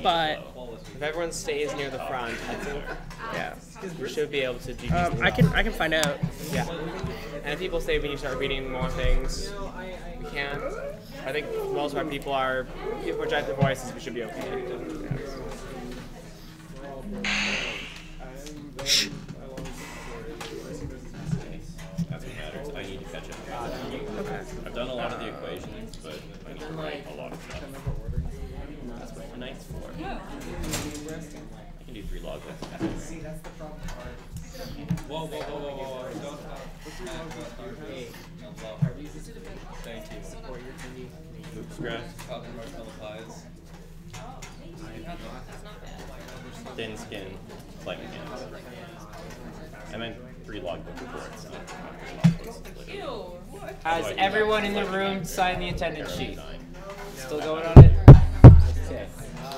but if everyone stays near the front, I think we should be able to do. I can find out. Yeah, and if people say we need to start reading more things, we can. I think most of our people project their voices. We should be okay. Shh. That's what matters. I need to catch up. Okay. I've done a lot of the equations, but I need to write a lot of stuff. That's what tonight's for. I can do 3 logbooks. See, that's the problem. Whoa. Don't Thank you. Support your team. Oops, grass. Marshmallow pies. Thin skin, like hands. And then 3 logbook reports. Has everyone in the room signed the attendance sheet? Still going on it? Okay.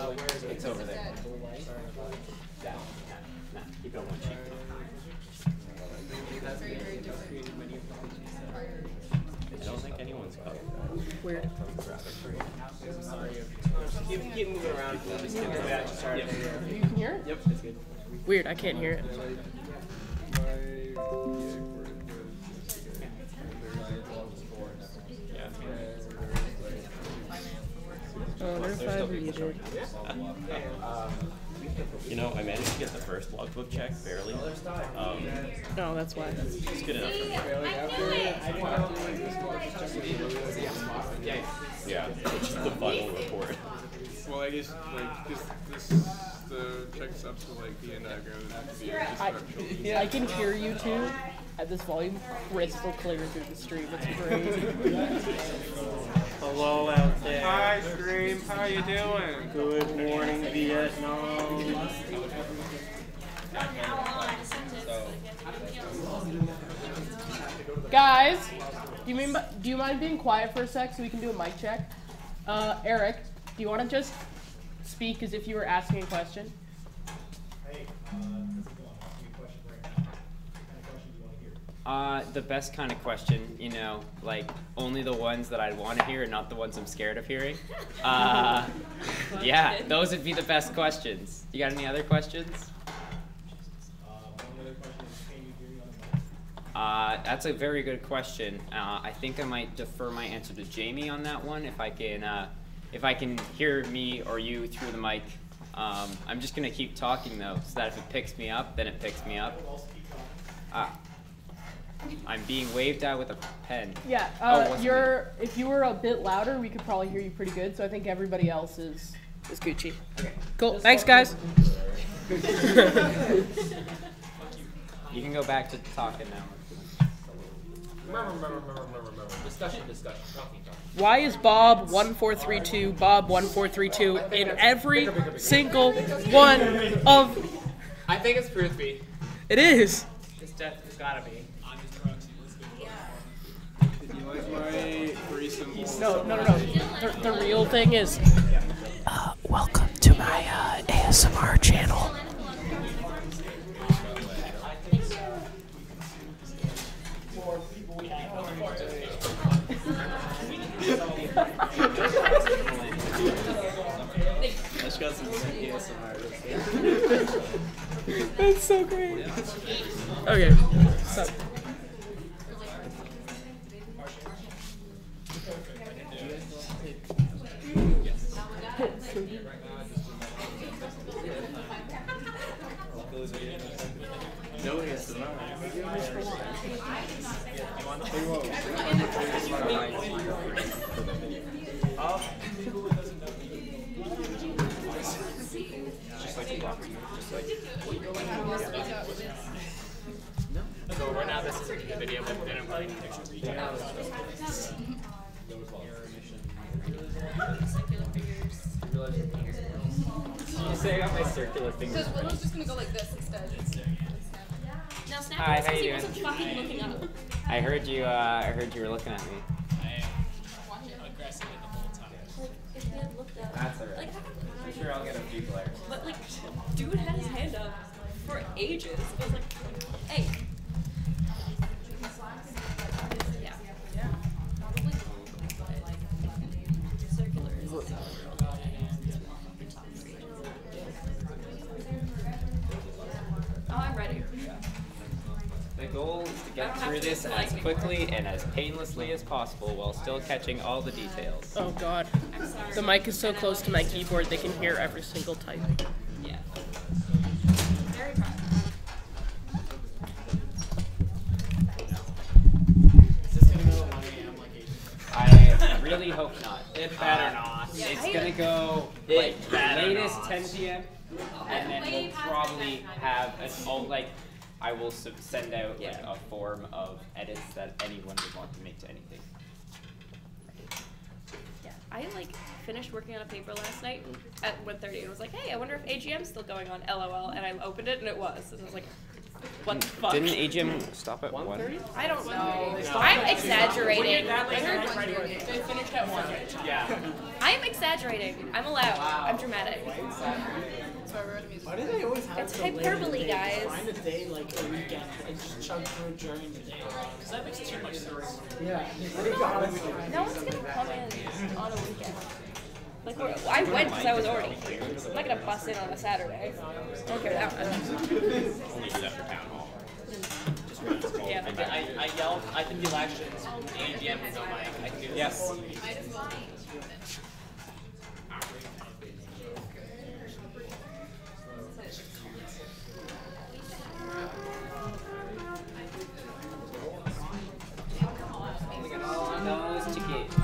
Where is it? It's over there. Down. Nah, keep it on one sheet. I don't think anyone's covered. Weird. Keep moving around. Just give it back. Sorry. You can hear it? Yep, that's good. Weird, I can't hear it. Oh, I wonder if I muted. You know, I managed to get the first logbook check barely. No, that's why. It's good enough for me. Yeah, which is the final report. Well, I guess the check steps for like the end diagram would have to be I can hear you two at this volume crystal clear through the stream. It's crazy. Hello out there. Hi, Stream. How you doing? Good morning, Vietnam. Guys, do you mind being quiet for a sec so we can do a mic check? Eric, do you want to just speak as if you were asking a question? The best kind of question, you know, like only the ones that I'd want to hear and not the ones I'm scared of hearing. Yeah, those would be the best questions. You got any other questions? That's a very good question. I think I might defer my answer to Jamie on that one if I can hear me or you through the mic. I'm just gonna keep talking though, so that if it picks me up, then it picks me up. I'm being waved at with a pen. Yeah, if you were a bit louder, we could probably hear you pretty good, so I think everybody else is Gucci. Okay. Cool, thanks guys. You can go back to talking now. Discussion. Talking. Why is Bob 1432 Bob 1432 in every single one of... I think it's Prithvi. It is. It's gotta be. No. The real thing is... welcome to my ASMR channel. That's so great. Okay. So. So right now this is a video, but then I'm writing pictures. Did you say I got my circular fingers? So Willow's just gonna go like this instead. Now Snap Hi, how you he doing? wasn't fucking looking up. I heard you were looking at me. I am aggressively the whole time. Like, if he had looked up. That's alright. Like, I'm sure I'll get a few glares. but like, dude had his hand up for ages. It was like, hey. Yeah. Probably. But circular is so real. this as quickly and as painlessly as possible while still catching all the details. Oh god. The mic is so close to my keyboard they can hear every single type. Yeah. Very proud. Is this gonna go at 1 a.m. like 8? I really hope not. It better not. It's gonna go like latest 10 p.m. and then we'll probably have I will send out like a form of edits that anyone would want to make to anything. Yeah, I like finished working on a paper last night at 1:30 and was like, hey, I wonder if AGM's still going on, LOL, and I opened it and it was. And I was like, what the fuck? Didn't AGM stop at 1? I don't know. I'm exaggerating. They finished at 1. Yeah. I'm exaggerating. I'm allowed. I'm dramatic. Why do they always have It's to delay the hyperbole, day? guys. Find a day like a weekend and just chug through it during the day. Because that makes too much sense. Yeah. No one's gonna come in on a weekend. Like, I went because I was already here. I'm not gonna bust in on a Saturday. I don't care that much. Only do that for town hall. Yeah. I yelled, I can do elections. AGM is on mic. I can do this. Yes. Look at all those tickets.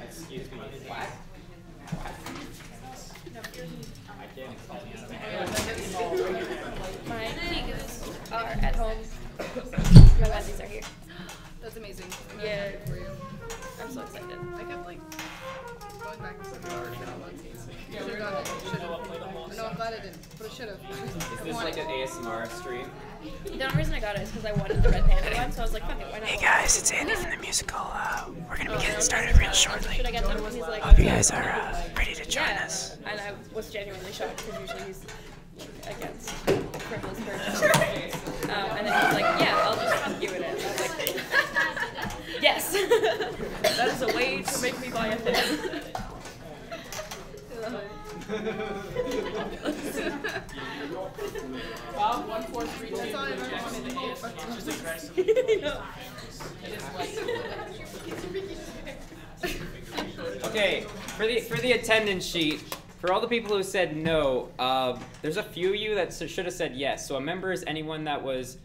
Excuse me. What? My Kikus are at home. My Westies are here. That's amazing. Yeah. For you. I'm so excited. I kept like going back and forth. Should have done it. Should have. No, I'm glad I didn't. But I should have. Is this like an ASMR stream? The only reason I got it is because I wanted the red panda one, so I was like, fuck it, why not? Hey guys, it's Andy from the musical. We're gonna be getting started real shortly. Should I get them? And he's like, Hope you guys are ready to join yeah. us. And I was genuinely shocked because usually he's against frivolous purchases. And then he's like, yeah, I'll just fuck you in it. And I was like, yes. That is a way to make me buy a thing. Bob 1432. That's all I've ever wanted. Okay, for the attendance sheet, for all the people who said no, there's a few of you that should have said yes. So a member is anyone that was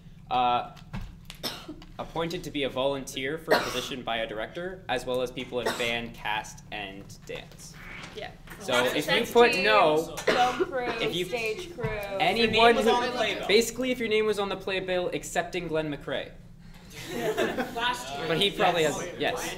appointed to be a volunteer for a position by a director, as well as people in band, cast, and dance. Yeah. So if you put no, film crew, if you stage crew, anyone was who, on the playbill. basically if your name was on the playbill, excepting Glenn McRae. Last year. But he probably has, yes.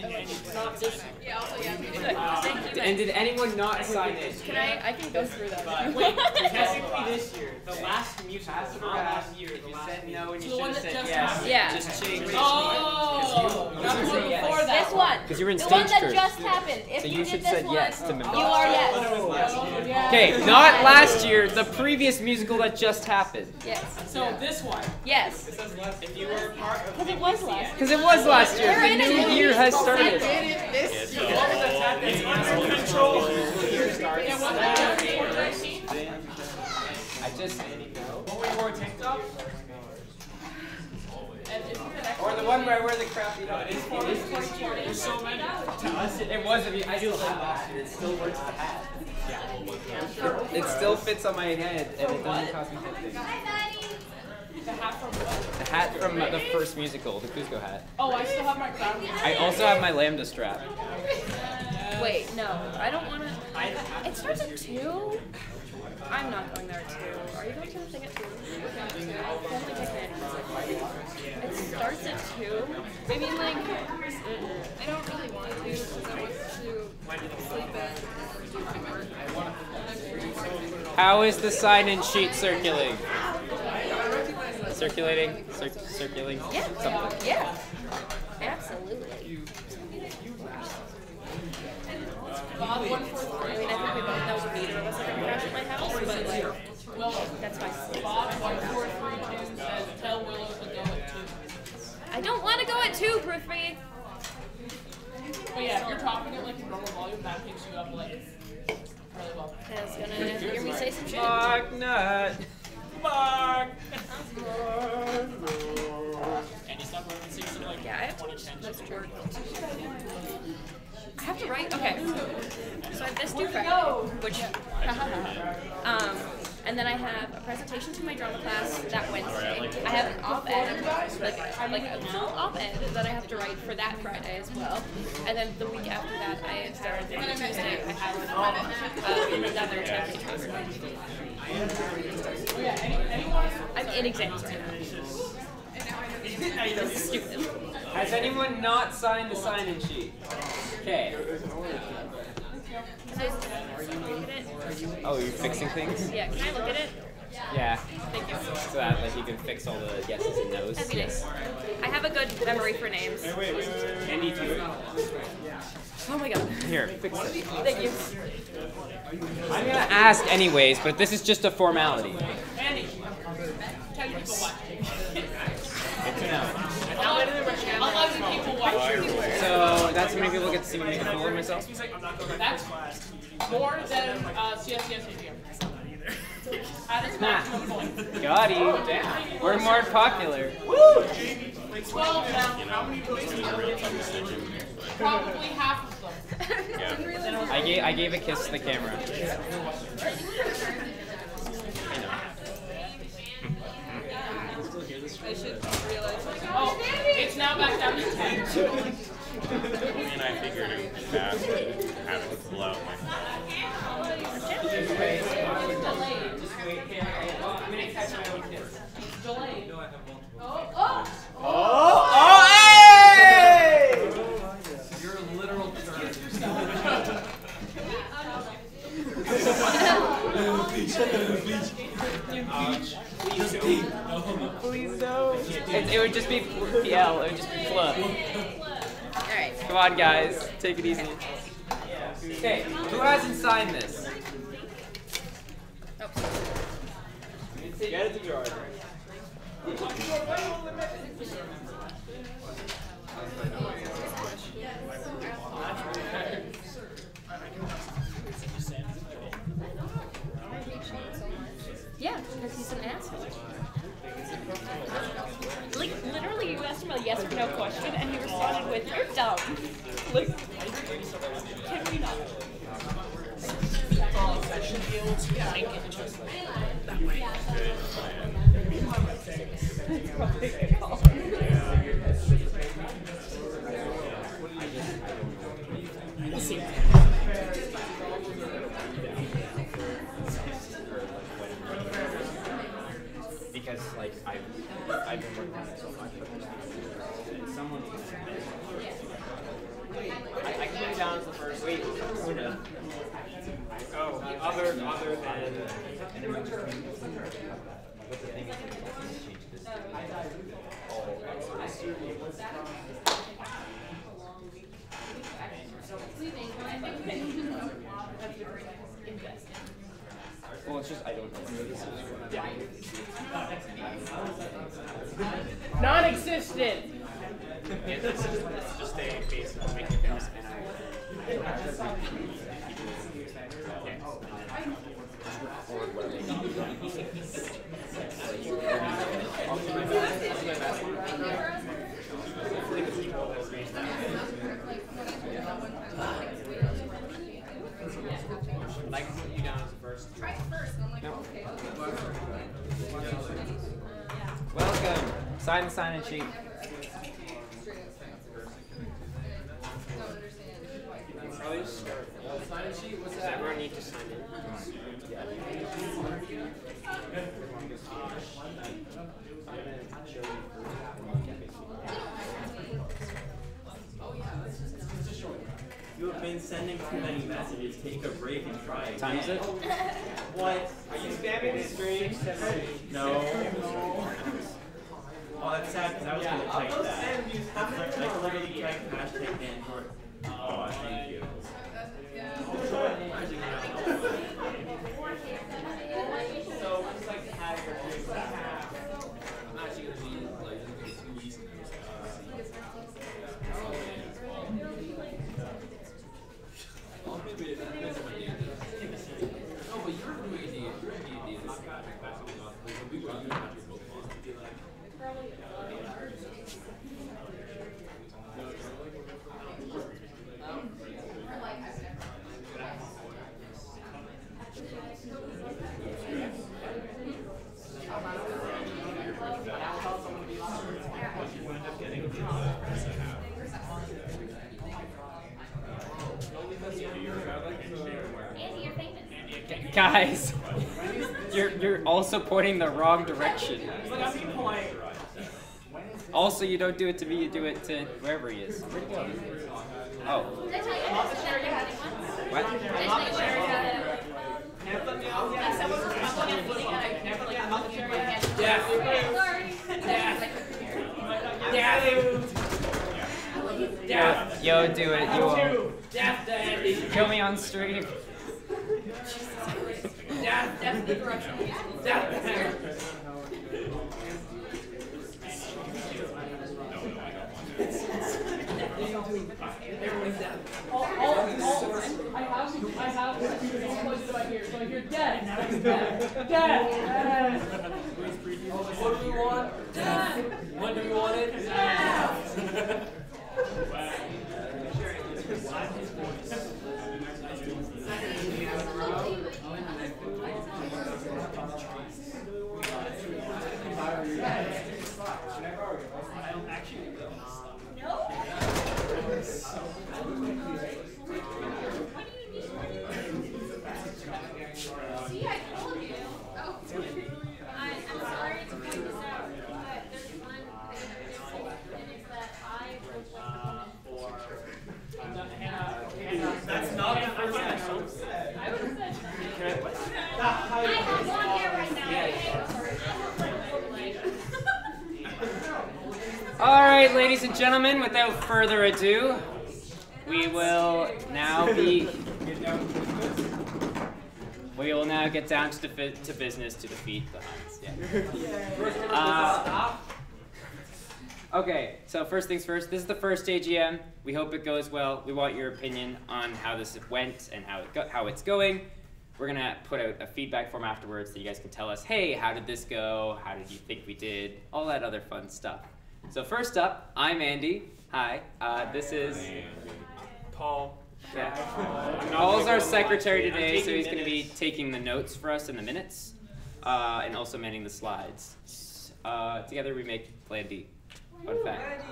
not this. Yeah, also, yeah. Thank you. And did anyone not sign in? I can go through that. Wait, technically this year, the last musical Pass it not around. last year. If you said no and you The should one have that said just yes, happened. Yeah. just change it. Oh, not the one before that. This one. Because you were in The stage one that crew. just happened. If So you you did should this said one, yes to you member. are yes. Yeah. Okay, not last year, the previous musical that just happened. Yes. So this one. Yes. If you were part of Because it was last. Because it was last year. We're The in a new new year has musical started. cycle. this year, that's under control. Year starts. Yeah, what was 1413? I just. When we wore tank tops? Or the one where I wear the crappy dog. There's so many. It was. I do love that. It still works the hat. It still fits on my head, and it doesn't cost me 50. The hat from what? The hat from the first musical, the Cusco hat. Oh, I still have my crown. I also have my lambda strap. Wait, no. I don't want to. It starts at 2? I'm not going there at 2. Are you going to the thing at 2? It starts at 2? I mean, like, I don't really want to because I want to sleep in and do homework. How is the sign-in sheet circulating? Circulating? Circulating? Yeah. Something. Yeah. Absolutely. Bob I 143. mean, I think we both know neither of us are going to crash at my house, but like, Well, that's my sleep. Bob 1432 says tell Willow to go at 2. I don't want to go at 2, Prithvi. But yeah, if you're talking at like a normal volume, that picks you up like really say some shit. Mark nut. Mark! And you stop working season like Yeah, I have to. 2010. That's true. I have to write. Okay. So I have this due Friday, which. And then I have a presentation to my drama class that Wednesday. I have an op-ed, like a full op-ed that I have to write for that Friday as well. And then the week after that, I have on Tuesday. I have another 10-page paper. I'm in exams right now. This is stupid. Has anyone not signed the sign-in sheet? Okay. Can I look at it? Oh, you're fixing things? Yeah, can I look at it? Yeah. Thank you. So that like you can fix all the yeses and nos. That'd be nice. I have a good memory for names. Wait. Andy, do it. Oh my god. Here, fix it. Thank you. I'm gonna ask anyways, but this is just a formality. Andy, tell your people what. Good to know. How many people watch you? So that's how many people get to see me make a fool of myself? That's more than CSCS AGM. At its maximum point. Got you. Damn. We're more popular. Woo! 12 now. How many Probably half of them. I gave a kiss to the camera. I should realize. Oh, it's now back down to 10. And I figured it would be fast to have it pull out my Oh, hey! You're a literal turd. Please no. It would just be PL. It would just be fluff. Alright. Come on, guys. Take it easy. Okay, who hasn't signed this? Get it to George. Yeah, because he's an asshole. Like, literally, you asked him a yes or no question, and he responded with, "You're dumb." Like, can we not? I should be able to link it just that way. That's probably a good call. We'll see. Because like I've been working on it so much, but there's someone. I can put it down as the first. Wait. Oh, other than. What's the thing is, change this. Well, it's just I don't know what this is. Yeah. Non-existent. This is just a base of making things. I can put you down as the first. Try it first, and I'm like, okay. Welcome. Sign the sign-in sheet. Sign-in sheet? What's Does everyone need to sign in? You have been sending too many messages. Take a break and try again. Time is it? What? Are you spamming the stream? No. Oh, that's sad because I was going to type that. I literally typed hashtag Danforth. Oh, thank you. So, it's like having a drink back. I'm actually going to be like 2 weeks in this. Oh, but you're doing it. Guys, you're also pointing the wrong direction. Also, you don't do it to me, you do it to wherever he is. Where'd he go? Oh. What? Yo, do it. You won't. Kill me on stream. I have close to my ear, so I hear death. Death. What do we want? Death. When do we want it? Death. See, I told you. Oh. I'm sorry to point this out, but there's one difference, and it's that I was That's not the first thing. I would have said I have one here right now. All right, ladies and gentlemen, without further ado, we will now get down to business to defeat the Huns. Yeah. Okay, so first things first. This is the first AGM. We hope it goes well. We want your opinion on how this went and how it's going. We're gonna put out a feedback form afterwards so you guys can tell us, hey, how did this go? How did you think we did? All that other fun stuff. So first up, I'm Andy. Hi. This is Paul. Yeah. Paul's our secretary today, so he's going to be taking the notes for us in the minutes, and also manning the slides. Together we make Plan D. Fun fact.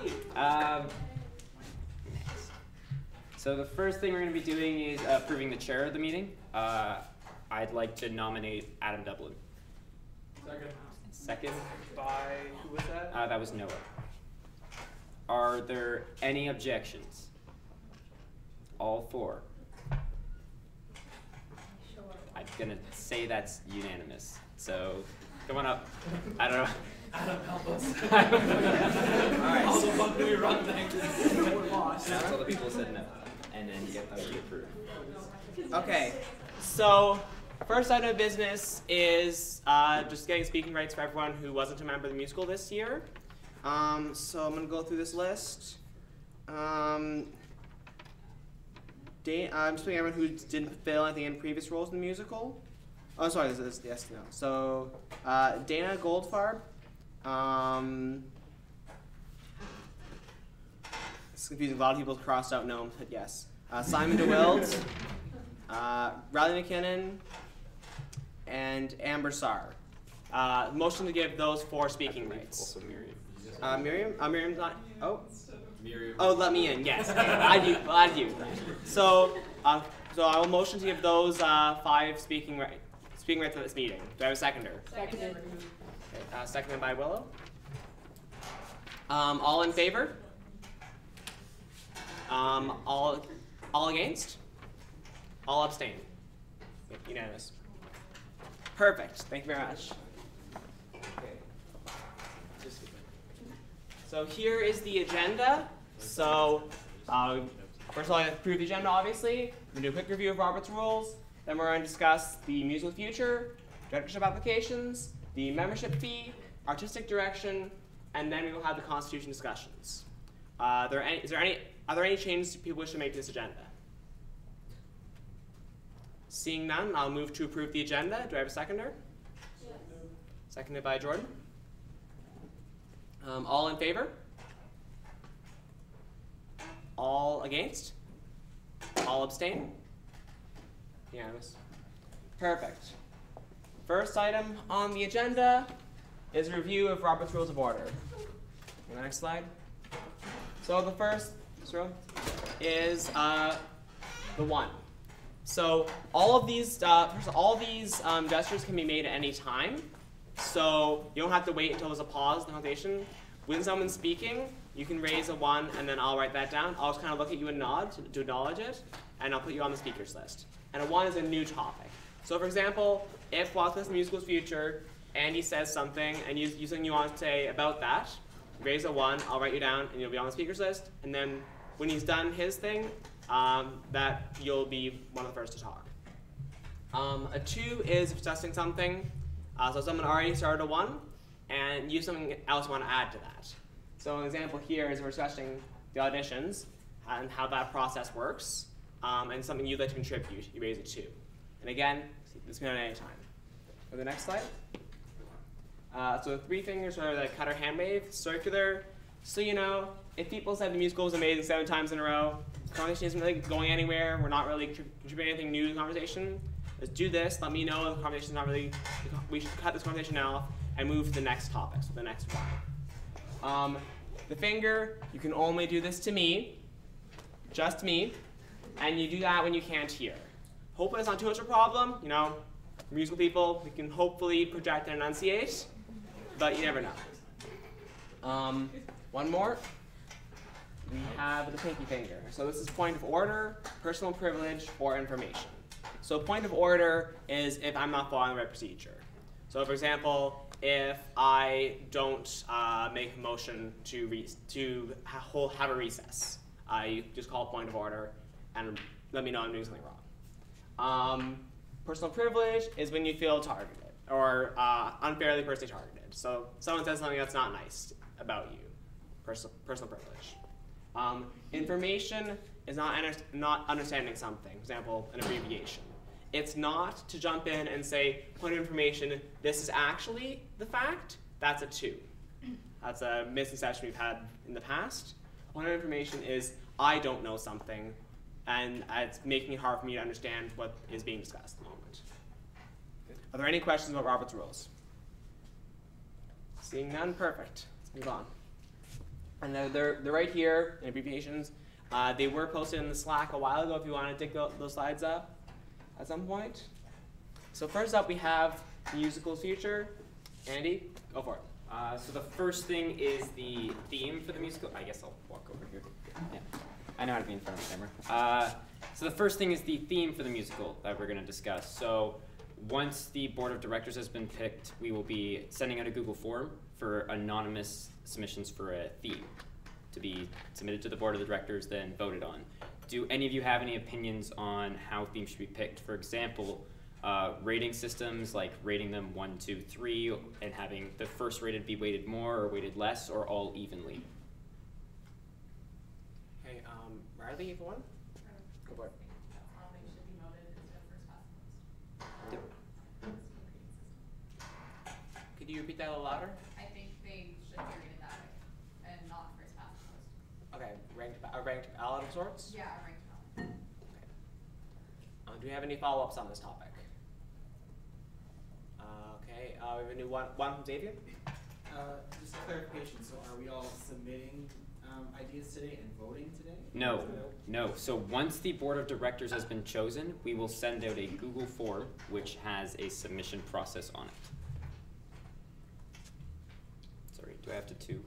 So the first thing we're going to be doing is approving the chair of the meeting. I'd like to nominate Adam Dublin. Second. By who was that? That was Noah. Are there any objections? All four. Sure. I'm gonna say that's unanimous. So come on up. I don't know. Adam, help us. Alright. How the fuck do we run things? We're lost. That's all the people said no. And then you get them to approve. Okay. So first item of business is just getting speaking rights for everyone who wasn't a member of the musical this year. So I'm gonna go through this list. I'm just putting everyone who didn't fill anything in previous roles in the musical. Oh, sorry, this is yes, no. So, Dana Goldfarb. It's confusing. A lot of people crossed out no, but yes. Simon DeWild, Riley McKinnon, and Amber Sarr. Motion to give those four speaking rights. Also Miriam. Miriam's not. Oh. Miriam. Oh, let me in. Yes. Glad you. So I will motion to give those 5 speaking rights at this meeting. Do I have a seconder? Seconded. Okay, seconded by Willow. All in favor? All against? All abstain? Unanimous. Perfect. Thank you very much. So here is the agenda. So first of all, I approve the agenda, obviously. We're going to do a quick review of Robert's Rules. Then we're going to discuss the musical future, directorship applications, the membership fee, artistic direction, and then we will have the constitution discussions. Are there any changes people wish to make to this agenda? Seeing none, I'll move to approve the agenda. Do I have a seconder? Yes. Seconded by Jordan. All in favor? All against? All abstain? Unanimous. Perfect. First item on the agenda is a review of Robert's Rules of Order. On the next slide. So the first is the one. So all of these gestures can be made at any time. So you don't have to wait until there's a pause in the conversation. When someone's speaking, you can raise a 1, and then I'll write that down. I'll just kind of look at you and nod to acknowledge it, and I'll put you on the speakers list. And a 1 is a new topic. So for example, if while discussing the musical's future, Andy says something, and you something you want to say about that, raise a 1, I'll write you down, and you'll be on the speakers list. And then when he's done his thing, that you'll be one of the first to talk. A 2 is discussing something. So someone already started a 1, and you have something else you want to add to that. So an example here is we're discussing the auditions and how that process works, and something you'd like to contribute, you raise a 2. And again, this can be done at any time. For the next slide. So the 3 fingers are the cutter hand wave, circular. So you know, if people said the musical was amazing 7 times in a row, the conversation isn't really going anywhere, we're not really contributing anything new to the conversation, let's do this, let me know the conversation's not really, we should cut this conversation off and move to the next topic, so the next one. The finger, you can only do this to me, just me, and you do that when you can't hear. Hopefully it's not too much of a problem, you know, musical people, we can hopefully project and enunciate, but you never know. One more. We have the pinky finger. So this is point of order, personal privilege, or information. So point of order is if I'm not following the right procedure. So for example, if I don't make a motion to have a recess, I just call point of order and let me know I'm doing something wrong. Personal privilege is when you feel targeted or unfairly personally targeted. So someone says something that's not nice about you. Personal privilege. Information is not understanding something. For example, an abbreviation. It's not to jump in and say, point of information, this is actually the fact. That's a 2. That's a misconception we've had in the past. Point of information is, I don't know something, and it's making it hard for me to understand what is being discussed at the moment. Are there any questions about Robert's Rules? Seeing none, perfect. Let's move on. And they're right here in abbreviations. They were posted in the Slack a while ago if you want to dig those slides up at some point. So first up we have the musical's future. Andy, go for it. So the first thing is the theme for the musical. I guess I'll walk over here. Yeah, I know how to be in front of the camera. So the first thing is the theme for the musical that we're going to discuss. So once the board of directors has been picked, we will be sending out a Google form for anonymous submissions for a theme to be submitted to the board of the directors, then voted on. Do any of you have any opinions on how themes should be picked? For example, rating systems, like rating them 1, 2, 3, and having the first rated be weighted more or weighted less, or all evenly? Okay, Riley, if you want? Go for it. Could you repeat that a little louder? I think they should be rated that way, and not first past the post. Okay, ranked ballot of sorts? Yeah, a ranked ballot. Okay. Do we have any follow-ups on this topic? Okay, we have a new one from Xavier. Just a clarification, so are we all submitting ideas today and voting today? No. So once the board of directors has been chosen, we will send out a Google form which has a submission process on it. Sorry, do I have to 2?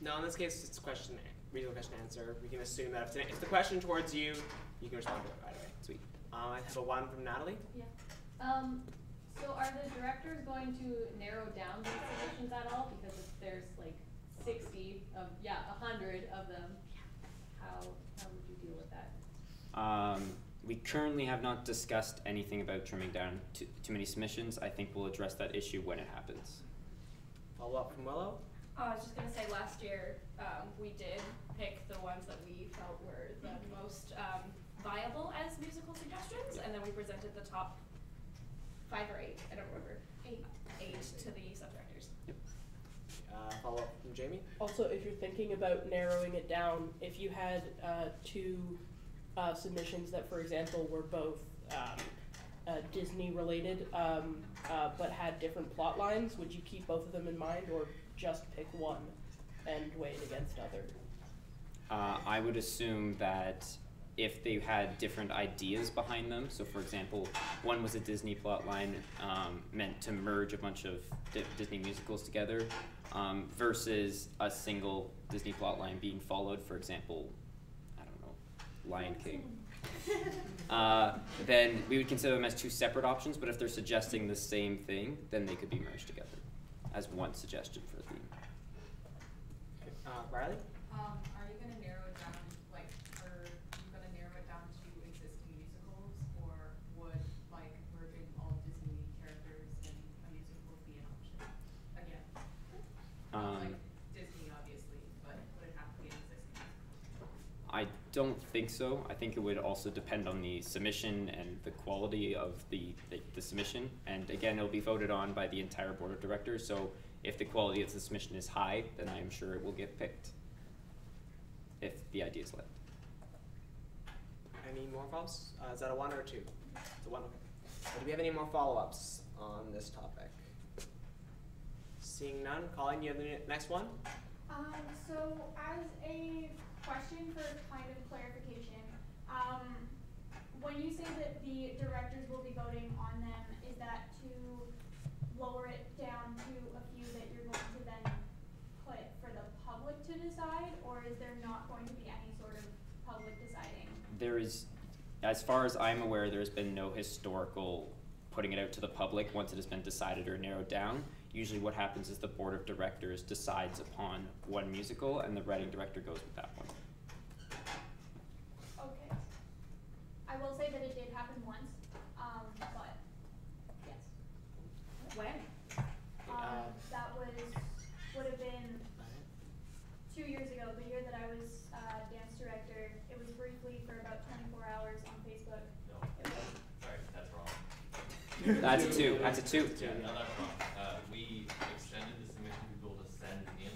No, in this case, it's a question, reasonable question answer. We can assume that if it's the question towards you, you can respond to it right away. Sweet. I have a 1 from Natalie. Yeah. So are the directors going to narrow down these submissions at all? Because if there's like 60 of, 100 of them, how would you deal with that? We currently have not discussed anything about trimming down too many submissions. I think we'll address that issue when it happens. Follow up from Willow. I was just going to say last year we did pick the ones that we felt were the most viable as musical suggestions, and then we presented the top 5 or 8, I don't remember, 8 to the subdirectors. Follow up from Jamie? Also, if you're thinking about narrowing it down, if you had 2 submissions that, for example, were both Disney related, but had different plot lines, would you keep both of them in mind, or just pick one and weigh it against other? I would assume that if they had different ideas behind them, so for example, one was a Disney plotline meant to merge a bunch of Disney musicals together, versus a single Disney plotline being followed, for example, I don't know, Lion King. Then we would consider them as 2 separate options, but if they're suggesting the same thing, then they could be merged together as one suggestion for a theme. Riley? Are you gonna narrow it down, like, are you gonna narrow it down to existing musicals, or would, like, merging all Disney characters in a musical be an option? Again, not like Disney, obviously, but would it have to be an existing musical? I don't think so. I think it would also depend on the submission and the quality of the submission. And again, it'll be voted on by the entire board of directors. So if the quality of the submission is high, then I am sure it will get picked, if the idea is led. Any more follow-ups? Is that a 1 or a 2? It's a 1, okay. Do we have any more follow-ups on this topic? Seeing none, Colleen, you have the next one? So as a question for kind of clarification, when you say that the directors will be voting on them, is that to lower it down to a few that you're going to then put for the public to decide, or is there not going to be any sort of public deciding? There is, as far as I'm aware, there's been no historical putting it out to the public once it has been decided or narrowed down. Usually what happens is the board of directors decides upon one musical and the writing director goes with that one. Okay. I will say that it did happen once, but yes. When? That would have been 2 years ago, the year that I was dance director. It was briefly for about 24 hours on Facebook. No. It was. Sorry, that's wrong. That's a 2. That's a 2. Yeah, no, that's wrong. We extended the submission to people to send in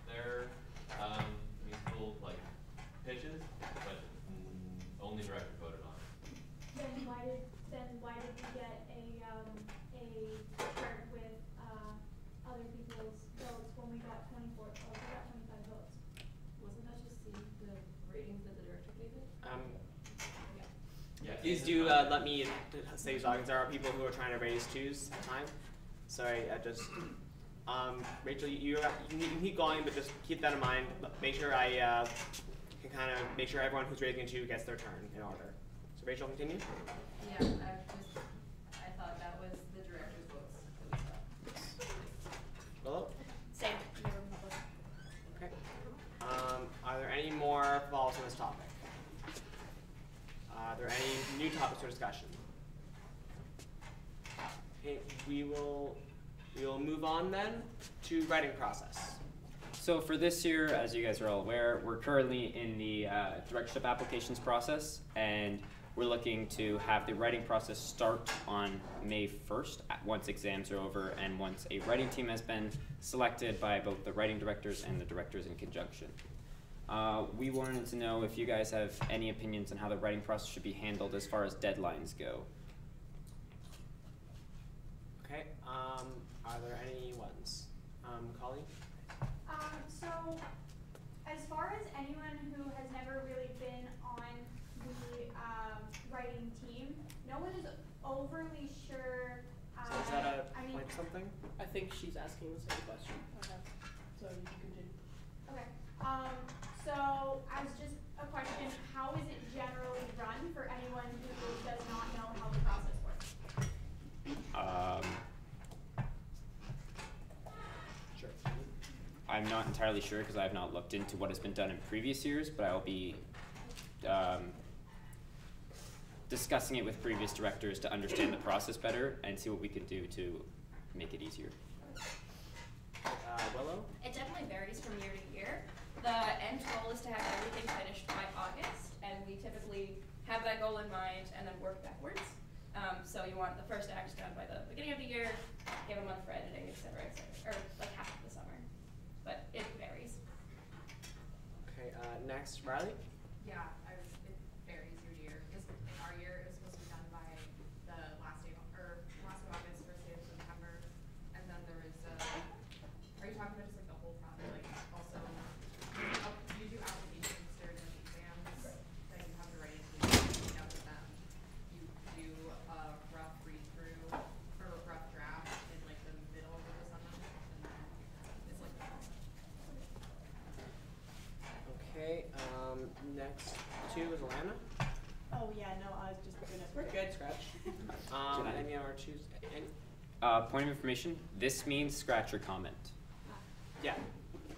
their musical pitches, but only director voted on it. Then why did we get a chart with other people's votes when we got 24? Oh, we got 25 votes. Wasn't that just the ratings that the director gave it? Yeah. Please do let me say talking. There are people who are trying to raise 2s at a time. Sorry, I just Rachel, you can keep going, but just keep that in mind. Make sure I can kind of make sure everyone who's raising a 2 gets their turn in order. So Rachel, continue. Yeah, I thought that was the director's votes. Willow? Same. Never public. Okay. Are there any more follow-ups on this topic? Are there any new topics for discussion? Okay, we will move on then to writing process. So for this year, as you guys are all aware, we're currently in the Directorship Applications process, and we're looking to have the writing process start on May 1st, once exams are over and once a writing team has been selected by both the writing directors and the directors in conjunction. We wanted to know if you guys have any opinions on how the writing process should be handled as far as deadlines go. Okay, are there any ones? Colleen? So, as far as anyone who has never really been on the writing team, no one is overly sure. So is that I mean, like something? I think she's asking the same question. Okay. So you can continue. Okay. So as just a question, how is it generally run for anyone who does not know how the process works? Sure. I'm not entirely sure because I have not looked into what has been done in previous years, but I'll be discussing it with previous directors to understand the process better and see what we can do to make it easier. Willow? It definitely varies from year to year. The end goal is to have everything finished by August, and we typically have that goal in mind and then work backwards. So you want the first act done by the beginning of the year, give a month for editing, et cetera, or like half of the summer. But it varies. Okay, next, Riley? Yeah, it varies year to year. In our year, it was supposed to be done by the last of August, first day of September. And then there is, are you talking about just like the whole process? Like also, you do applications during the exams that you have to write into, you know, with them. You do a rough read through or a rough draft in like the middle of the summer, and then it's like that. Okay, next two is Alana. Oh yeah, no, I was just gonna. We're good, Scratch. Any other choose? Any? Point of information, this means scratch or comment. Yeah.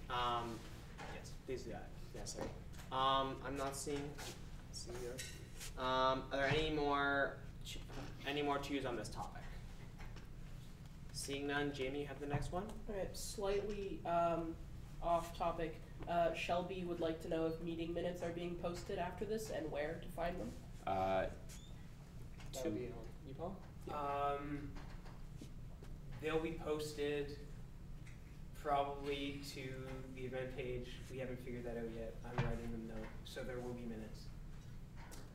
Yes, please do that. Yes, sir. I'm not seeing yours. Are there any more twos on this topic? Seeing none, Jamie, you have the next one? Okay, slightly off topic. Shelby would like to know if meeting minutes are being posted after this and where to find them. That would be on you, Paul? They'll be posted probably to the event page. We haven't figured that out yet. I'm writing them now, so there will be minutes.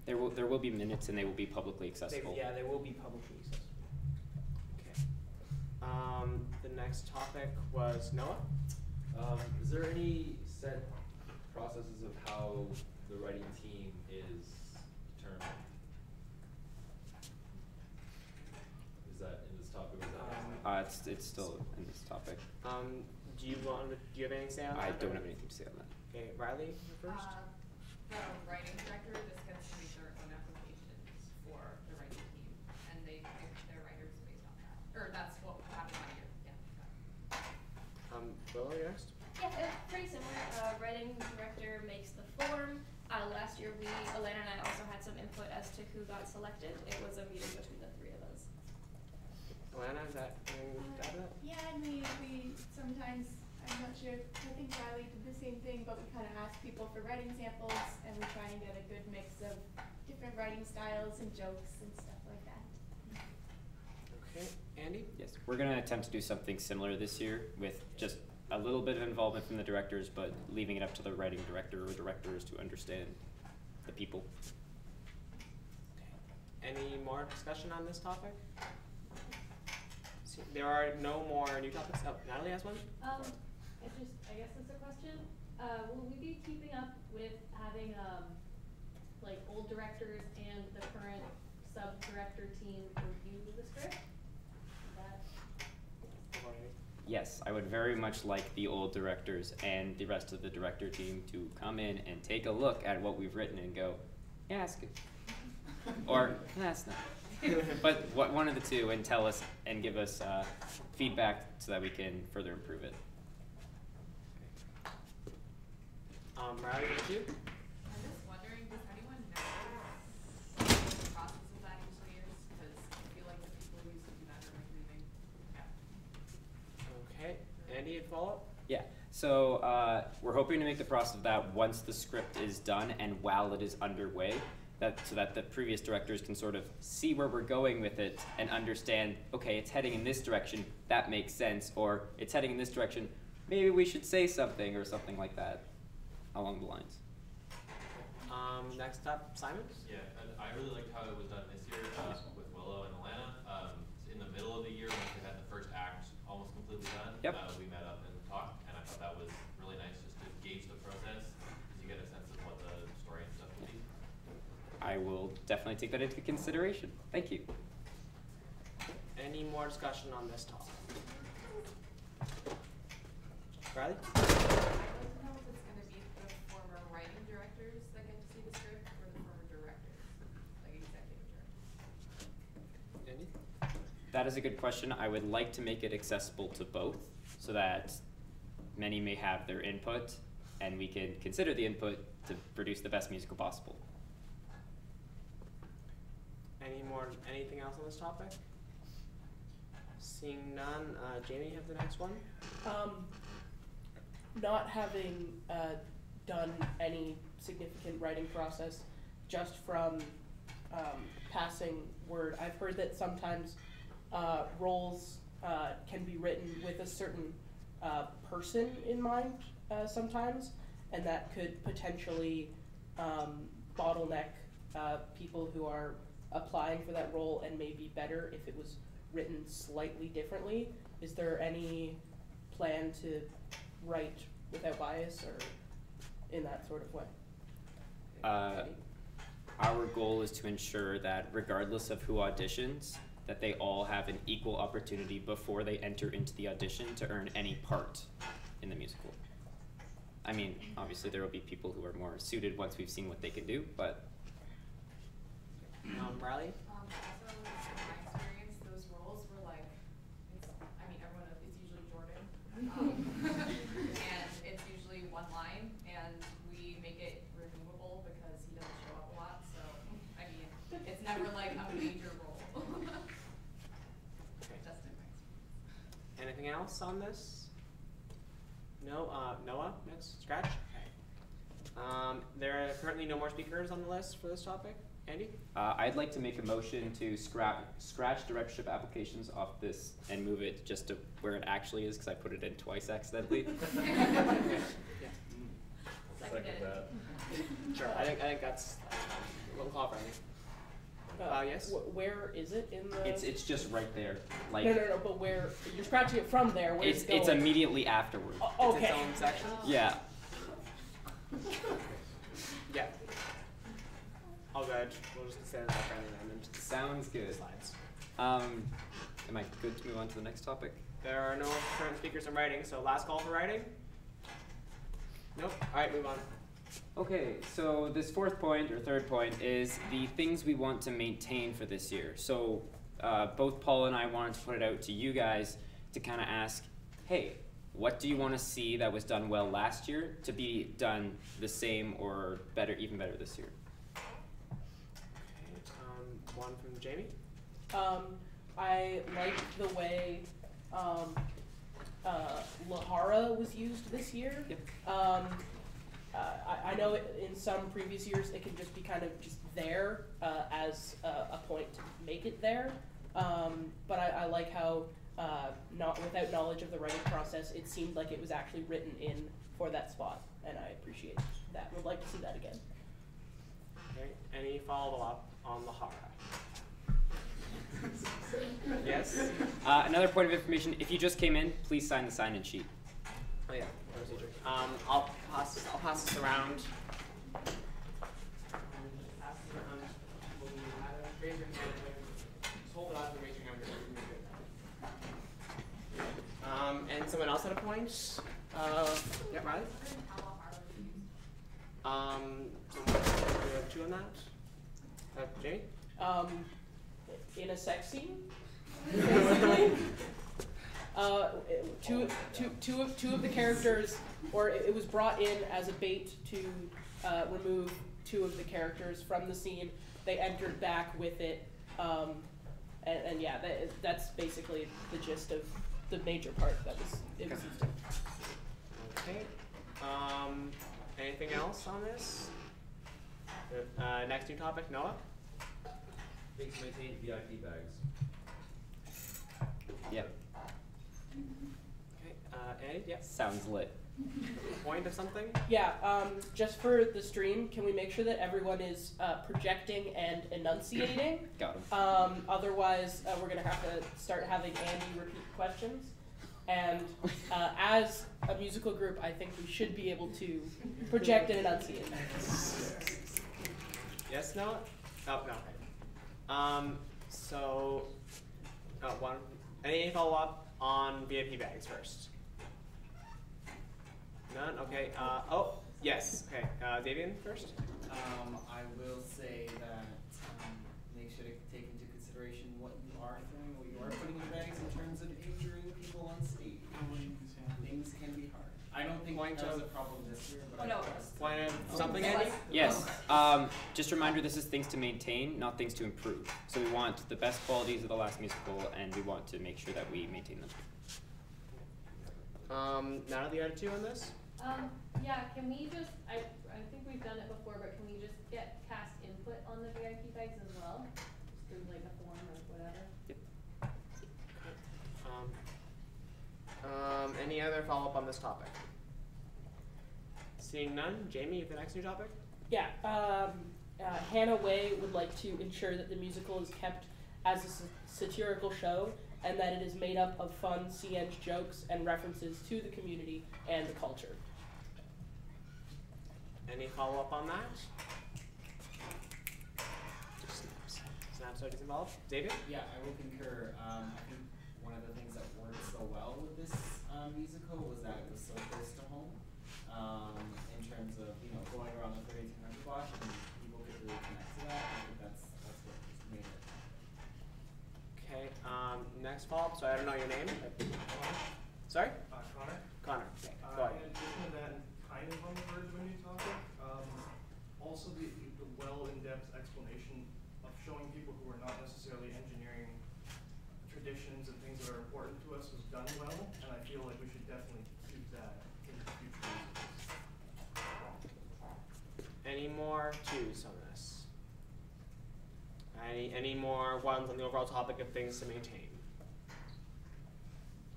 There will be minutes, and they will be publicly accessible. They will be publicly accessible. Okay. The next topic was Noah. Is there any set processes of how the writing team is determined? Is that in this topic? Or is that It's still in this topic. Do you have anything to say on that? I don't have anything to say on that. Okay, Riley, you're first. The writing director, this gets to make their own applications for the writing team, and they pick their writers based on that. Or that's what happened last year. Yeah. Willow, you're next. Yeah, it's pretty similar. Writing director makes the form. Last year, Elena and I also had some input as to who got selected. It was a meeting between the three of us. Alana, is that anything to add to that? Yeah, and we sometimes, I'm not sure, I think Riley did the same thing, but we kind of ask people for writing samples, and we try and get a good mix of different writing styles and jokes and stuff like that. Okay, Andy? Yes, we're going to attempt to do something similar this year with just a little bit of involvement from the directors, but leaving it up to the writing director or directors to understand the people. Okay. Any more discussion on this topic? See, there are no more new topics. Oh, Natalie has one? I guess it's a question. Will we be keeping up with having like old directors and the current sub-director team review the script? Yes, I would very much like the old directors and the rest of the director team to come in and take a look at what we've written and go, yeah, that's good. Or, that's not. But one of the two, and tell us and give us feedback so that we can further improve it. Riley, did you? I'm just wondering, does anyone know the process of that each year? Because I feel like the people who used to do that are like leaving. Yeah. Okay, Andy, a follow-up? Yeah, so we're hoping to make the process of that once the script is done and while it is underway, so that the previous directors can sort of see where we're going with it and understand, okay, it's heading in this direction, that makes sense, or it's heading in this direction, maybe we should say something or something like that along the lines. Next up, Simon? Yeah, and I really liked how it was done this year with Willow and Alana. In the middle of the year, once they had the first act almost completely done, we met up and talked, and I thought that was really nice just to gauge the process, because you get a sense of what the story and stuff will be. I will definitely take that into consideration. Thank you. Any more discussion on this topic? Riley? I'd like to know if it's going to be the former writing directors that get to see the script or the former directors, like executive directors. Andy? That is a good question. I would like to make it accessible to both so that many may have their input and we can consider the input to produce the best musical possible. Anything else on this topic? Seeing none, Jamie, you have the next one? Not having done any significant writing process, just from passing word. I've heard that sometimes roles can be written with a certain person in mind sometimes, and that could potentially bottleneck people who are applying for that role, and may be better if it was written slightly differently. Is there any plan to write without bias or in that sort of way? Our goal is to ensure that regardless of who auditions, that they all have an equal opportunity before they enter into the audition to earn any part in the musical. I mean, obviously there will be people who are more suited once we've seen what they can do, but. Riley? Also, in my experience, those roles were like, everyone, it's usually Jordan. And it's usually one line, and we make it removable because he doesn't show up a lot, so, it's never like a major role. Okay. Just in my experience. Anything else on this? No? Noah, next? Scratch? Okay. There are currently no more speakers on the list for this topic. Andy? I'd like to make a motion to scratch directorship applications off this and move it just to where it actually is, because I put it in twice accidentally. Seconded. Sure, I think that's we'll call for me. Yes? Where is it in the? It's just right there. Like No, but where, you're scratching it from there, where's it going? It's immediately afterward. Okay. It's its own section? Yeah. Yeah. All good. We'll just say that friendly amendment. Sounds good. Slides. Am I good to move on to the next topic? There are no current speakers in writing, so last call for writing? Nope. Alright, move on. Okay, so this fourth point, or third point, is the things we want to maintain for this year. So both Paul and I wanted to put it out to you guys to kind of ask, hey, what do you want to see that was done well last year to be done the same or better, even better this year? Okay, one from Jamie. I like the way Lahara was used this year. Yep. I know in some previous years it can just be kind of just there as a point to make it there, but I like how not without knowledge of the writing process, it seemed like it was actually written in for that spot, and I appreciate that. Would like to see that again. Okay, any follow-up on Lahara? Yes? Another point of information, if you just came in, please sign the sign-in sheet. Oh yeah, procedure. I'll pass this around. Raise your hand. Just hold it on and raise your hand. And someone else had a point? Yeah, Riley? So we have two on that? Jamie? In a sex scene, basically. Two of the characters, or it was brought in as a bait to remove two of the characters from the scene. They entered back with it, and yeah, that's basically the gist of the major part that was it was used in. Okay. Anything else on this? Next new topic, Noah? Things to maintain VIP bags. Yep. Okay, Eddie? Yep. Sounds lit. Point of something? Yeah, just for the stream, can we make sure that everyone is projecting and enunciating? Got him. Otherwise, we're going to have to start having Andy repeat questions. And as a musical group, I think we should be able to project and enunciate. Yes, Noah? Oh, no. One. Any follow-up on VIP bags first? None? Okay. Oh, yes. Okay. Davian first? I will say that make sure to take into consideration what you are throwing, what you are putting in the bags in terms of injuring people on stage. Things can be hard. I don't think that was a problem this year, but Point of something, Andy? Yes. Just a reminder, this is things to maintain, not things to improve. So we want the best qualities of the last musical, and we want to make sure that we maintain them. None of the other two on this? Yeah, can we just, I think we've done it before, but can we just get cast input input on the VIP bags as well, just through like a form or whatever. Any other follow-up on this topic? Seeing none, Jamie, you have the next new topic? Yeah, Hannah Way would like to ensure that the musical is kept as a satirical show and that it is made up of fun CN jokes and references to the community and the culture. Any follow-up on that? Just snaps studies involved. David? Yeah, I will concur. I think one of the things that worked so well with this musical was that it was so close to home. In terms of, you know, going around the 3200 block and people could really connect to that. I think that's what just made it. Okay, next follow-up. So I don't know your name. Sorry? Connor. Connor. Okay, go ahead. In addition to that, kind of on the verge of a new topic, also the well in-depth explanation of showing people who are not necessarily engineering traditions and things that are important to us was done well, and I feel like we should definitely keep that in the future. Any more twos on this? Any more ones on the overall topic of things to maintain?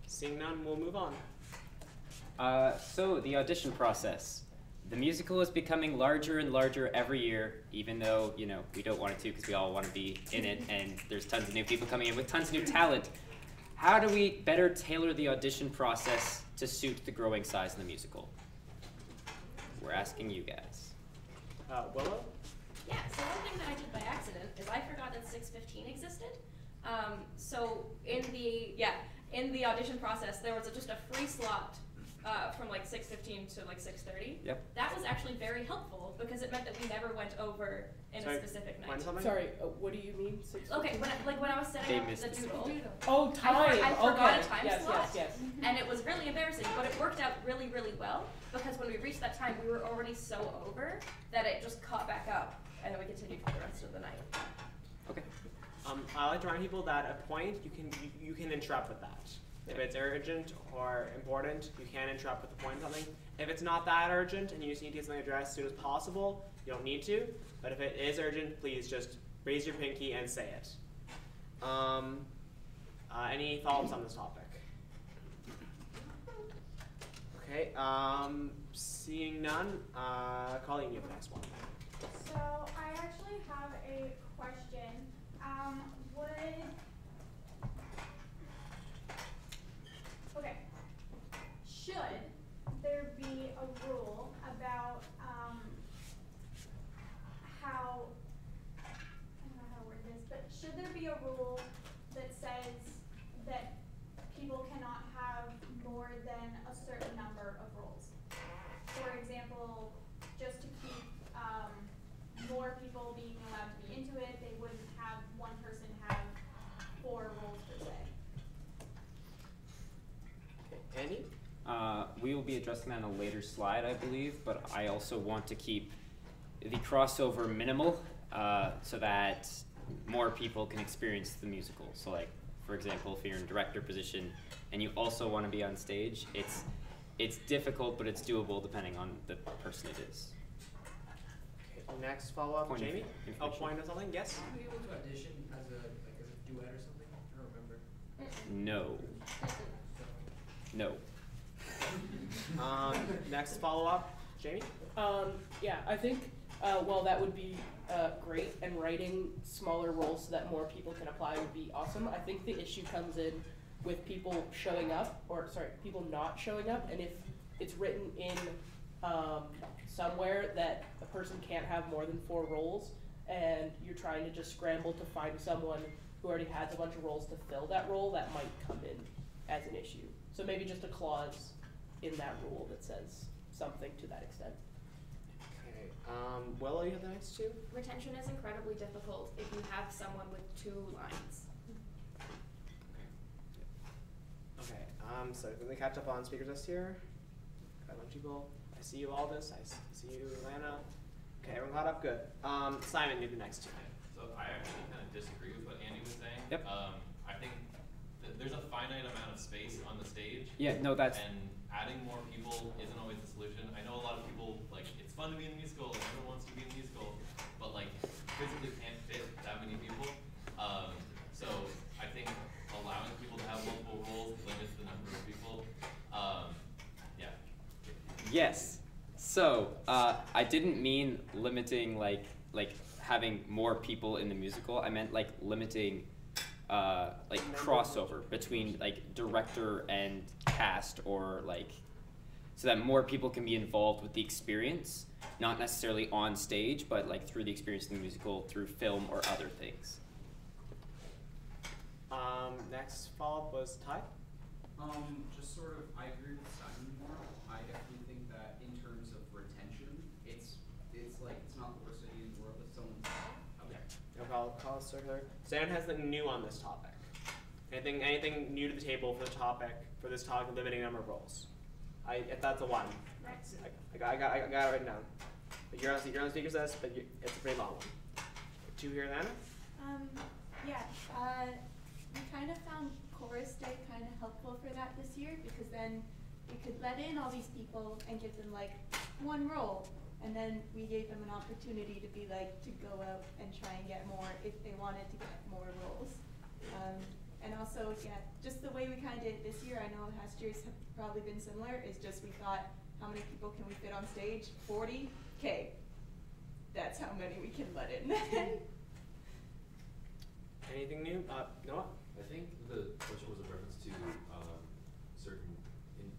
Seeing none, we'll move on. So the audition process. The musical is becoming larger and larger every year, even though, you know, we don't want it to because we all want to be in it and there's tons of new people coming in with tons of new talent. How do we better tailor the audition process to suit the growing size of the musical? We're asking you guys. Willow? Yeah, so one thing that I did by accident is I forgot that 6:15 existed. So in the audition process, there was just a free slot from like 6:15 to like 6:30. Yep. That was actually very helpful because it meant that we never went over in a specific night. Sorry, what do you mean? 6:15? Okay, when I was setting up the doodle. Oh, time. I forgot Okay. a time Yes, slot. yes, yes. And it was really embarrassing, but it worked out really, really well because when we reached that time, we were already so over that it just caught back up, and then we continued for the rest of the night. Okay. I like to remind people that at a point you can interrupt with that. If it's urgent or important, you can interrupt with the point of something. If it's not that urgent and you just need to get something addressed as soon as possible, you don't need to. But if it is urgent, please just raise your pinky and say it. Any follow-ups on this topic? Okay, seeing none, Colleen, you have the next one. So I actually have a question. Should there be a rule about how, I don't know how to word this, but should there be a rule that says that people cannot have more than a certain number of roles? For example, just to keep more people being allowed to be into it, they wouldn't have one person have 4 roles per se. Andy? We will be addressing that in a later slide, I believe, but I also want to keep the crossover minimal so that more people can experience the musical. So like, for example, if you're in a director position and you also want to be on stage, it's difficult, but it's doable depending on the person it is. Okay, next follow-up, Jamie? Oh, point of something, yes? Are you able to audition as a duet or something? I don't remember. No. No. Next follow-up, Jamie? Yeah, I think, well, that would be great, and writing smaller roles so that more people can apply would be awesome. I think the issue comes in with people showing up, people not showing up, and if it's written in somewhere that a person can't have more than 4 roles, and you're trying to just scramble to find someone who already has a bunch of roles to fill that role, that might come in as an issue. So maybe just a clause in that rule that says something to that extent. Okay, Willow, you have the next 2? Retention is incredibly difficult if you have someone with 2 lines. Okay, so can we catch up on speakers list here? Got a bunch of people. I see you, Aldous. I see you, Lana. Okay, everyone caught up? Good. Simon, you have the next 2. So I actually kind of disagree with what Andy was saying. Yep. I think there's a finite amount of space on the stage. Yeah, no, that's... And adding more people isn't always the solution. I know a lot of people, like, it's fun to be in the musical, and everyone wants to be in the musical, but, like, physically can't fit that many people. So I think allowing people to have multiple roles limits the number of people. Yeah. Yes. So I didn't mean limiting like having more people in the musical. I meant like limiting like crossover between like director and cast, or like so that more people can be involved with the experience, not necessarily on stage, but like through the experience in the musical, through film or other things. Next follow-up was Ty. Just sort of, I agree with Simon more. I definitely think that in terms of retention, it's like, it's not the worst idea in the world if someone's okay. No problem. Call it circular. Stan has something new on this topic. Anything new to the table for the topic, for this topic, limiting number of roles? If that's a one. I got it written down. But you're on the speaker's list, but it's a pretty long one. 2 here, Anna? Yeah, we kind of found Chorus Day kind of helpful for that this year, because then we could let in all these people and give them like one role, and then we gave them an opportunity to be like, to go out and try and get more if they wanted to get more roles. And also, yeah, just the way we kind of did it this year, I know past years have probably been similar, is just we thought, how many people can we fit on stage? 40? Okay. That's how many we can let in. Anything new? Noah? I think the question was in reference to certain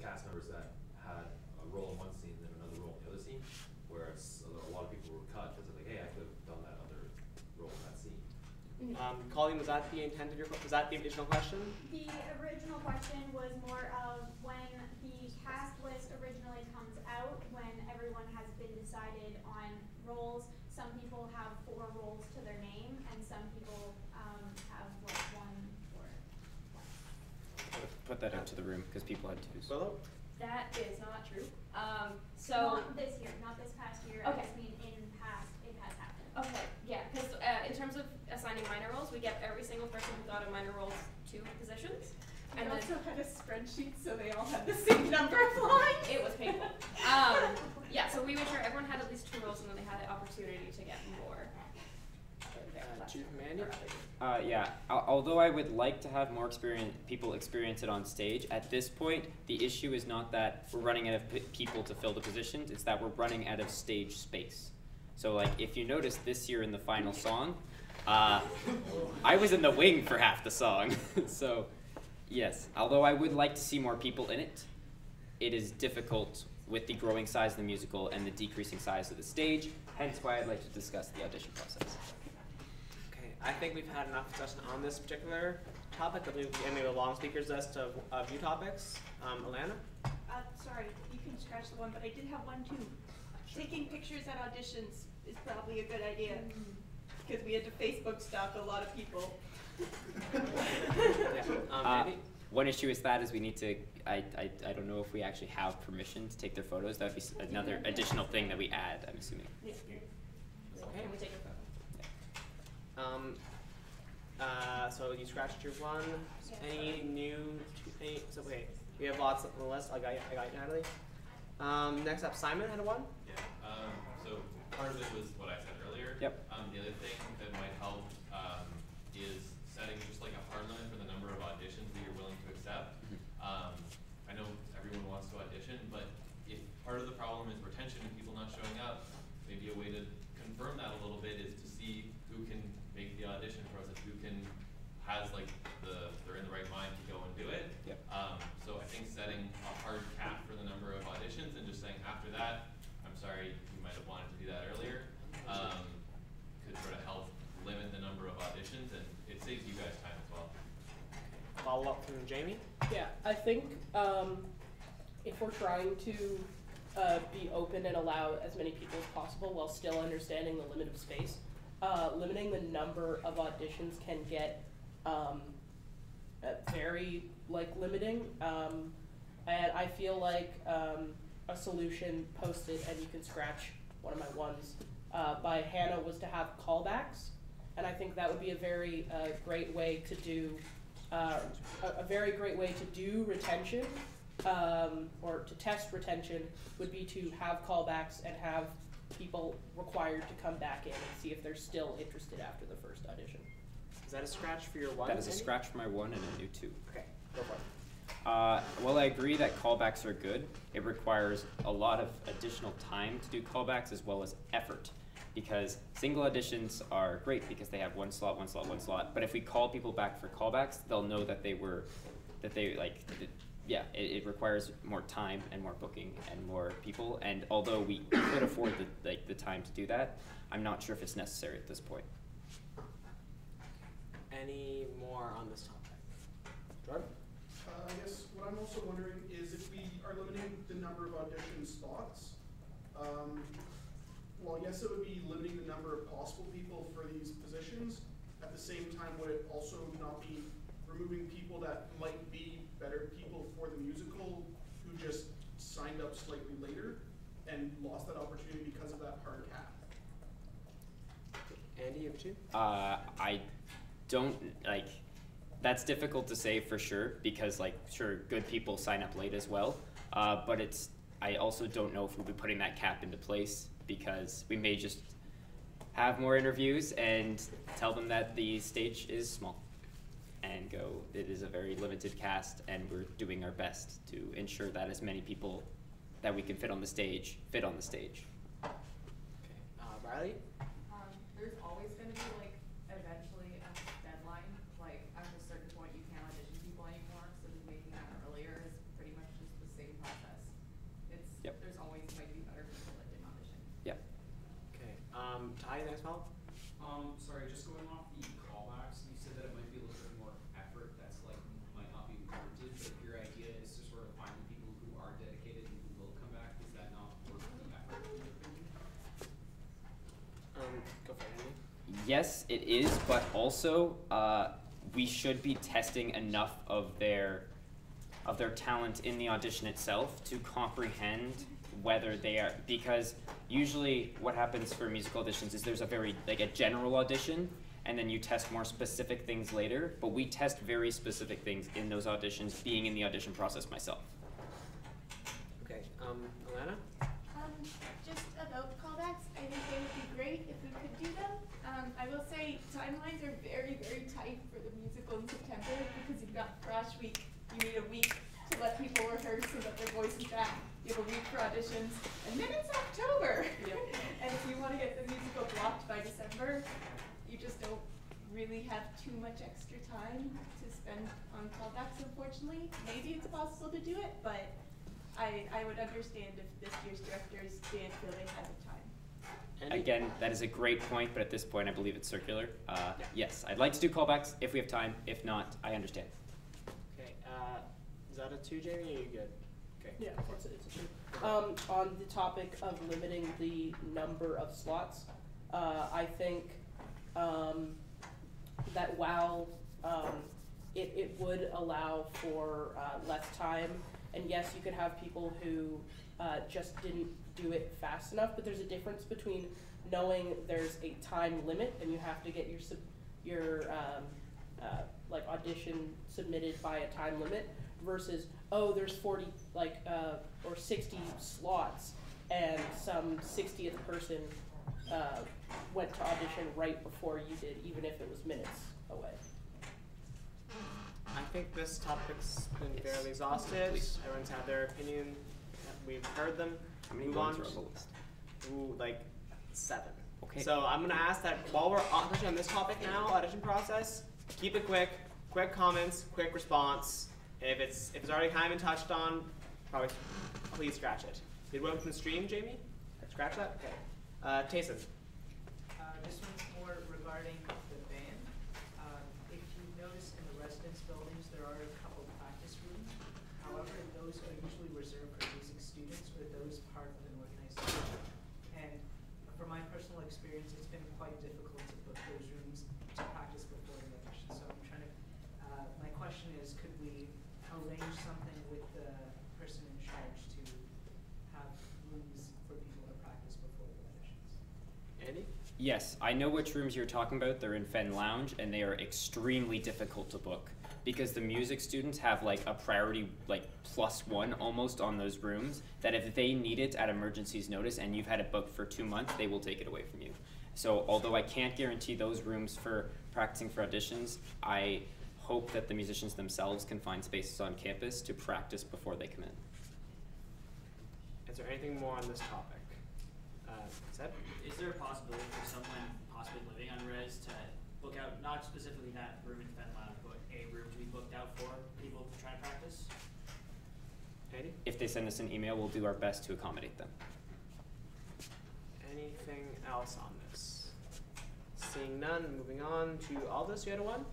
cast members that had a role in one scene and then another role in the other scene, whereas a lot of people were cut because they're like, hey, I could have done that other role in that scene. Colleen, was that the intent of your was that the original question? The original question was more of when the cast list originally comes out, when everyone has been decided on roles. Some people have 4 roles to their name, and some people have like 1 or less. Put that out to the room because people had twos. Willow? That is not true. Not this year, not this past year. Okay. I just mean in past, it has happened. Okay, yeah, because in terms of assigning minor roles, we gave every single person who got a minor role 2 positions. We And also had a spreadsheet so they all had the same number of lines. It was painful. Yeah, so we made sure everyone had at least 2 roles, and then they had the opportunity to get more. Chief Mandy? Yeah, although I would like to have more people experience it on stage, at this point, the issue is not that we're running out of people to fill the positions, it's that we're running out of stage space. So like, if you notice this year in the final song, I was in the wing for half the song. So yes, although I would like to see more people in it, it is difficult with the growing size of the musical and the decreasing size of the stage, hence why I'd like to discuss the audition process. I think we've had enough discussion on this particular topic. I believe we have a long speakers list of new topics. Alana? Sorry, you can scratch the one, but I did have one too. Taking pictures at auditions is probably a good idea, because we had to Facebook stalk a lot of people. One issue is that is we need to, I don't know if we actually have permission to take their photos. That would be another additional thing that we add, I'm assuming. Yeah. Okay. Can we take a photo? So you scratched your one. Any new? So wait, we have lots on the list. I got you, Natalie. Next up, Simon had a one. Yeah. So part of it was what I said earlier. Yep. The other thing that might help is setting just like a hard limit for the number of auditions that you're willing to accept. I know everyone wants to audition, but if part of the problem is retention and people not showing up, maybe a way to confirm that a little bit is to see who can make the audition process, who has like they're in the right mind to go and do it. Yep. So I think setting a hard cap for the number of auditions and just saying after that, I'm sorry, you might have wanted to do that earlier, could sort of help limit the number of auditions, and it saves you guys time as well. Follow up from Jamie? Yeah, I think if we're trying to be open and allow as many people as possible while still understanding the limit of space, limiting the number of auditions can get very limiting, and I feel like a solution posted, and you can scratch one of my ones, by Hannah was to have callbacks, and I think that would be a very great way to do retention, or to test retention would be to have callbacks and have people required to come back in and see if they're still interested after the first audition. Is that a scratch for your one? That is a scratch for my one and a new two. Okay, go for it. Well, I agree that callbacks are good. It requires a lot of additional time to do callbacks as well as effort, because single auditions are great because they have one slot, one slot, one slot. But if we call people back for callbacks, they'll know that it requires more time and more booking and more people. And although we could afford the time to do that, I'm not sure if it's necessary at this point. Any more on this topic? Jordan? I guess what I'm also wondering is if we are limiting the number of audition slots, well, yes, it would be limiting the number of possible people for these positions. At the same time, would it also not be removing people that might be better people for the musical who just signed up slightly later and lost that opportunity because of that hard cap? Andy, you have two? I don't, that's difficult to say for sure because, sure, good people sign up late as well. But I also don't know if we'll be putting that cap into place because we may just have more interviews and tell them that the stage is small and go, it is a very limited cast and we're doing our best to ensure that as many people that we can fit on the stage, fit on the stage. Okay, Riley? There's always going to be eventually a deadline. At a certain point you can't audition people anymore, so just making that earlier is pretty much just the same process. There's always might be better people that didn't audition. Yep. Okay, Ty, next follow? Sorry, just going off the callbacks, you said that it might be a little bit more effort that's might not be warranted, but if your idea is to sort of find the people who are dedicated and who will come back, is that not worth the effort in your opinion? Go for it, Andy. Yes, it is, but also we should be testing enough of their talent in the audition itself to comprehend whether they are, because usually what happens for musical auditions is there's a very, a general audition, and then you test more specific things later, but we test very specific things in those auditions, being in the audition process myself. Okay, Alana? Just about callbacks, I think they would be great if we could do them. I will say timelines are very, very tight for the musical in September because you've got Thrash Week. You need a week to let people rehearse and get their voices back. You have a week for auditions, and then it's October. Yep. And if you want to get the musical blocked by December, you just don't really have too much extra time to spend on callbacks, unfortunately. Maybe it's possible to do it, but I would understand if this year's directors didn't feel they had the time. Again, that is a great point, but at this point I believe it's circular. Yes, I'd like to do callbacks if we have time. If not, I understand. Okay, is that a 2, Jamie, or are you good? Okay. Yeah, it's a 2. On the topic of limiting the number of slots, I think that while it would allow for less time, and yes, you could have people who just didn't do it fast enough, but there's a difference between knowing there's a time limit and you have to get your audition submitted by a time limit versus, oh, there's 40 or 60 slots and some 60th person went to audition right before you did, even if it was minutes away. I think this topic's been fairly exhausted. Everyone's had their opinion. We've heard them. How many Move on. ones are on the list? Ooh, 7. Okay. So I'm gonna ask that while we're on this topic now, audition process, keep it quick comments, quick response. If it's already kind of been touched on, probably please scratch it. Did we open the stream, Jamie? Scratch that? Okay. Tayson. This one's more regarding the band. If you notice in the residence buildings, there are a couple practice rooms. However, those are usually reserved for music students or those part of an organization. And from my personal experience, it's been quite difficult to book those rooms to practice before the audition. So I'm trying to, my question is, could we arrange something with the person in charge to have rooms for people to practice before the auditions? Andy? Yes, I know which rooms you're talking about. They're in Fen Lounge, and they are extremely difficult to book. because the music students have like a priority like +1 almost on those rooms, that if they need it at emergency's notice and you've had it booked for 2 months, they will take it away from you. So although I can't guarantee those rooms for practicing for auditions, I hope that the musicians themselves can find spaces on campus to practice before they come in. Is there anything more on this topic? Seb? Is there a possibility for someone possibly living on res to book out, not specifically that room in Fenn Lab, but a room to be booked out for people to try to practice? Andy? If they send us an email, we'll do our best to accommodate them. Anything else on this? Seeing none, moving on to Aldous, you had one?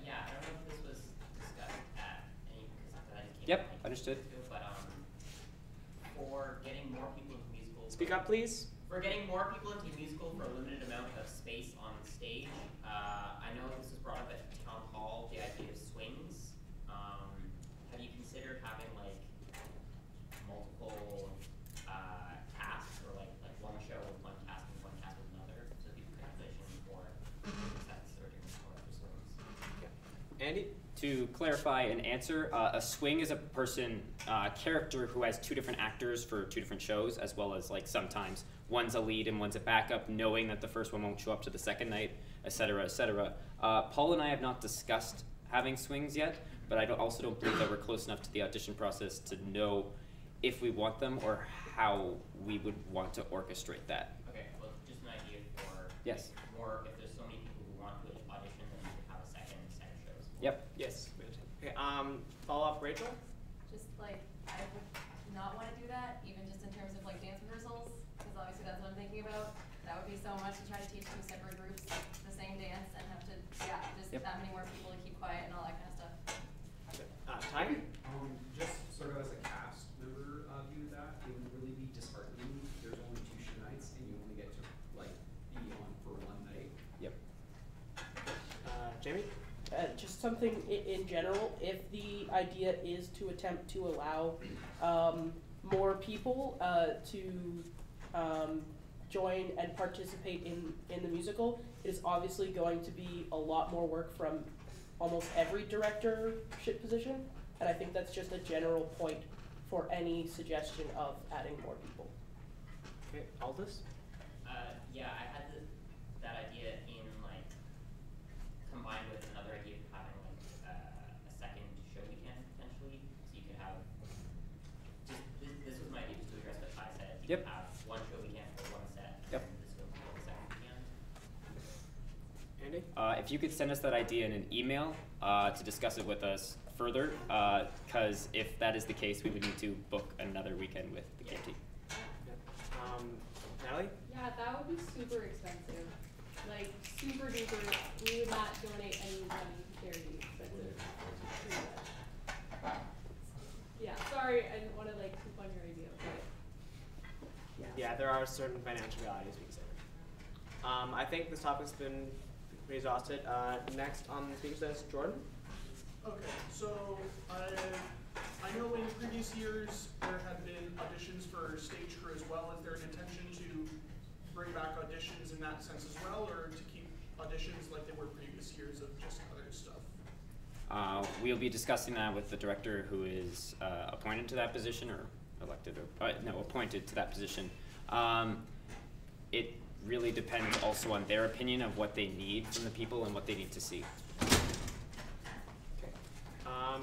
Yeah, I don't know if this was discussed at any, because I just came Yep, in understood. but for getting more people into musicals. Speak up, please. For getting more people into musical for a limited amount of space on stage, I know this was brought up at town hall, the idea of swings. Have you considered having like multiple casts, or like one show with one cast and one cast with another, so people can audition for sets or different swings? Andy? To clarify an answer, a swing is a person, character who has 2 different actors for 2 different shows, as well as like sometimes one's a lead and one's a backup, knowing that the first one won't show up to the second night, etc., etc. Paul and I have not discussed having swings yet, but I also don't believe that we're close enough to the audition process to know if we want them or how we would want to orchestrate that. Okay, well, just an idea for Yes. more, if there's so many people who want to audition, then you could have a second show. Yep. Yes. Okay, follow up, Rachel? Just like, I would not want to do that, even just in terms of like dance rehearsals, because obviously that's what I'm thinking about. That would be so much to try to teach 2 separate groups the same dance and have to, just that many more people to keep quiet and all that kind of stuff. Ty? Just sort of as a cast member view of that, it would really be disheartening. There's only 2 show nights and you only get to like be on for 1 night. Yep. Jamie? Just something in general, if the idea is to attempt to allow more people to join and participate in the musical, it is obviously going to be a lot more work from almost every directorship position, and I think that's just a general point for any suggestion of adding more people. Okay, Aldous? Yeah, I had that idea in like combined with another idea of having like a second show weekend potentially, so you could have. This was my idea just to address what Ty said. You could have 1 show weekend for 1 set. Yep. And this would be the second weekend. Andy? If you could send us that idea in an email to discuss it with us further, because if that is the case, we would need to book another weekend with the KT. Natalie? Yeah, that would be super expensive. Like, super duper, we would not donate any money to charity, but yeah, sorry, I didn't want to like poop on your idea, but Yeah, there are certain financial realities we consider. I think this topic's been pretty exhausted. Next on the speaker list, Jordan? Okay, so I know in previous years there had been auditions for stage crew as well. Is there an intention to bring back auditions in that sense as well, or to keep auditions like they were previous years of just other stuff? We'll be discussing that with the director who is appointed to that position, or elected, or no, appointed to that position. It really depends also on their opinion of what they need from the people and what they need to see.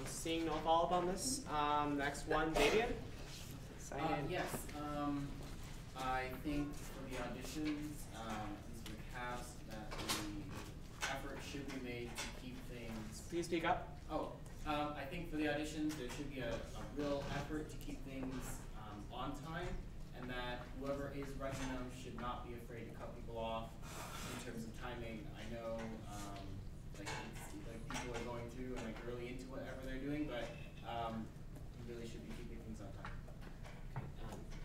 Seeing no follow-up on this, next one, Davian? Yes, I think for the auditions, at least for cast, that the effort should be made to keep things. Please speak up. Oh, I think for the auditions, there should be a real effort to keep things on time, and that whoever is writing them should not be afraid to cut people off in terms of timing. I know, like people are going through and like really into whatever they're doing, but you really should be keeping things on time.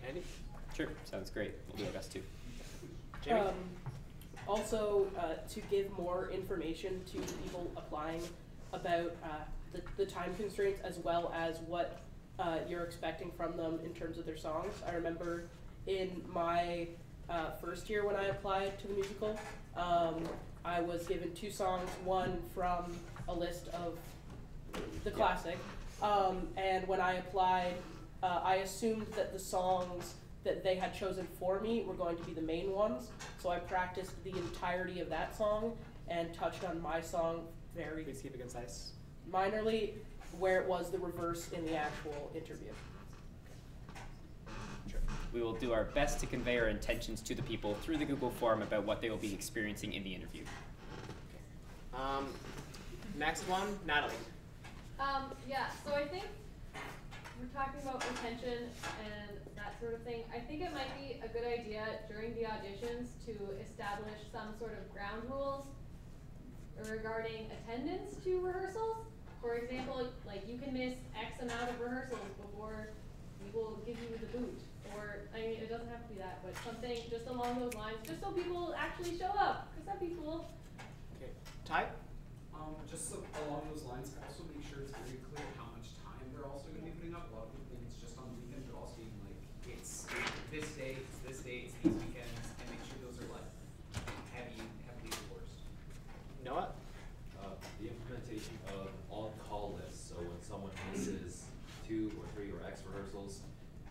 Andy? Sure, sounds great. We'll do our best too. Jamie? Also, to give more information to people applying about the time constraints, as well as what you're expecting from them in terms of their songs. I remember in my first year when I applied to the musical, I was given 2 songs, one from a list of the classic. And when I applied, I assumed that the songs that they had chosen for me were going to be the main ones. So I practiced the entirety of that song and touched on my song very Please keep it concise. minorly, where it was the reverse in the actual interview. Sure. We will do our best to convey our intentions to the people through the Google form about what they will be experiencing in the interview. Next one, Natalie. Yeah, so I think we're talking about retention and that sort of thing. I think it might be a good idea during the auditions to establish some sort of ground rules regarding attendance to rehearsals. For example, like you can miss X amount of rehearsals before we will give you the boot. Or, I mean, it doesn't have to be that, but something just along those lines, just so people actually show up, because that'd be cool. Okay, Ty? Just so along those lines, also make sure it's very clear how much time they're also going to be putting up. A lot of people think it's just on the weekends, but also being like, it's this day, it's this day, it's these weekends, and make sure those are like heavily enforced. Noah? The implementation of on-call lists. So when someone misses 2 or 3 or X rehearsals,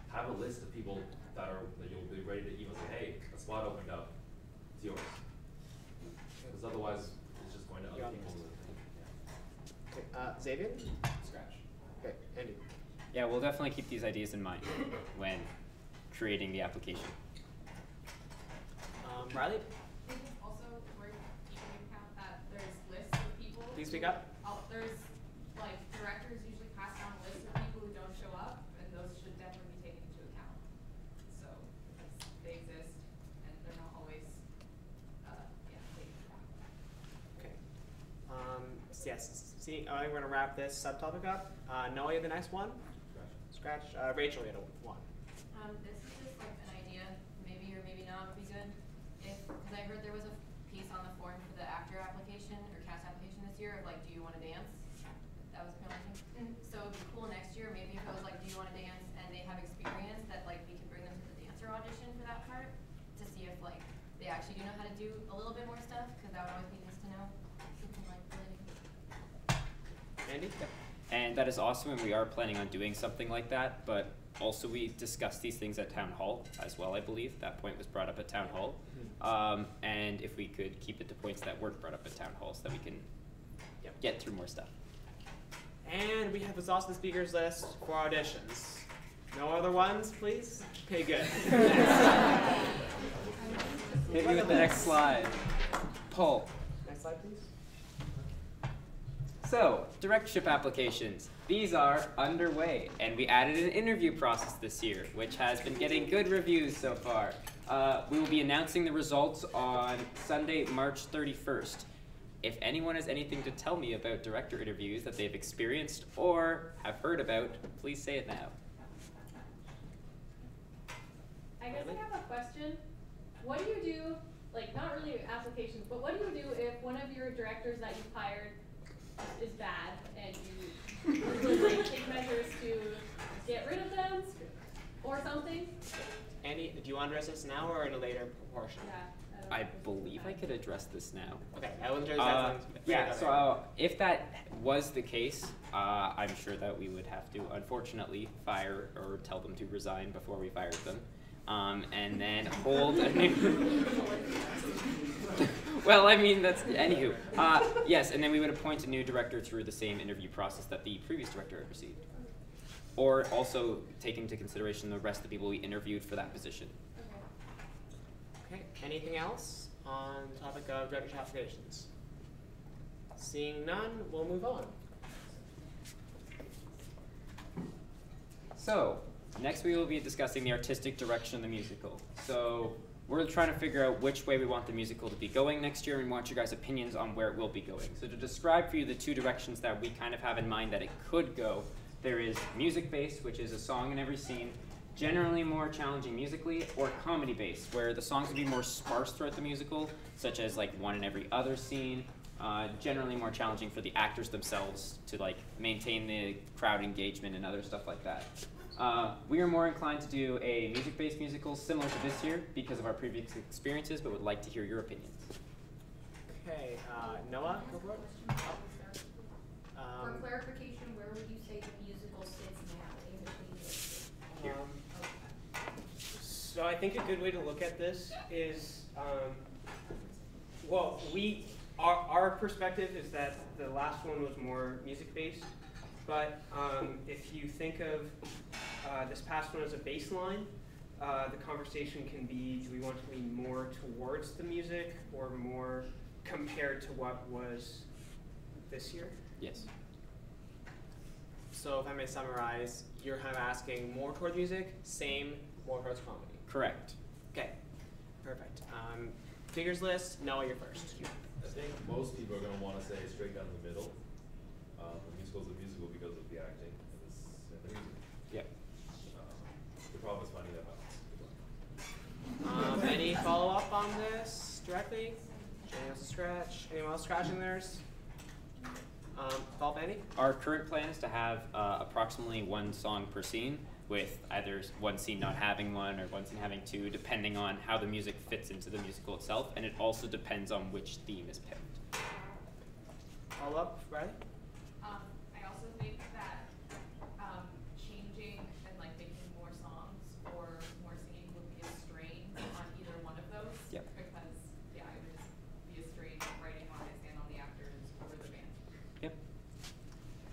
have a list of people that you'll be ready to email say, hey, a spot opened up, it's yours. Because otherwise, it's just going to other people. Okay, Xavier? Scratch. Okay, Andy. Yeah, we'll definitely keep these ideas in mind when creating the application. Riley? I think it's also worth taking into account that there's lists of people. Please speak up. There's, like, directors usually pass down lists of people who don't show up, and those should definitely be taken into account. So, they exist, and they're not always, taken into account. Okay. Yes, see, I think we're going to wrap this subtopic up. Noah, you have the next one? Scratch. Rachel, you had one. This is just like an idea, maybe or maybe not would be good. Because I heard there was a piece on the form for the actor application or cast application this year of like, do you want to dance? That was kind of thing. So it'd be cool next year, maybe if it was like, do you want to dance? And they have experience that like we could bring them to the dancer audition for that part to see if like they actually do know how to do a little bit more stuff, because that would always be nice to know. Something like really. Andy? And that is awesome, and we are planning on doing something like that, but also we discussed these things at Town Hall as well, I believe. That point was brought up at Town Hall. And if we could keep it to points that weren't brought up at Town Hall so that we can get through more stuff. And we have exhausted the speakers list for auditions. No other ones, please? Okay, good. Hit me with the next slide. Paul. Next slide, please. So, directorship applications. These are underway, and we added an interview process this year, which has been getting good reviews so far. We will be announcing the results on Sunday, March 31st. If anyone has anything to tell me about director interviews that they've experienced or have heard about, please say it now. I guess I have a question. What do you do, like not really applications, but what do you do if one of your directors that you've hired is bad and you like, take measures to get rid of them or something? Andy, do you want to address this now or in a later portion? I believe I could address this now. Okay, I will address that. Yeah, so if that was the case, I'm sure that we would have to, unfortunately, fire or tell them to resign before we fired them. And then hold a new... Well, I mean, that's... Anywho. Yes, and then we would appoint a new director through the same interview process that the previous director had received. Or also take into consideration the rest of the people we interviewed for that position. Okay, anything else on the topic of directorship applications? Seeing none, we'll move on. So, next we will be discussing the artistic direction of the musical. So, we're trying to figure out which way we want the musical to be going next year, and we want your guys' opinions on where it will be going. So to describe for you the two directions that we kind of have in mind that it could go, there is music-based, which is a song in every scene, generally more challenging musically, or comedy-based, where the songs would be more sparse throughout the musical, such as like one in every other scene, generally more challenging for the actors themselves to like maintain the crowd engagement and other stuff like that. We are more inclined to do a music-based musical similar to this year because of our previous experiences, but would like to hear your opinions. Okay, Noah, go for it. For clarification, So I think a good way to look at this is, well, our perspective is that the last one was more music-based, but if you think of this past one as a baseline, the conversation can be, do we want to lean more towards the music or more compared to what was this year? Yes. So if I may summarize, you're kind of asking more towards music, same, more towards comedy. Correct. Okay, perfect. Figures list, Noah, you're first. I think most people are going to want to say straight down the middle. The musical's a musical because of the acting and the music. Yep. The problem is finding that balance. Any follow-up on this directly? Anyone else to scratch? Anyone else scratching theirs? Follow-up, Andy? Our current plan is to have approximately one song per scene, with either one scene not having one or one scene having two, depending on how the music fits into the musical itself, and it also depends on which theme is picked. Follow-up, Riley? I also think that changing and like making more songs or more singing would be a strain on either one of those. Yep. Because it would just be a strain writing on it and on the actors or the band. Yep.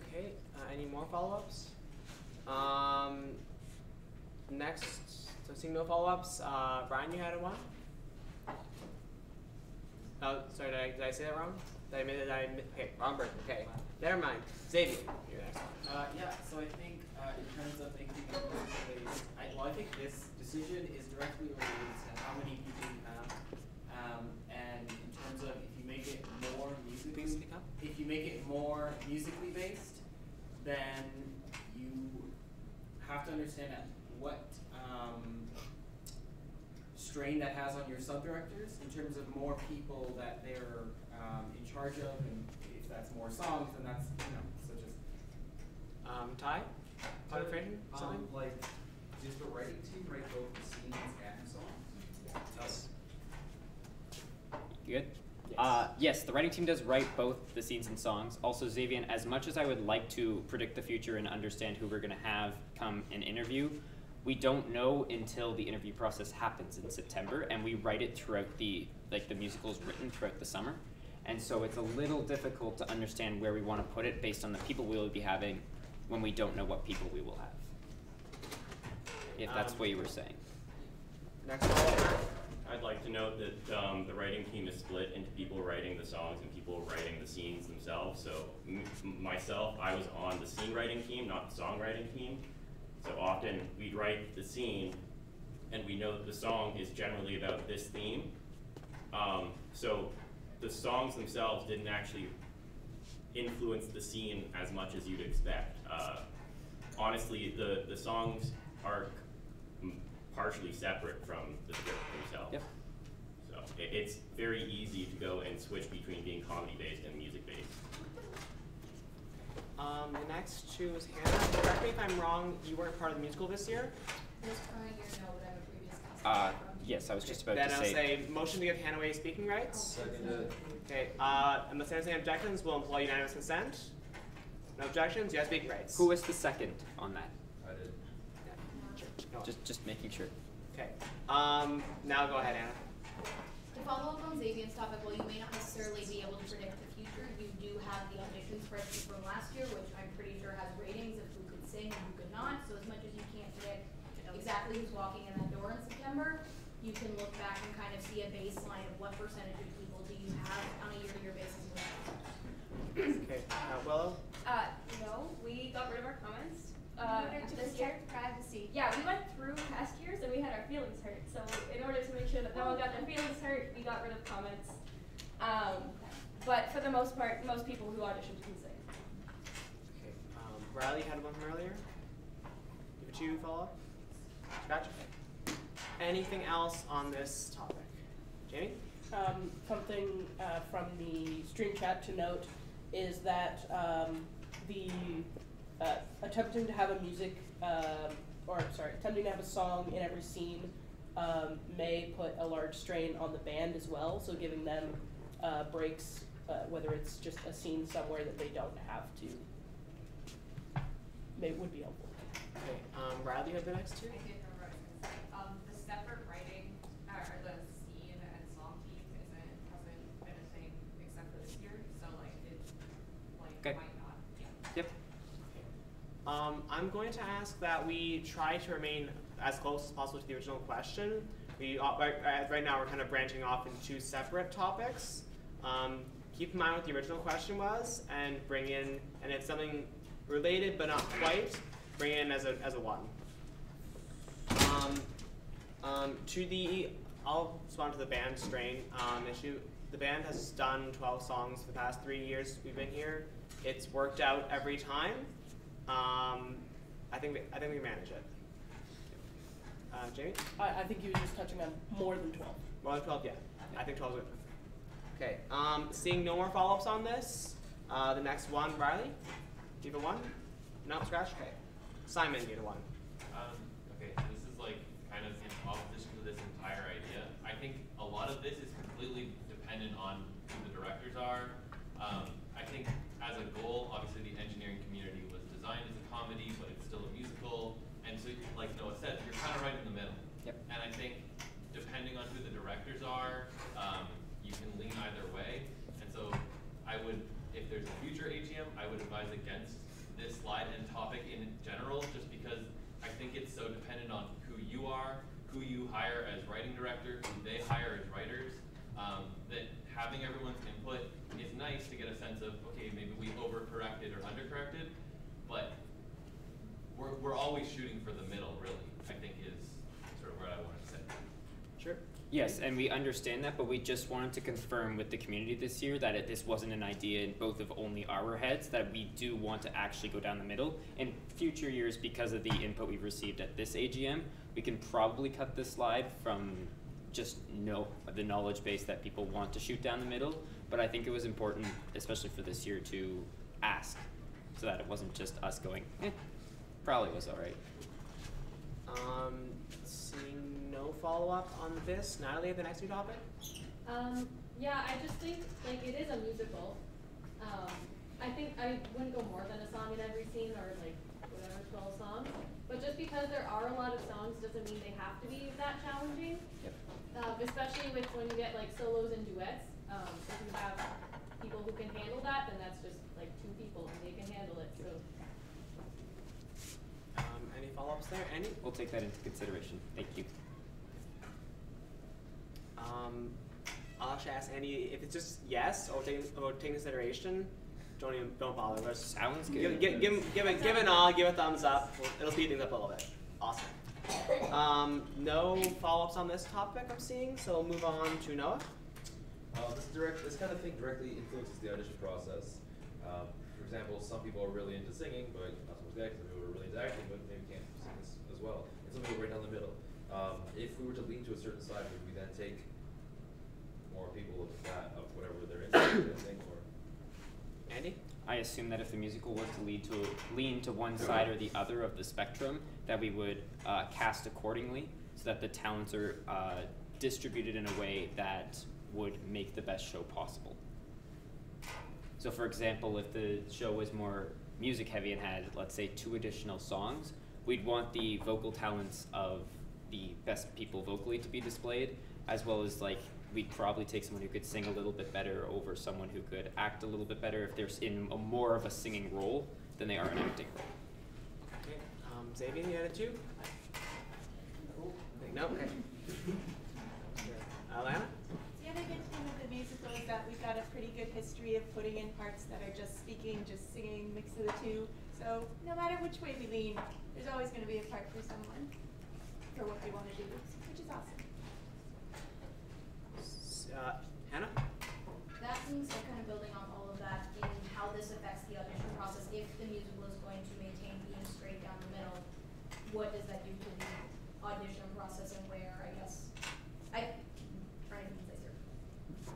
Okay, any more follow-ups? Next, so seeing no follow-ups, Brian, you had one? Oh, sorry, did I say that wrong? Okay, wrong person, okay. Never mind. Xavier, you're next. Yeah, so I think in terms of making it musical-based, I think this decision is directly related to how many people you have. And in terms of if you make it more musically based, then you have to understand what strain that has on your sub-directors in terms of more people that they're in charge of, and if that's more songs, then that's, so just. Ty? Clarification? Something? Like, does the writing team write both the scenes and songs? Yes. You good? Yes, the writing team does write both the scenes and songs. Also, Xavier, as much as I would like to predict the future and understand who we're going to have come and interview, we don't know until the interview process happens in September, and we write it throughout the musical is written throughout the summer. And so it's a little difficult to understand where we want to put it based on the people we will be having when we don't know what people we will have. If that's what you were saying. Next follow-up. I'd like to note that the writing team is split into people writing the songs and people writing the scenes themselves. So myself, I was on the scene writing team, not the songwriting team. So often we'd write the scene and we know that the song is generally about this theme. So the songs themselves didn't actually influence the scene as much as you'd expect. Honestly, the songs are partially separate from the script themselves. Yep. So it's very easy to go and switch between being comedy-based and music-based. The next two is Hannah. Correct me if I'm wrong, you weren't part of the musical this year? This current year, no, but I'm a previous cast. Yes, I was just about then to I'll say. say motion to give Hannah speaking rights. Seconded. Okay, unless there's any objections, we'll employ unanimous consent. No objections, you have speaking rights. Who was the second on that? I did. No. Just making sure. Okay. Now go ahead, Anna. To follow up on Xavier's topic, while you may not necessarily be able to predict the future, you do have the audition spreadsheet from last year, which I'm pretty sure has ratings of who could sing and who could not. So as much as you can't predict exactly who's walking in that door in September, you can look back and kind of see a baseline of what percentage of people do you have on a year-to-year basis. Okay, Willow? No, we got rid of our comments. To This protect privacy. Yeah, we went through past years and we had our feelings hurt. So in order to make sure that no one got their feelings hurt, we got rid of comments. But for the most part, most people who auditioned can sing. Okay. Riley had one from earlier. Did you follow up? Gotcha. Anything else on this topic? Jamie? Something from the stream chat to note is that attempting to have attempting to have a song in every scene may put a large strain on the band as well. So giving them breaks, whether it's just a scene somewhere that they don't have to, would be helpful. Okay. Riley, you have the next two? I did remember what I was going to say. The separate I'm going to ask that we try to remain as close as possible to the original question. Right now we're kind of branching off into 2 separate topics. Keep in mind what the original question was, and bring in, and it's something related but not quite, bring in as a one. I'll respond to the band strain issue. The band has done 12 songs for the past 3 years we've been here. It's worked out every time. I think we manage it. Jamie? I think you were just touching on more than 12. More than 12, yeah. I think 12 is good. Okay, seeing no more follow-ups on this, the next one, Riley, do you have a 1? No, scratch? Okay. Simon, you have a 1. Okay, this is like kind of in opposition to this entire idea. I think a lot of this is completely dependent on who the directors are. I think as a goal, obviously the engineering community was designed as a comedy, but it's still a musical. And so, like Noah said, you're kind of right in the middle. Yep. And I think depending on who the directors are, you can lean either way. And so I would, if there's a future AGM, I would advise against this slide and topic in general, just because I think it's so dependent on who you are, who you hire as writing director, who they hire as writers, that having everyone's input is nice to get a sense of, okay, maybe we overcorrected or undercorrected, but we're always shooting for the middle, really, I think is sort of what I wanted to say. Sure. Yes, and we understand that, but we just wanted to confirm with the community this year that this wasn't an idea in both of only our heads, that we do want to actually go down the middle. In future years, because of the input we've received at this AGM, we can probably cut this slide from just the knowledge base that people want to shoot down the middle, but I think it was important, especially for this year, to ask, so that it wasn't just us going, probably was all right. Seeing no follow-up on this, Natalie, the next new topic? Yeah, I just think, like, it is a musical. I think I wouldn't go more than a song in every scene, or like whatever, 12 songs. But just because there are a lot of songs doesn't mean they have to be that challenging. Yep. Especially with when you get like solos and duets. If you have people who can handle that, then that's just like 2 people and they can handle it. So. Any follow-ups there? Any? We'll take that into consideration. Thank you. I'll actually ask Andy if it's just yes or take consideration. Don't bother. Let's sounds good. Give a nod, give a thumbs up. It'll speed things up a little bit. Awesome. No follow-ups on this topic I'm seeing, so we'll move on to Noah. This kind of thing directly influences the audition process. For example, some people are really into singing, but not so much the acting. Some people are really into acting, but maybe can't sing as well. And some people are right down the middle. If we were to lean to a certain side, would we then take more people of whatever they're into, I think, or? Andy? I assume that if the musical was to lean to one side or the other of the spectrum, that we would cast accordingly, so that the talents are distributed in a way that would make the best show possible. So for example, if the show was more music heavy and had, let's say, 2 additional songs, we'd want the vocal talents of the best people vocally to be displayed, as well as like we'd probably take someone who could sing a little bit better over someone who could act a little bit better if they're in more of a singing role than they are an acting role. Okay. Xavier, you had it too? No? Okay. Alana? The other good thing with the musical is that we've got a pretty good history of putting in parts that are just speaking, just singing, mix of the 2. So no matter which way we lean, there's always going to be a part for someone for what they want to do, which is awesome. Hannah? That seems like kind of building off all of that in how this affects the audition process. If the musical is going to maintain being straight down the middle, what does that do to the audition process, and where, I guess, I'm trying to be concise here.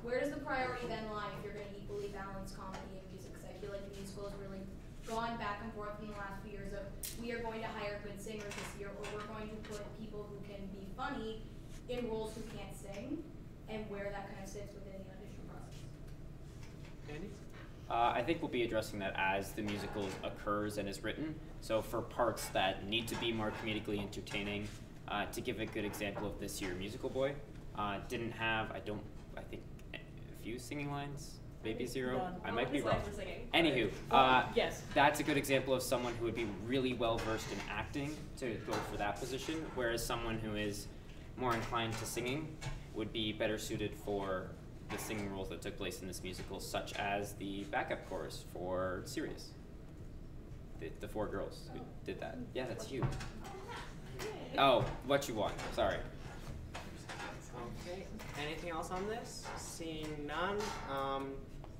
Where does the priority then lie if you're going to equally balance comedy and music? Because I feel like the musical has really gone back and forth in the last few years of we are going to hire good singers this year, or we're going to put people who can be funny in roles who can't sing, and where that kind of sits within the audition process. Andy? I think we'll be addressing that as the musical occurs and is written. So for parts that need to be more comedically entertaining, to give a good example of this year, Musical Boy didn't have, I think, a few singing lines. maybe 0. None. I might be What wrong. was like for singing? Anywho, yes. that's a good example of someone who would be really well versed in acting to go for that position, whereas someone who is more inclined to singing would be better suited for the singing roles that took place in this musical, such as the backup chorus for Sirius. The 4 girls who did that. Yeah, that's you. Oh, what you want. Sorry. Okay. Anything else on this? Seeing none.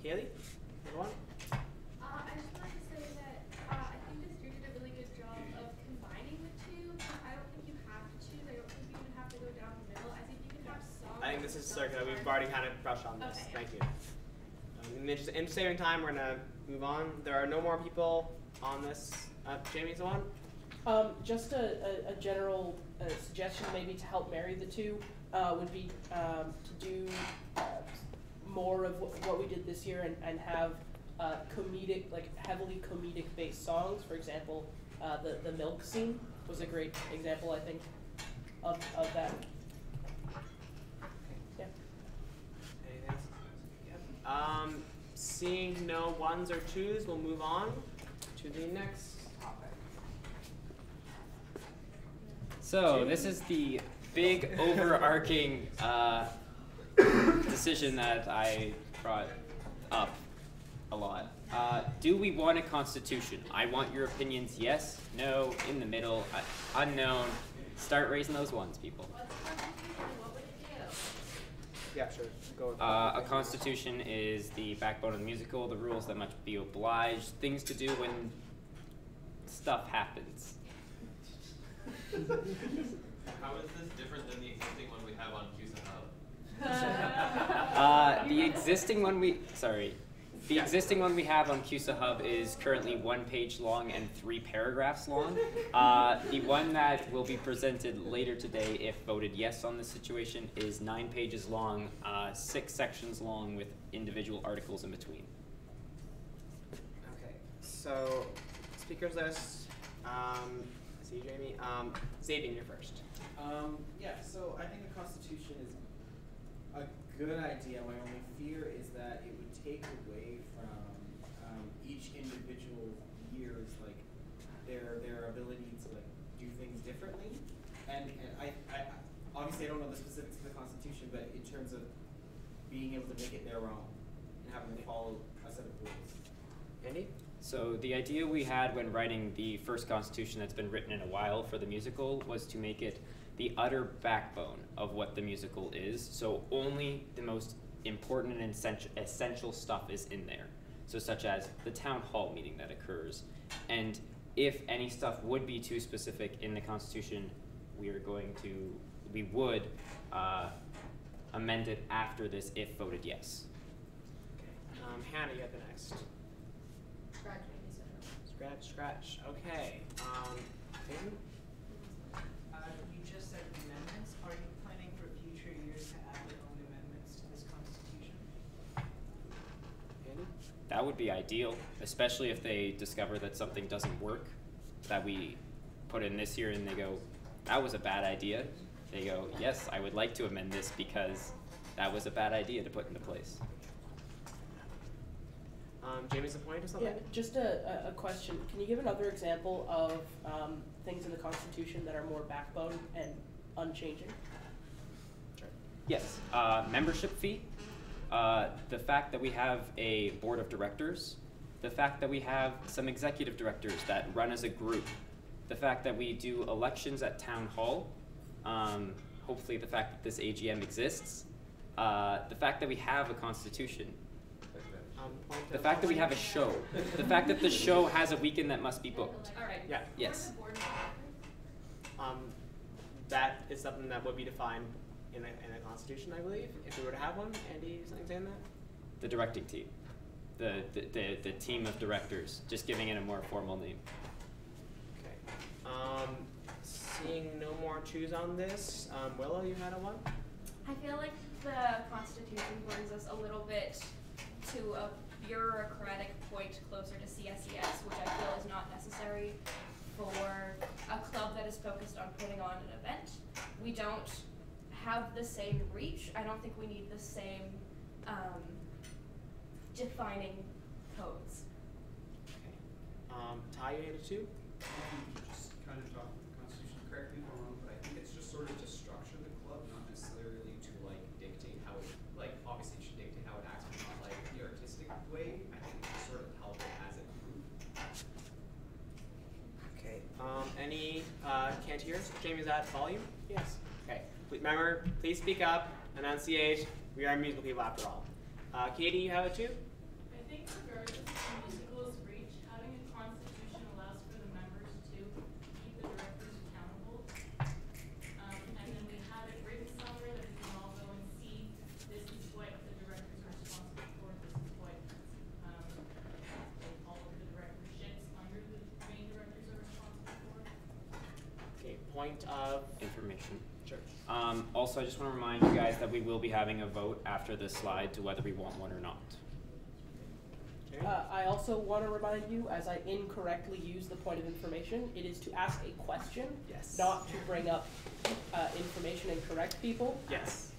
Kaylee, you want? I just wanted to say that I think this year did a really good job of combining the two. I don't think you have to choose. I don't think you even have to go down the middle. I think you can have songs. I think this is circular. We've already kind of brushed on this. Okay. Thank you. In the interest of saving time, we're gonna move on. There are no more people on this. Jamie's the one. Just a general suggestion, maybe to help marry the two, would be to do more of what we did this year and have comedic, like heavily comedic based songs. For example, the milk scene was a great example, I think, of that. Yeah. Anything else? Yep. Seeing no ones or twos, we'll move on to the next topic. So this is the big overarching decision that I brought up a lot. Do we want a constitution? I want your opinions. Yes, no, in the middle, unknown. Start raising those ones, people. Yeah, sure. Go with a constitution is the backbone of the musical, the rules that must be obliged, things to do when stuff happens. How is this different than the existing one we have on CUSA Hub? The existing one we have on CUSA Hub is currently 1 page long and 3 paragraphs long. The one that will be presented later today, if voted yes on this situation, is 9 pages long, 6 sections long with individual articles in between. Okay, so speakers list. See you, Jamie. Xavier, you're first. Yeah, so I think a constitution is a good idea. My only fear is that it would take away from each individual year's like their ability to like do things differently. And I obviously I don't know the specifics of the constitution, but in terms of being able to make it their own and having to follow a set of rules. Andy? So the idea we had when writing the first constitution that's been written in a while for the musical was to make it the utter backbone of what the musical is. So only the most important and essential stuff is in there. So such as the town hall meeting that occurs. And if any stuff would be too specific in the constitution, we would amend it after this if voted yes. Okay. Hannah, you have the next. Scratch. Okay. Peyton? You just said amendments. Are you planning for future years to add your own amendments to this constitution? Andy? That would be ideal, especially if they discover that something doesn't work that we put in this year and they go, that was a bad idea. They go, yes, I would like to amend this because that was a bad idea to put into place. Jamie's a point or something? Yeah, just a question. Can you give another example of things in the Constitution that are more backbone and unchanging? Sure. Yes. Membership fee. The fact that we have a board of directors. The fact that we have some executive directors that run as a group. The fact that we do elections at town hall. Hopefully the fact that this AGM exists. The fact that we have a constitution. The fact that we have a show. The fact that the show has a weekend that must be booked. All right. Yeah. Yes. That is something that would be defined in a constitution, I believe, if we were to have one. Andy, something saying that? The directing team. The team of directors. Just giving it a more formal name. Okay. Seeing no more twos on this, Willow, you had a one? I feel like the Constitution brings us a little bit to a bureaucratic point closer to CSES, which I feel is not necessary for a club that is focused on putting on an event. We don't have the same reach. I don't think we need the same defining codes. Ty, you had a 2? Just kind of talk Constitution, correct me if I'm wrong, but I think it's just sort of to structure the club, not necessarily to like dictate how it, like obviously it should dictate how it acts, but not like the artistic way. I think it's just sort of help it as it moves. Okay. Any cantiers? Jamie, is that volume? Yes. Okay. Remember, please speak up, enunciate. We are musical people after all. Katie, you have a 2? I think regardless of the musical's reach, having a constitution allows for the members to keep the directors accountable. And then we have it written somewhere that we can all go and see, this is what the directors are responsible for, this is what all of the directorships under the main directors are responsible for. Okay, point of information. Sure. Also, I just want to remind you guys that we will be having a vote after this slide to whether we want one or not. I also want to remind you, as I incorrectly use the point of information, it is to ask a question, yes, not to bring up information and correct people. Yes.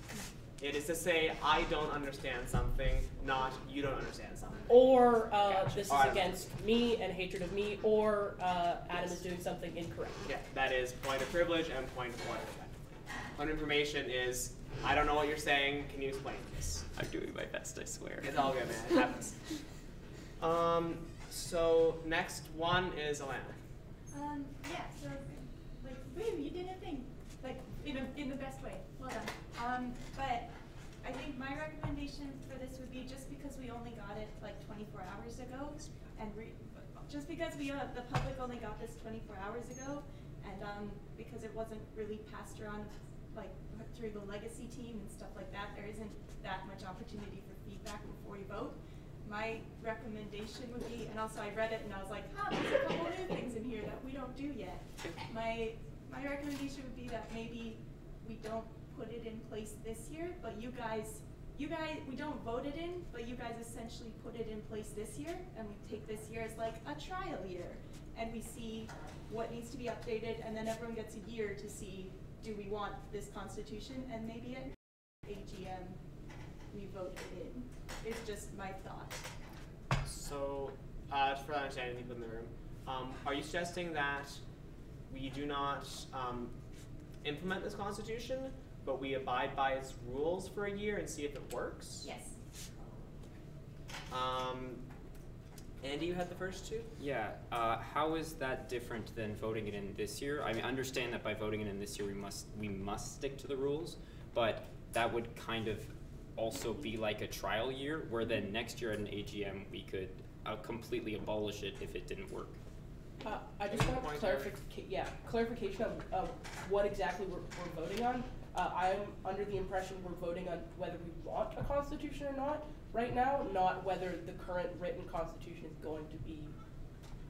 It is to say, I don't understand something, not you don't understand something. Or Gotcha. this is Or- against me and hatred of me, or Adam is doing something incorrect. Yeah, that is point of privilege and point of order. Point of information is, I don't know what you're saying, can you explain this? I'm doing my best, I swear. It's all good, man, it happens. So next one is Alana. Yeah, so, like, boom, you did a thing. Like, in the best way. Well done. But I think my recommendation for this would be just because we only got it like 24 hours ago, and just because the public only got this 24 hours ago, and because it wasn't really passed around like through the legacy team and stuff like that, there isn't that much opportunity for feedback before you vote. My recommendation would be, and also I read it and I was like, there's a couple new things in here that we don't do yet. My recommendation would be that maybe we don't put it in place this year, but you guys, we don't vote it in, but you guys essentially put it in place this year, and we take this year as like a trial year, and we see what needs to be updated, and then everyone gets a year to see, do we want this constitution, and maybe at AGM we vote it in. It's just my thought. So, for understanding people in the room, are you suggesting that we do not implement this constitution, but we abide by its rules for a year and see if it works? Yes. Andy, you had the first 2? Yeah, how is that different than voting it in this year? I mean, I understand that by voting it in this year we must stick to the rules, but that would kind of also be like a trial year, where then next year at an AGM we could completely abolish it if it didn't work. I just want clarification of what exactly we're voting on. I'm under the impression we're voting on whether we want a constitution or not right now, not whether the current written constitution is going to be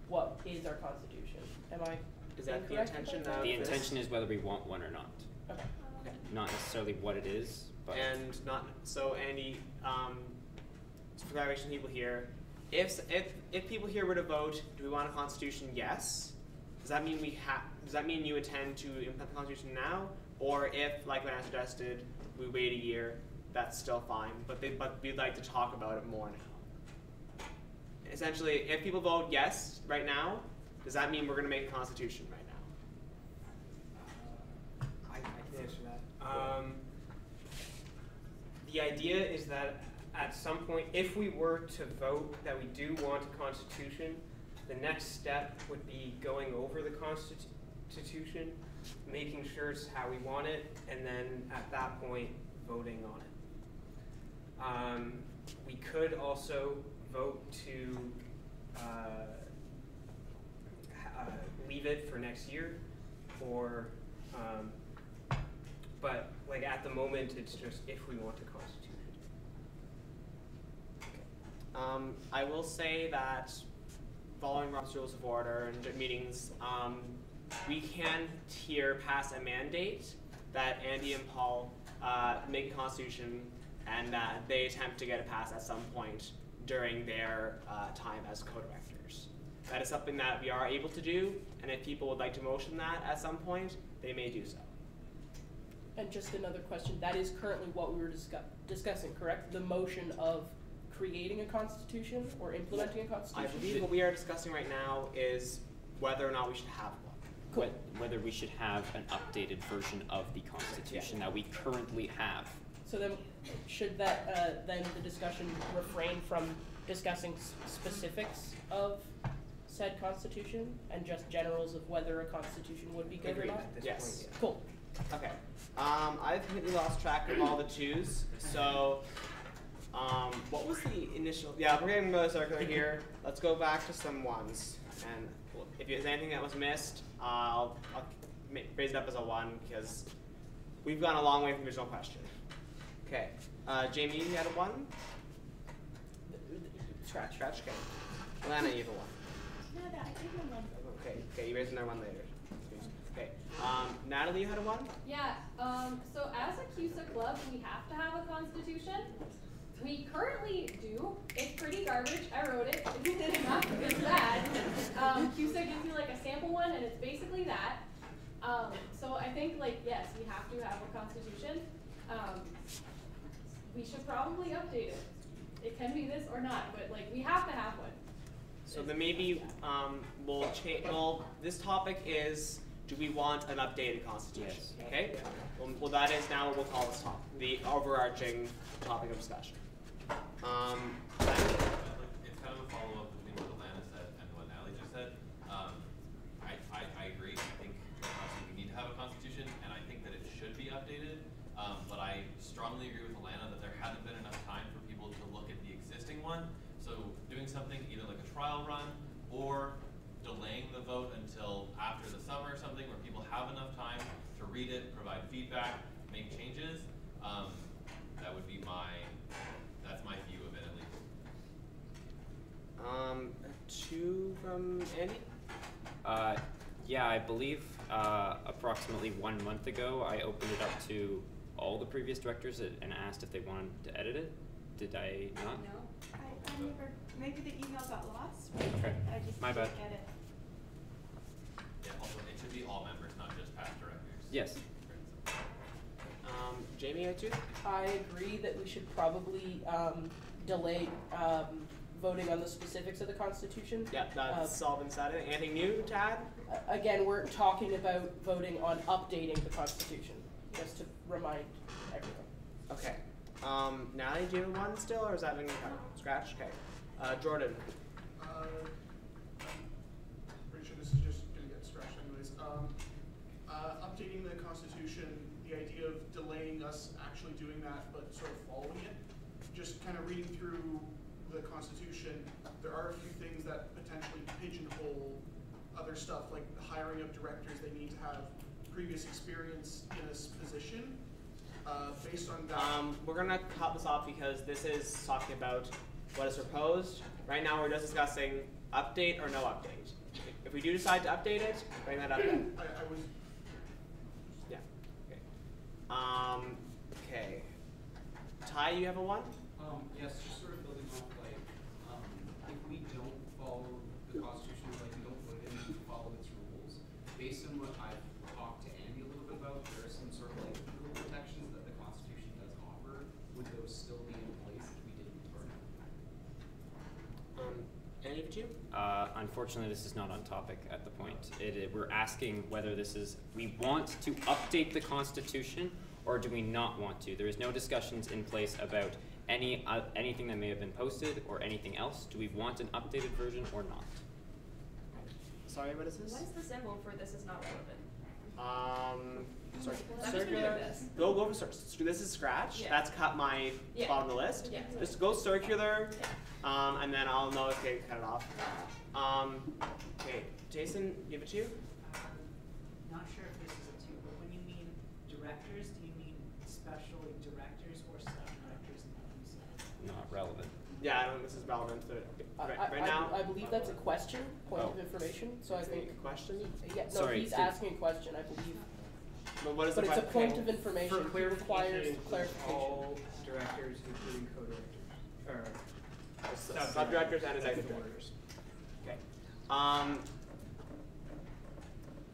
what is our constitution. Am I Is that the incorrect intention about that? The intention is whether we want one or not. Okay. Okay. Not necessarily what it is, but And not, so Andy, so for clarification people here, if people here were to vote, do we want a constitution? Yes. Does that mean does that mean you intend to implement the constitution now? Or if, like when I suggested, we wait a year, that's still fine, but we'd like to talk about it more now. Essentially, if people vote yes right now, does that mean we're going to make a constitution right now? I can answer that. The idea is that at some point, if we were to vote that we do want a constitution, the next step would be going over the constitution, making sure it's how we want it, and then at that point, voting on it. We could also vote to leave it for next year, or but like at the moment, it's just if we want a constitution. I will say that following Robert's Rules of Order and meetings, we can here pass a mandate that Andy and Paul make a constitution, and that they attempt to get it passed at some point during their time as co-directors. That is something that we are able to do, and if people would like to motion that at some point, they may do so. And just another question, that is currently what we were discussing, correct? The motion of creating a constitution or implementing a I constitution? believe what we are discussing right now is whether or not we should have one. Cool. Whether we should have an updated version of the Constitution that we currently have. So then, should that then the discussion refrain from discussing specifics of said constitution and just generals of whether a constitution would be good Agreed. or not? At this Yes. point, yeah. Cool. Okay. I've completely lost track of all the twos. So, what was the initial? Yeah, we're getting really circular here. Let's go back to some ones. And if there's anything that was missed, I'll raise it up as a one because we've gone a long way from the original question. Okay. Jamie, you had a one? Scratch. Okay. Lana, you have a one. No, I think I'm one. Okay, you raised another one later. Okay. Natalie, you had a one? Yeah, so as a CUSA club, we have to have a constitution. We currently do. It's pretty garbage. I wrote it. It's not it's bad. CUSA gives you like a sample one, and it's basically that. So I think, like, yes, we have to have a constitution. We should probably update it. It can be this or not, but like we have to have one. So then maybe we'll change. Well, this topic is: do we want an updated constitution? Yes. Okay. Well, that is now what we'll call this topic, the overarching topic of discussion. It's kind of a follow-up between what Alana said and what Natalie just said. I agree. I think we need to have a constitution, and I think that it should be updated. But I strongly agree with Alana that there hasn't been enough time for people to look at the existing one. So doing something either like a trial run or delaying the vote until after the summer or something where people have enough time to read it, provide feedback, make changes. That would be that's my view of it at least. Two from Andy? Yeah, I believe approximately 1 month ago, I opened it up to all the previous directors and asked if they wanted to edit it. Did I not? No, I never. Maybe the email got lost. Okay. I just My bad. didn't get it. Yeah, also it should be all members, not just past directors. Yes. Jamie, you had two? I agree that we should probably delay voting on the specifics of the Constitution. Yeah, that's all been said. Anything new to add? Again, we're talking about voting on updating the Constitution, just to remind everyone. Okay. Natalie, do you have one still, or is that been scratched? Okay. Jordan. Pretty sure this is just gonna get scratched anyways. Updating the Constitution, the idea of delaying us actually doing that, but sort of following it. Just kind of reading through the Constitution, there are a few things that potentially pigeonhole other stuff, like the hiring of directors. They need to have previous experience in a position. Based on that, we're gonna cut this off because this is talking about what is proposed. Right now, we're just discussing update or no update. If we do decide to update it, bring that up then. I was. Yeah. Okay. Okay. Ty, you have a one? Yes, just sort of building off, like, if we don't follow the Constitution, like we don't put it in to follow its rules, based on what I've talked to Andy a little bit about, there are some sort of like legal protections that the Constitution does offer. Would those still be in place if we didn't burn it? Any of you? Unfortunately, this is not on topic at the point. We're asking whether we want to update the Constitution or do we not want to. There is no discussions in place about anything that may have been posted or anything else. Do we want an updated version or not? Sorry, what is this? What is the symbol for this is not relevant? Sorry. I'm just Circular. gonna do this. Go for this is scratch. Yeah. That's cut my Yeah. spot on the list. Yeah. Just go circular, and then I'll know if they cut it off. Okay, Jason, you have a two? Not sure if this is a two, but when you mean directors, do you mean especially directors or sub-directors in the UC? Not relevant. Yeah, I don't think this is relevant, but right now. I believe that's a question, point of information, so I think. A question? Yeah, no, Sorry, he's asking a question, I believe. But what is But the it's a question? point of information, For he requires clarification, clarification. all directors, including co-directors, or Sub-directors and executive directors. Okay.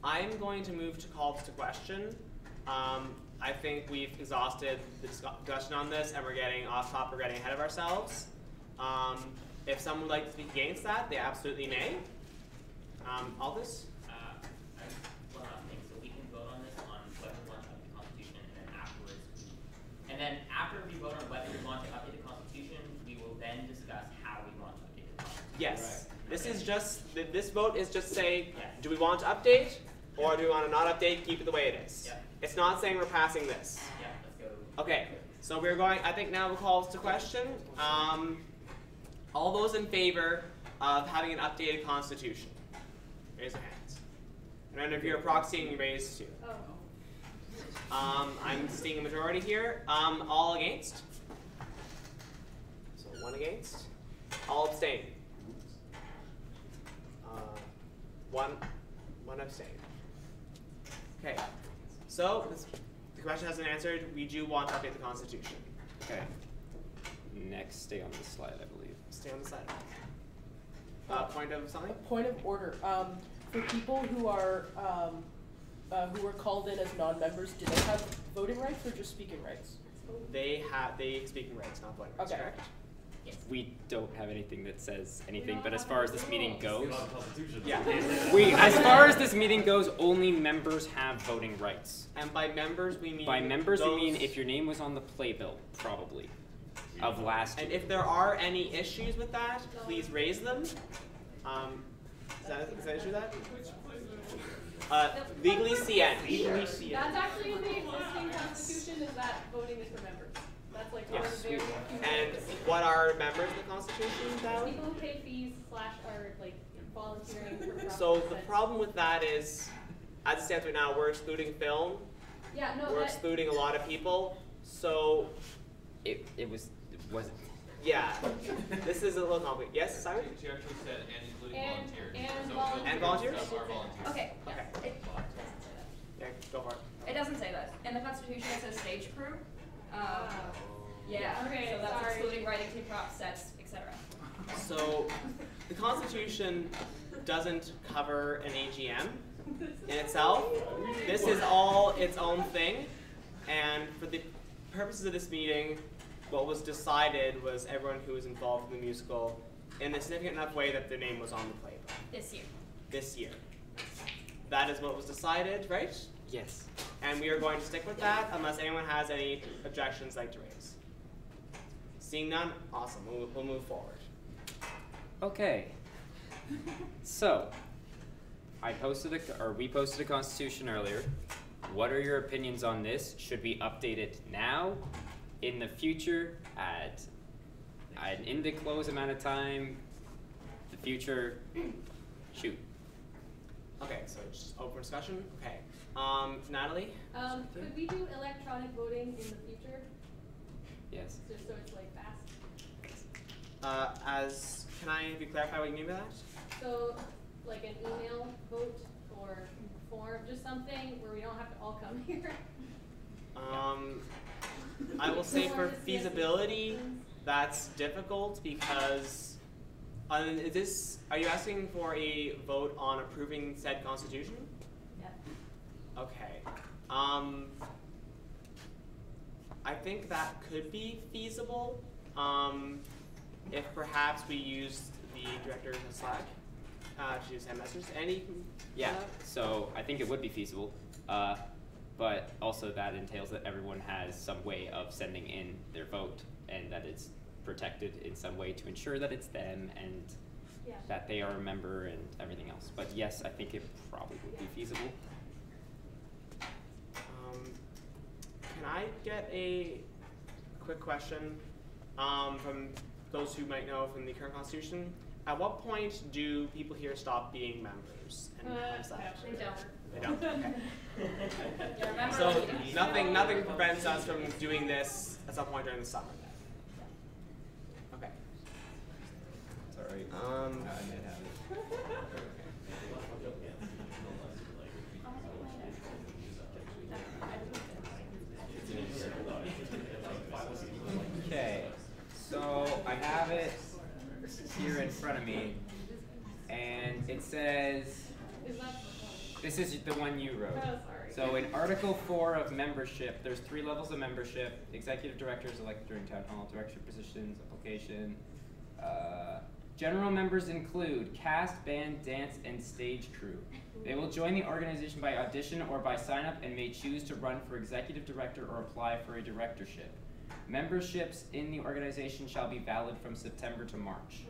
I'm going to move to call this to question. I think we've exhausted the discussion on this, and we're getting off topic, we're getting ahead of ourselves. If someone would like to speak against that, they absolutely may. Aldous? One last thing. So we can vote on this on whether we want to update the Constitution, and then after we vote on whether we want to update the Constitution, we will then discuss how we want to update the Constitution. Yes. This is just, this vote is just saying, do we want to update, or do we want to not update, keep it the way it is? Yeah. It's not saying we're passing this. Yeah, let's go. Okay, so we're going, I think now we'll call to question. All those in favor of having an updated Constitution? Raise your hands. And if you're proxying, you raise two. I'm seeing a majority here. All against? So one against. All abstain. One abstain. Okay. So the question hasn't answered. We do want to update the Constitution. Okay. Next, stay on the slide, I believe. Stay on the slide. Point of something? A point of order. For people who are called in as non-members, do they have voting rights or just speaking rights? They have speaking rights, not voting rights. Okay. Correct? We don't have anything that says anything, but as far as this meeting goes, as far as this meeting goes, only members have voting rights. And by members we mean we mean if your name was on the playbill, probably, of last year. And if there are any issues with that, please raise them. Is that an issue with that? Legally CN. Legally CN. That's actually in the existing Constitution, is that voting is for members. That's like one of the very few And things. what are members of the Constitution, Valerie? People who pay fees / are like volunteering for profit. So the problem with that is, as it stands right now, we're excluding film. Yeah, no, We're excluding a lot of people. So it wasn't. Yeah. This is a little complicated. Yes, Simon? She actually said and including volunteers. And So volunteers. And volunteers? Are volunteers. Okay. Okay. It doesn't say that. Yeah, go for it. It doesn't say that. In the Constitution, it says stage crew. Yeah. Okay, So that's sorry. excluding writing team, props, sets, etc. So the Constitution doesn't cover an AGM in itself. This is all its own thing. And for the purposes of this meeting, what was decided was everyone who was involved in the musical in a significant enough way that their name was on the playbill. This year. This year. That is what was decided, right? Yes. And we are going to stick with that unless anyone has any objections they'd like to raise. Seeing none, awesome. We'll move forward. Okay. So, we posted a Constitution earlier. What are your opinions on this? Should we update it now, in the future, at an in-the-close amount of time, the future? Shoot. Okay, so just open discussion. Okay. Natalie? Could we do electronic voting in the future? Yes. Just so it's like fast. Can I have you clarify what you mean by that? So, like an email vote or form, just something where we don't have to all come here. I will say for feasibility, that's difficult because, are you asking for a vote on approving said Constitution? Yeah. Okay. I think that could be feasible. If perhaps we used the director's Slack to send messages. Yeah, so I think it would be feasible, but also that entails that everyone has some way of sending in their vote and that it's protected in some way to ensure that it's them and that they are a member and everything else. But yes, I think it probably would be feasible. Can I get a quick question from those who might know from the current Constitution? At what point do people here stop being members? And how does that They don't. They don't? Okay. You're a member So of the nothing prevents us from doing this at some point during the summer then? Okay. Sorry. I might have it. Okay, so I have it here in front of me, and it says, this is the one you wrote. Oh, sorry. So in Article 4 of membership, there's 3 levels of membership: executive directors elected during town hall, directorship positions, application, General members include cast, band, dance, and stage crew. They will join the organization by audition or by sign up and may choose to run for executive director or apply for a directorship. Memberships in the organization shall be valid from September to March.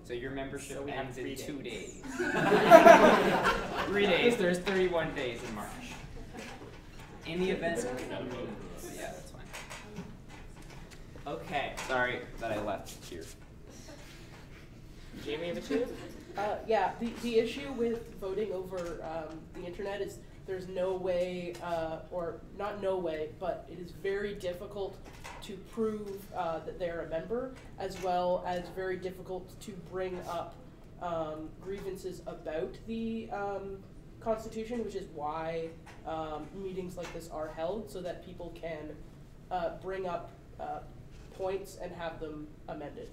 So your membership ends in 2 days. 3 days. There's 31 days in March. In the event, yeah, that's fine. Okay. Sorry that I left here. Jamie, have a choose? Yeah, the issue with voting over the internet is there's no way, or not no way, but it is very difficult to prove that they're a member, as well as very difficult to bring up grievances about the Constitution, which is why meetings like this are held, so that people can bring up points and have them amended.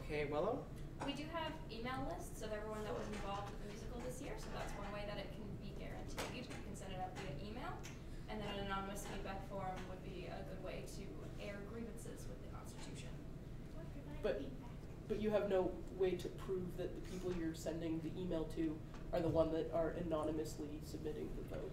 Okay, Willow? We do have email lists of everyone that was involved with the musical this year, so that's one way that it can be guaranteed. You can send it out via email, and then an anonymous feedback form would be a good way to air grievances with the Constitution. But you have no way to prove that the people you're sending the email to are the one that are anonymously submitting the vote.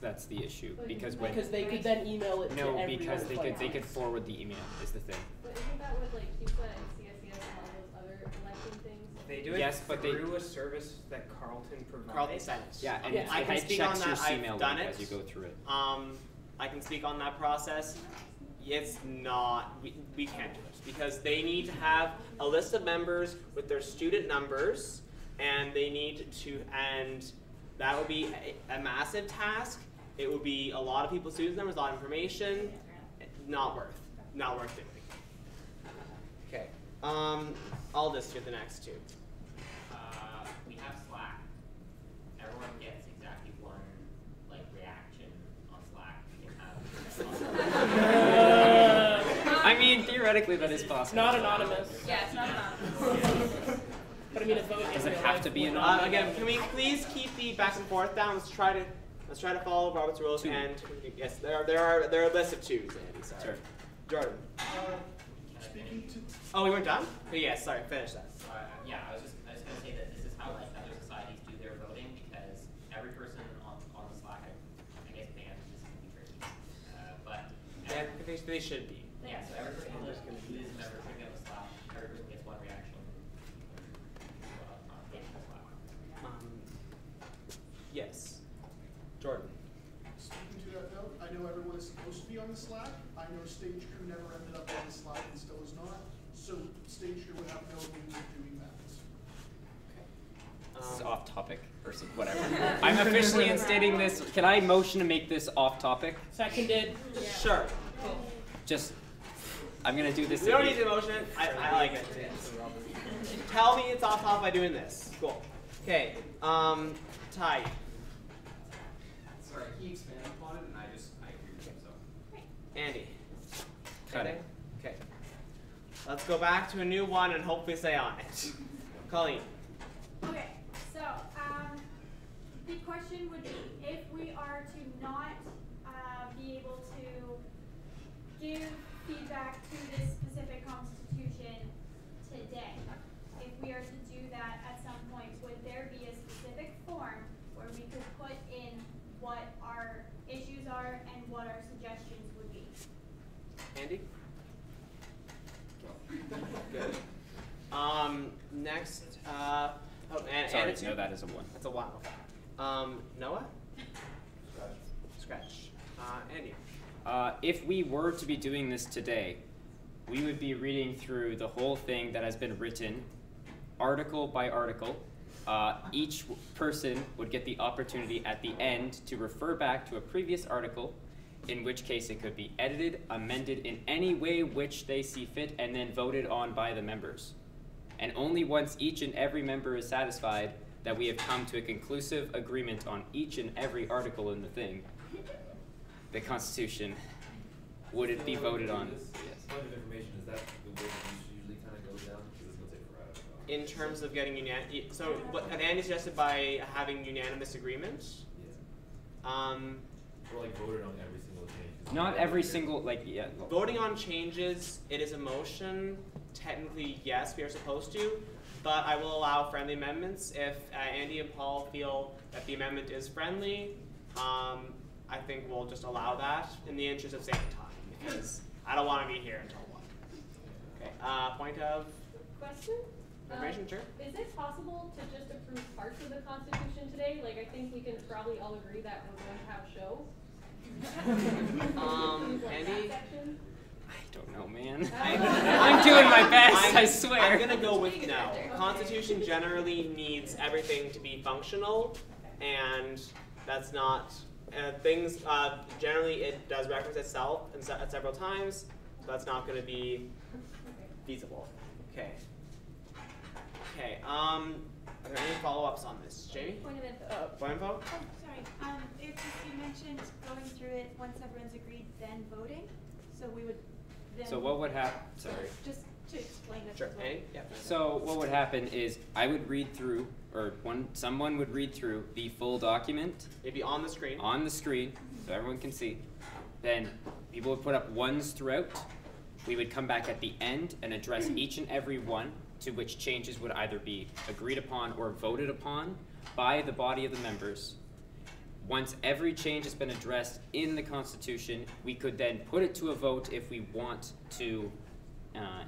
That's the issue, because they could then email it to everyone. No, because they could forward the email is the thing. But isn't that what like CUSA and CSES and all those other election things? They do it through a service that Carleton provides. Carleton sends. Yeah, and I can speak on that. I've done it as you go through it. I can speak on that process. It's not, we can't do it because they need to have a list of members with their student numbers, and they need to, and that would be a massive task. It would be a lot of people's student numbers, a lot of information. Not worth doing. Okay. I'll just do the next two. We have Slack. Everyone gets exactly one reaction on Slack. I mean, theoretically that is possible. Not anonymous. Yeah, it's not anonymous. But I mean, a vote does it have to be anonymous? Again, can we please keep the back and forth down? Let's try to follow Robert's rules. Two. And yes, there are a list of twos, Andy. Sorry. Sure. Jordan. Speaking to. Oh, we weren't done? Oh, yes. Sorry. Finish that. Yeah, I was just gonna say that this is how other societies do their voting, because every person on the Slack, I guess banned, this can be tricky, but they should be. Yeah, so every person who is a member should get a Slack. Every person gets one reaction. Yes. Jordan. Speaking to that note, I know everyone is supposed to be on the Slack. I know stage crew never ended up on the Slack and still is not. So stage crew would have no means of doing that. This is off topic or whatever. I'm officially instating this. Can I motion to make this off topic? Seconded. Yeah. Sure. Cool. Just, I'm gonna do this. We don't need to motion it. I like it. Tell me it's off top by doing this. Cool. Okay. Ty. Sorry, he expanded upon it, and I agree with him, so. Andy. Cut it. Okay. Let's go back to a new one and hopefully stay on it. Colleen. Okay, so the question would be, if we are to not be able to give feedback to this specific constitution today, if we are to do that at some point, would there be a specific form where we could put in what our issues are and what our suggestions would be? Andy? Good. Next, Sorry, no, that is a 1. That's a 1. Noah? Scratch. Andy? If we were to be doing this today, we would be reading through the whole thing that has been written, article by article. Each person would get the opportunity at the end to refer back to a previous article, in which case it could be edited, amended in any way which they see fit, and then voted on by the members. And only once each and every member is satisfied that we have come to a conclusive agreement on each and every article in the thing, the Constitution, would it be voted on? Yes. Point of information, is that the way this usually kind of goes down? Because it's going to take forever. In terms of getting unanimous, so what Andy suggested by having unanimous agreement? Yeah. Or like voted on every single change. Not every single, yeah. Voting on changes, it is a motion. technically, yes, we are supposed to, but I will allow friendly amendments if Andy and Paul feel that the amendment is friendly. I think we'll just allow that in the interest of saving time, because I don't want to be here until 1. Okay, point of Question? information, sure. Is it possible to just approve parts of the Constitution today? Like, I think we can probably all agree that we're going to have shows. Andy? I don't know, man. I'm doing my best, I swear. I'm gonna go with no. Constitution generally needs everything to be functional, and that's not, things, generally it does reference itself at several times, so that's not gonna be feasible. Okay. Okay, are there any follow-ups on this? Jamie? Point of info. Point of info? Oh, sorry. If you mentioned going through it once everyone's agreed, then voting, so we would then. So what would happen? Sorry. Just to explain it. Sure. as well. Andy? Yeah. So what would happen is I would read through, or someone would read through the full document. It'd be on the screen. On the screen, so everyone can see. Then people would put up ones throughout. We would come back at the end and address each and every one to which changes would either be agreed upon or voted upon by the body of the members. Once every change has been addressed in the Constitution, we could then put it to a vote if we want to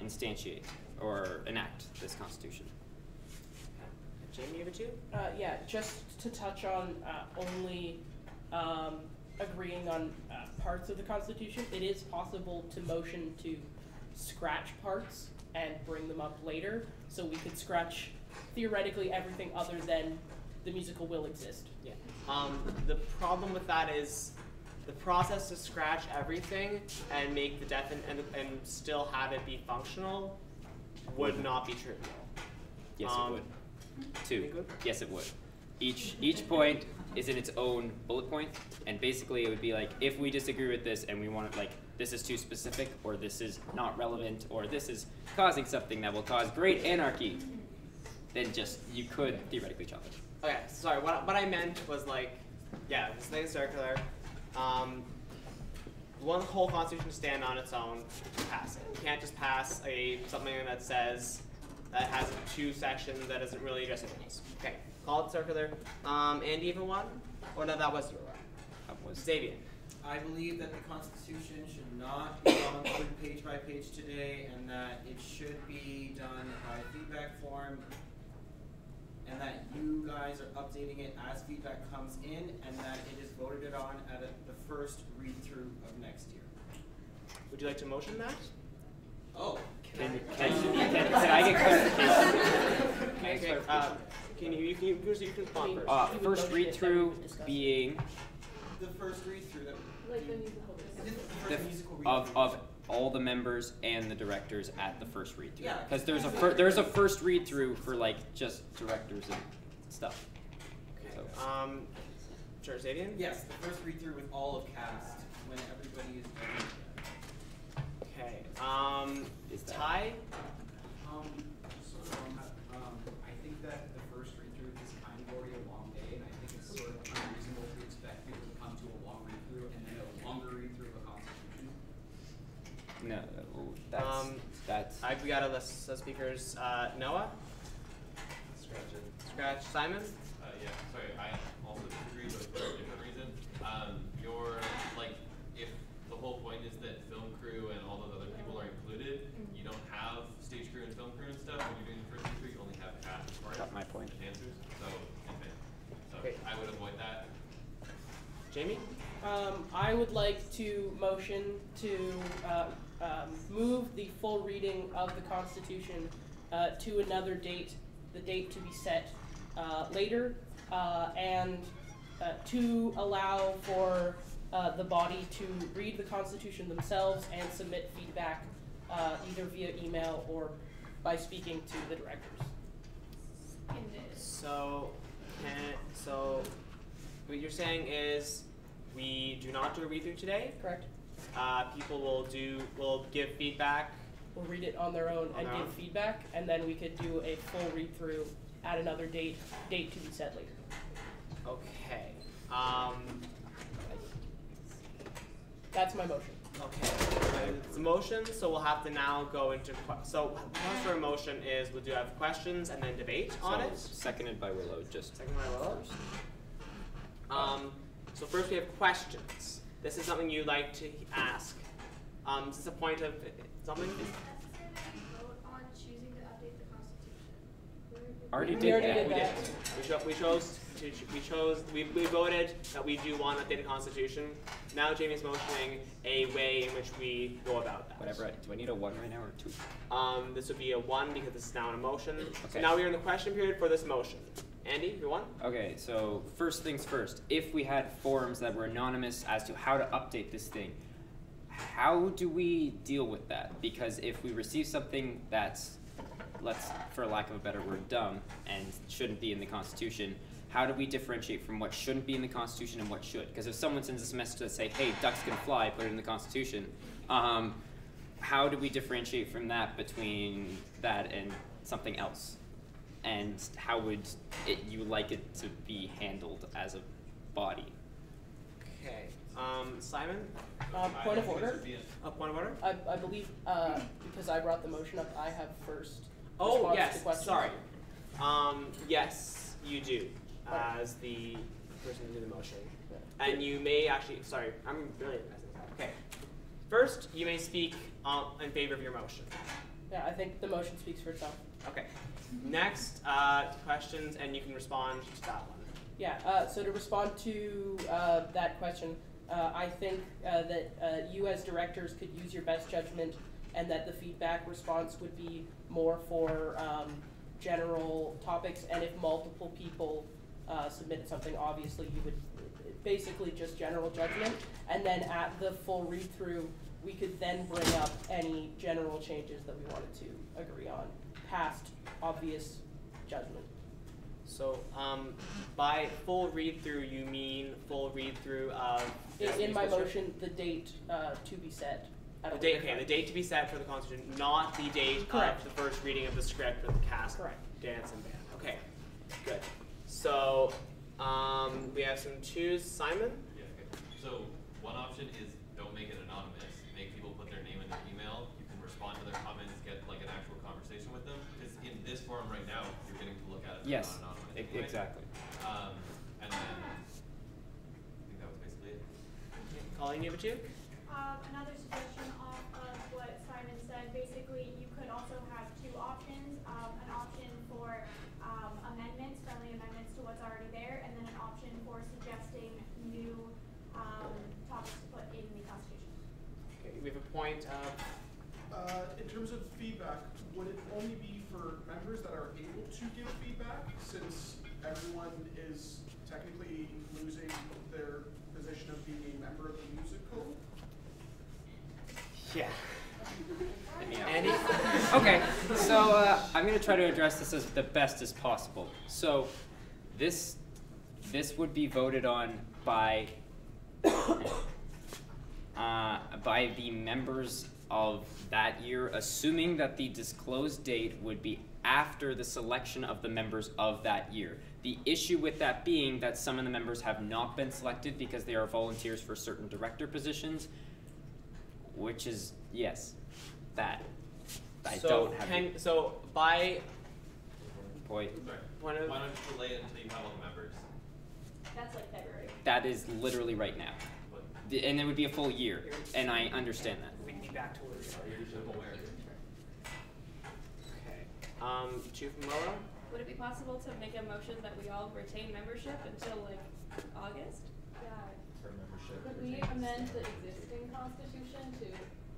instantiate or enact this Constitution. Jamie, over to you? Yeah, just to touch on only agreeing on parts of the Constitution, it is possible to motion to scratch parts and bring them up later, so we could scratch theoretically everything other than the musical will exist. Yeah. The problem with that is the process to scratch everything and make the and still have it be functional would not be trivial. Yes, it would. 2. Yes, it would. Each point is in its own bullet point, and basically it would be like, if we disagree with this and we want it, like, this is too specific, or this is not relevant, or this is causing something that will cause great anarchy, then just, you could theoretically chop it. Okay, sorry, what I meant was like, yeah, this thing is circular. One whole constitution to stand on its own, pass it. You can't just pass something that says, that has 2 sections that doesn't really address things. Okay, call it circular. Andy, even one? Or no, that was your one. That was Xavier. I believe that the Constitution should not be gone through page by page today, and that it should be done by feedback form, and that you guys are updating it as feedback comes in, and that it is voted on at the first read-through of next year. Would you like to motion that? Oh. Can I get clarification? Can you respond first? First read-through being The first read-through that Like the musical. of all the members and the directors at the first read-through. Yeah. Because there's a first read-through for like just directors and stuff. Okay. So. Sure, Xavier? Yes, the first read-through with all of cast when everybody is ready. Okay. Is that Ty? I think that the first read-through is kind of already a long day, and I think it's sort of unreasonable to expect people to come to a long read-through and then a longer read-through of a Constitution. No, that's. We got a list of speakers. Noah? Scratch. Simon? Yeah, sorry, I also disagree, but for a different reason. If the whole point is that film crew and all those other people are included, you don't have stage crew and film crew and stuff. When you're doing the first read-through, you only have cast as part Got my point. and answers. So, Okay. I would avoid that. Jamie? I would like to motion to move the full reading of the Constitution to another date, the date to be set later, and to allow for the body to read the Constitution themselves and submit feedback either via email or by speaking to the directors. So what you're saying is we do not do a read-through today? Correct. People will give feedback. Will read it on their own and give feedback, and then we could do a full read-through at another date to be set later. Okay. That's my motion. Okay. it's a motion, so we'll have to now go into, so the first motion is we'll have questions and then debate on it. Seconded by Willow, just Seconded by Willow. So first we have questions. This is something you'd like to ask. Is this a point of something? Vote on choosing to update the Constitution. Already We voted that we do want to update the Constitution. Now Jamie's motioning a way in which we go about that. Whatever. Do I need a 1 right now or 2? This would be a 1 because this is now an motion. Okay. So now we're in the question period for this motion. Andy, you 1? Okay, so first things first. If we had forums that were anonymous as to how to update this thing, how do we deal with that? Because if we receive something that's, for lack of a better word, dumb and shouldn't be in the Constitution, how do we differentiate from what shouldn't be in the Constitution and what should? Because if someone sends us a message that say, hey, ducks can fly, put it in the Constitution, how do we differentiate from that between that and something else? And how would you like it to be handled as a body? Okay. Simon? Point of order? Point of order? I believe, because I brought the motion up, I have first Oh, response yes, to questions. sorry. Yes, you do, as the person who did the motion. And you may actually, sorry, I'm really okay. First, you may speak in favor of your motion. Yeah, I think the motion speaks for itself. Okay. Next, questions, and you can respond to that one. Yeah, so to respond to that question, I think that you as directors could use your best judgment and that the feedback response would be more for general topics, and if multiple people submitted something, obviously you would basically just general judgment, and then at the full read-through, we could then bring up any general changes that we wanted to agree on, past obvious judgment. So, by full read-through, you mean full read-through of... In my motion, the date to be set. The date, okay, the date to be set for the Constitution, not the date Correct. of the first reading of the script with the cast, Correct. dance, and band. Okay, good. So, we have some choose. Simon? Yeah, okay. So, one option is don't make it anonymous. Make people put their name in their email. You can respond to their comments, get like an actual conversation with them. Because in this forum right now, you're getting to look at it Yes, non-anonymous. Anyway. exactly. And then, I think that was basically it. Colleen, you have a two? Another suggestion off of what Simon said, basically you could also have two options, an option for amendments, friendly amendments to what's already there, and then an option for suggesting new topics to put in the Constitution. Okay, we have a point of... in terms of feedback, would it only be for members that are able to give feedback, since everyone is technically losing their position of being a member of the musical? Yeah. Andy? Okay, so I'm going to try to address this as the best as possible. So this would be voted on by the members of that year, assuming that the disclosed date would be after the selection of the members of that year. The issue with that being that some of the members have not been selected because they are volunteers for certain director positions, which is, yes, that. I don't have so by... Boy. Why don't you delay it until you have all the members? That's like February. That is literally right now. And it would be a full year, and I understand that. We can be back to where we are. Okay. Chief Molo? Would it be possible to make a motion that we all retain membership until like August? Yeah. For membership. Could we amend the existing Constitution to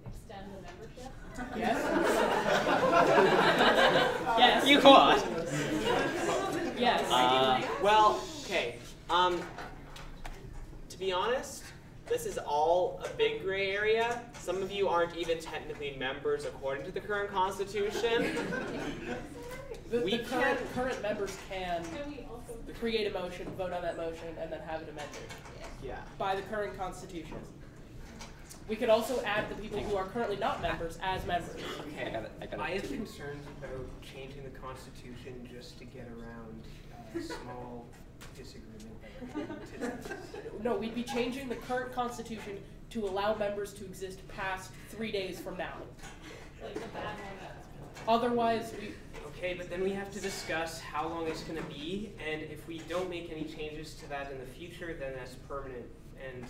extend the membership? Yes. Yes. You could. Yes. Well, okay. To be honest, this is all a big gray area. Some of you aren't even technically members according to the current Constitution. The current members can create a motion, vote on that motion, and then have it amended. Yeah. By the current Constitution. We could also add the people who are currently not members as members. Okay. I have concerns about changing the Constitution just to get around a small disagreement that No, we'd be changing the current constitution to allow members to exist past 3 days from now. Like the bad one. Otherwise, we. Okay, but then we have to discuss how long it's going to be, and if we don't make any changes to that in the future, then that's permanent. And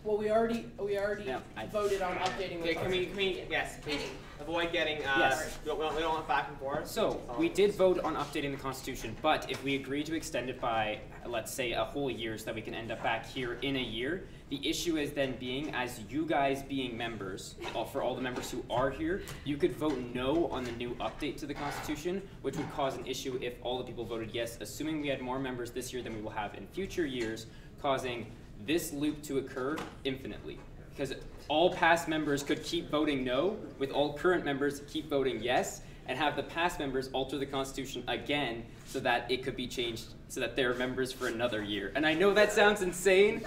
well, we already voted on updating. Okay, can we yes, please avoid getting Yes. we don't want back and forth. So, we did vote on updating the Constitution, but if we agree to extend it by, let's say, a whole year so that we can end up back here in a year, the issue is then being, as you guys being members, for all the members who are here, you could vote no on the new update to the Constitution, which would cause an issue if all the people voted yes, assuming we had more members this year than we will have in future years, causing this loop to occur infinitely. Because all past members could keep voting no, with all current members keep voting yes, and have the past members alter the Constitution again so that it could be changed so that they're members for another year. And I know that sounds insane,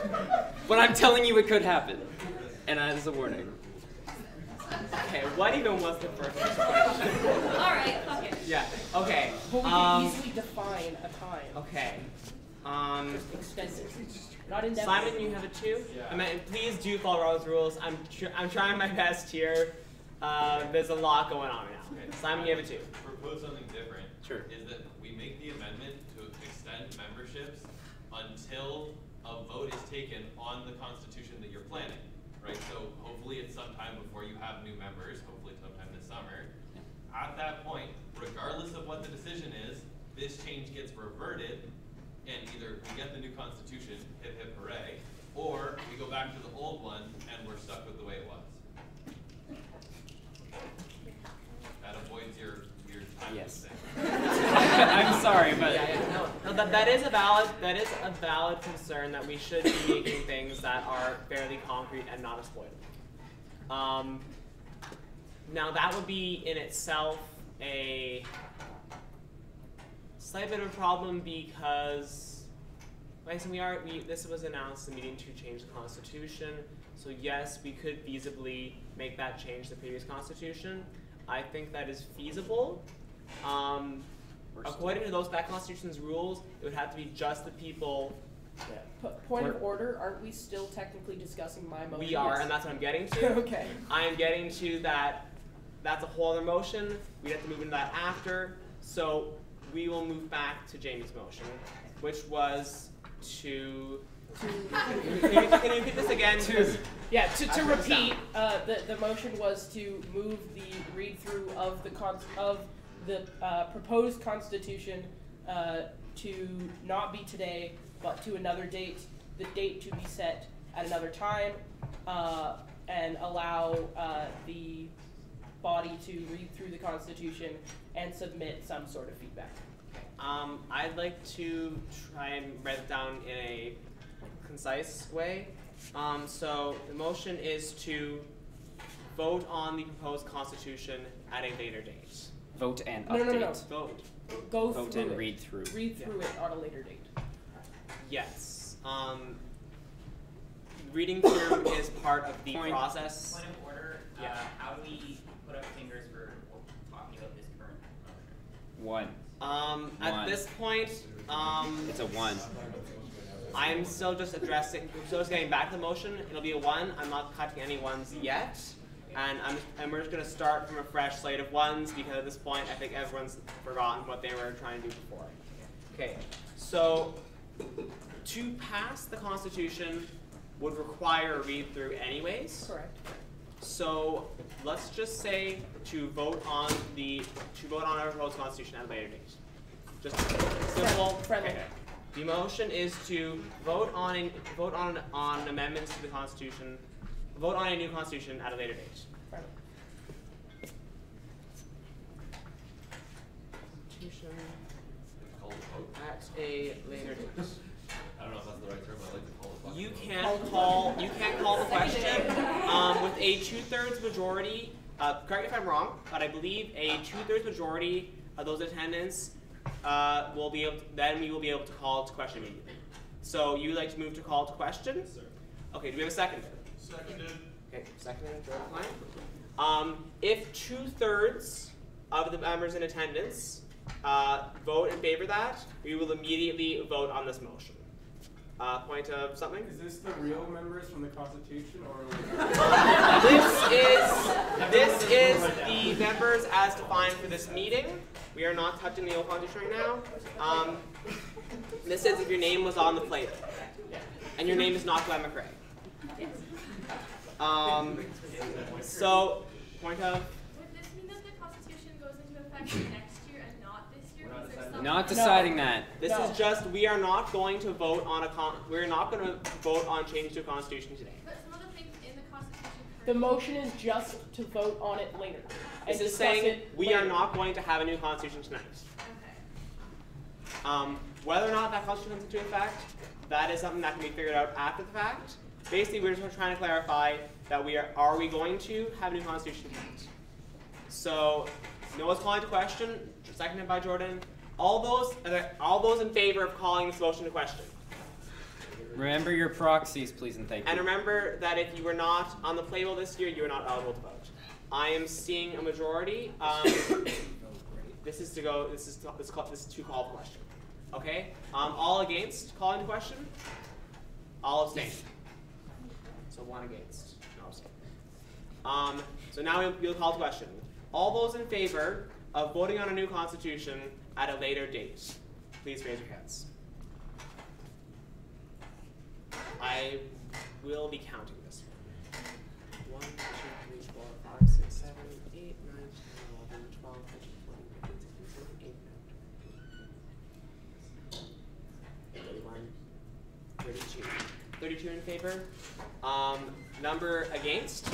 but I'm telling you it could happen. And that is a warning. Okay, what even was the first question? Alright, fuck it. Yeah, okay. But we can easily define a time. Okay. Just extend it. Not indefinitely. Simon, you have a 2? Yeah. I mean, please do follow Robert's rules. I'm trying my best here. There's a lot going on right now. Okay. Simon, you have a 2. Propose something different. Sure. Is that we make the amendment to extend memberships until a vote is taken on the Constitution that you're planning, right? So hopefully it's sometime before you have new members, hopefully sometime this summer. At that point, regardless of what the decision is, this change gets reverted, and either we get the new Constitution, hip hip hooray, or we go back to the old one and we're stuck with the way it was. That avoids your time. Yes. I'm sorry, but No, that is a valid concern that we should be making things that are fairly concrete and not exploitable. Now that would be in itself a slight bit of a problem because, like I said, this was announced the meeting to change the Constitution. So yes, we could feasibly make that change the previous Constitution. I think that is feasible. According to that Constitution's rules, it would have to be just the people. Yeah. Point of order, aren't we still technically discussing my motion? We are, and that's what I'm getting to. Okay. I am getting to that. That's a whole other motion. We have to move into that after. So we will move back to Jamie's motion, which was to. Can you repeat this again? To repeat, the motion was to move the read through of the proposed Constitution to not be today, but to another date. The date to be set at another time, and allow the body to read through the Constitution and submit some sort of feedback. I'd like to try and write it down in a concise way. So the motion is to vote on the proposed Constitution at a later date. vote and update. No. Vote. Go Vote through and it. read through. Read through it on a later date. Yes. Reading through is part of the process. Point of order. Yeah. How do we put up fingers for talking about this current One. motion? At this point, it's a 1. I'm still just getting back to the motion. It'll be a 1. I'm not cutting any 1s yet. And we're just going to start from a fresh slate of 1s because at this point I think everyone's forgotten what they were trying to do before. Okay, so to pass the Constitution would require a read-through anyways. Correct. So let's just say to vote on our proposed Constitution at a later date. Just simple. Friendly. Okay. The motion is to vote on amendments to the Constitution. Vote on a new Constitution at a later date. Friendly. Constitution Call the vote. at a later date. I don't know if that's the right term, but I like to call it. You can't call the question with a 2/3 majority. Correct me if I'm wrong, but I believe a 2/3 majority of those attendants will be able. Then we will be able to call it to question immediately. So you would like to move to call to question? Yes, sir. Okay. Do we have a second? Seconded. Okay. Seconded. Jordan Klein. If 2/3 of the members in attendance vote in favor of that, we will immediately vote on this motion. Point of something? Is this the real members from the Constitution, or? This is the members as defined for this meeting. We are not touching the old Constitution right now. This is if your name was on the plate, and your name is not Glenn McRae. So, point of? Would this mean that the Constitution goes into effect next year and not this year? Not deciding that. This is just, we are not going to vote on we're not going to vote on change to a constitution today. But some of the things in the Constitution. The motion is just to vote on it later. This is saying we are not going to have a new constitution tonight. Okay. Whether or not that constitution comes into effect, that is something that can be figured out after the fact. Basically, we're just trying to clarify that are we going to have a new constitution tonight? So, Noah's calling to question, seconded by Jordan. All those in favor of calling this motion to question. Remember your proxies, please and thank you. And remember that if you were not on the playbill this year, you are not eligible to vote. I am seeing a majority. This is to call the question. Okay. All against calling the question. All abstain. So one against. No abstain. So now we'll call the question. All those in favor of voting on a new constitution at a later date, please raise your hands. I will be counting this one. 1, 2, 3, 4, 5, 6, 7, 8, 9, 10, 11, 12, 13, 14, 15, 16, 17, 18, 19, 32 in favor. Number against.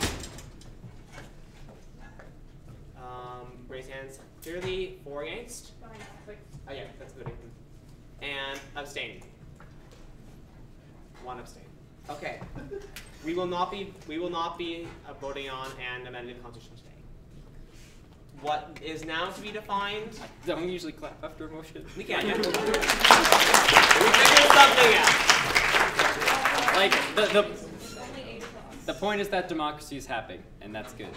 Raise hands clearly. 4 against. Oh yeah, that's good. And abstain. 1 abstain. Okay. We will not be voting on and amending the Constitution today. What is now to be defined? Don't we usually clap after a motion? We can. Yeah. We figured something out. Like the point is that democracy is happening, and that's good.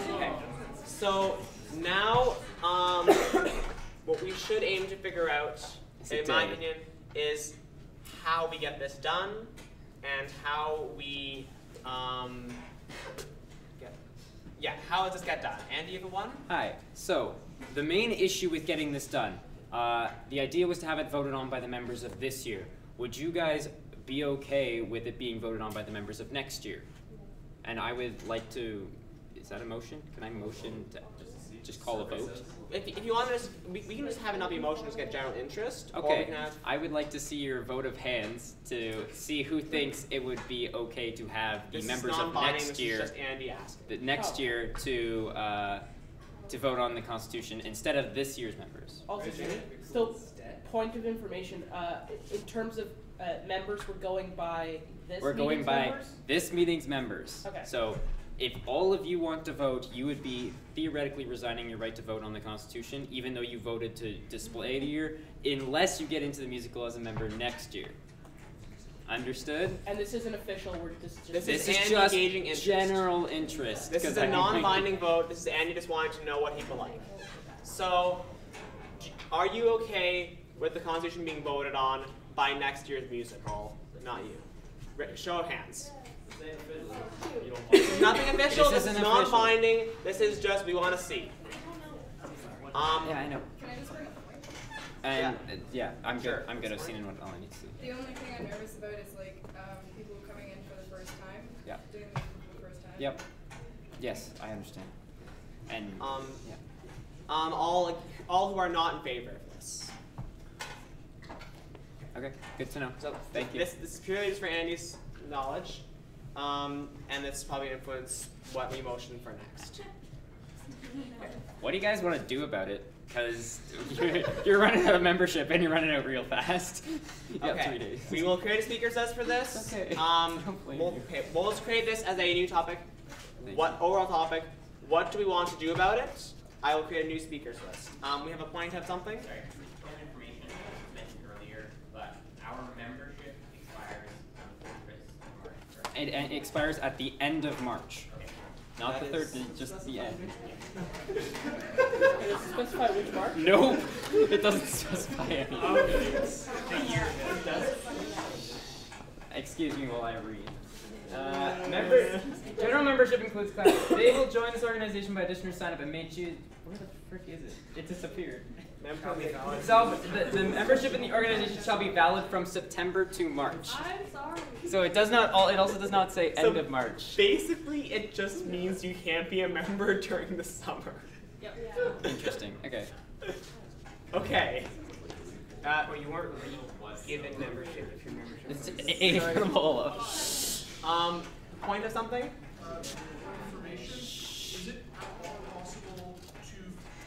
Okay. So now, what we should aim to figure out, in my opinion, is how we get this done and how we how does this get done? Andy, you have one? Hi. So the main issue with getting this done, the idea was to have it voted on by the members of this year. Would you guys be okay with it being voted on by the members of next year? And I would like to. Is that a motion? Can I motion to just call a vote? If you want to, we can just have it not be a motion, just get general interest. Okay. Or we can have I would like to see your vote of hands to see who thinks it would be okay to have the members of next year. This is just Andy asking. The next year to vote on the Constitution instead of this year's members. Also, still, point of information. In terms of members, we're going by this. We're going meeting's by members? this meeting's members. Okay. So if all of you want to vote, you would be theoretically resigning your right to vote on the Constitution, even though you voted to display it here, unless you get into the musical as a member next year. Understood? And this isn't official. This is just engaging interest. general interest. This is a non-binding vote. This is Andy just wanting to know what he would like. So, are you okay with the Constitution being voted on by next year's musical? Not you. Show of hands. This is nothing official. This is non-binding. This is just we want to see. Yeah, I know. Can I just bring a point? And yeah, I'm Sure. good. I'm good. I've seen what all I need to see. The only thing I'm nervous about is like people coming in for the first time. Yeah. Doing this for the first time. Yep. Yes, I understand. And yeah. All who are not in favor of this. Okay, good to know. So thank you. This is purely just for Andy's knowledge, and this is probably influence what we motion for next. What do you guys want to do about it? Because you're running out of membership and you're running out real fast. You have 3 days. We will create a speakers list for this. Okay. We'll just create this as a new topic. Overall topic? What do we want to do about it? I will create a new speakers list. We have a point to have something. Sorry, point of information was mentioned earlier, but our membership expires on the 31st of March. And it expires at the end of March. Okay. Not the third, just the end. Does it specify which March? Nope, it doesn't specify any. Excuse me while I read. General membership includes classes. They will join this organization by addition or sign up and may choose. Where the frick is it? It disappeared. So the membership in the organization shall be valid from September to March. I'm sorry. So it does not. It also does not say end of March. Basically, it just means you can't be a member during the summer. Yep. Interesting. Okay. Okay. Well, you weren't given membership if your membership was. Point of something? Information. Is it at all possible to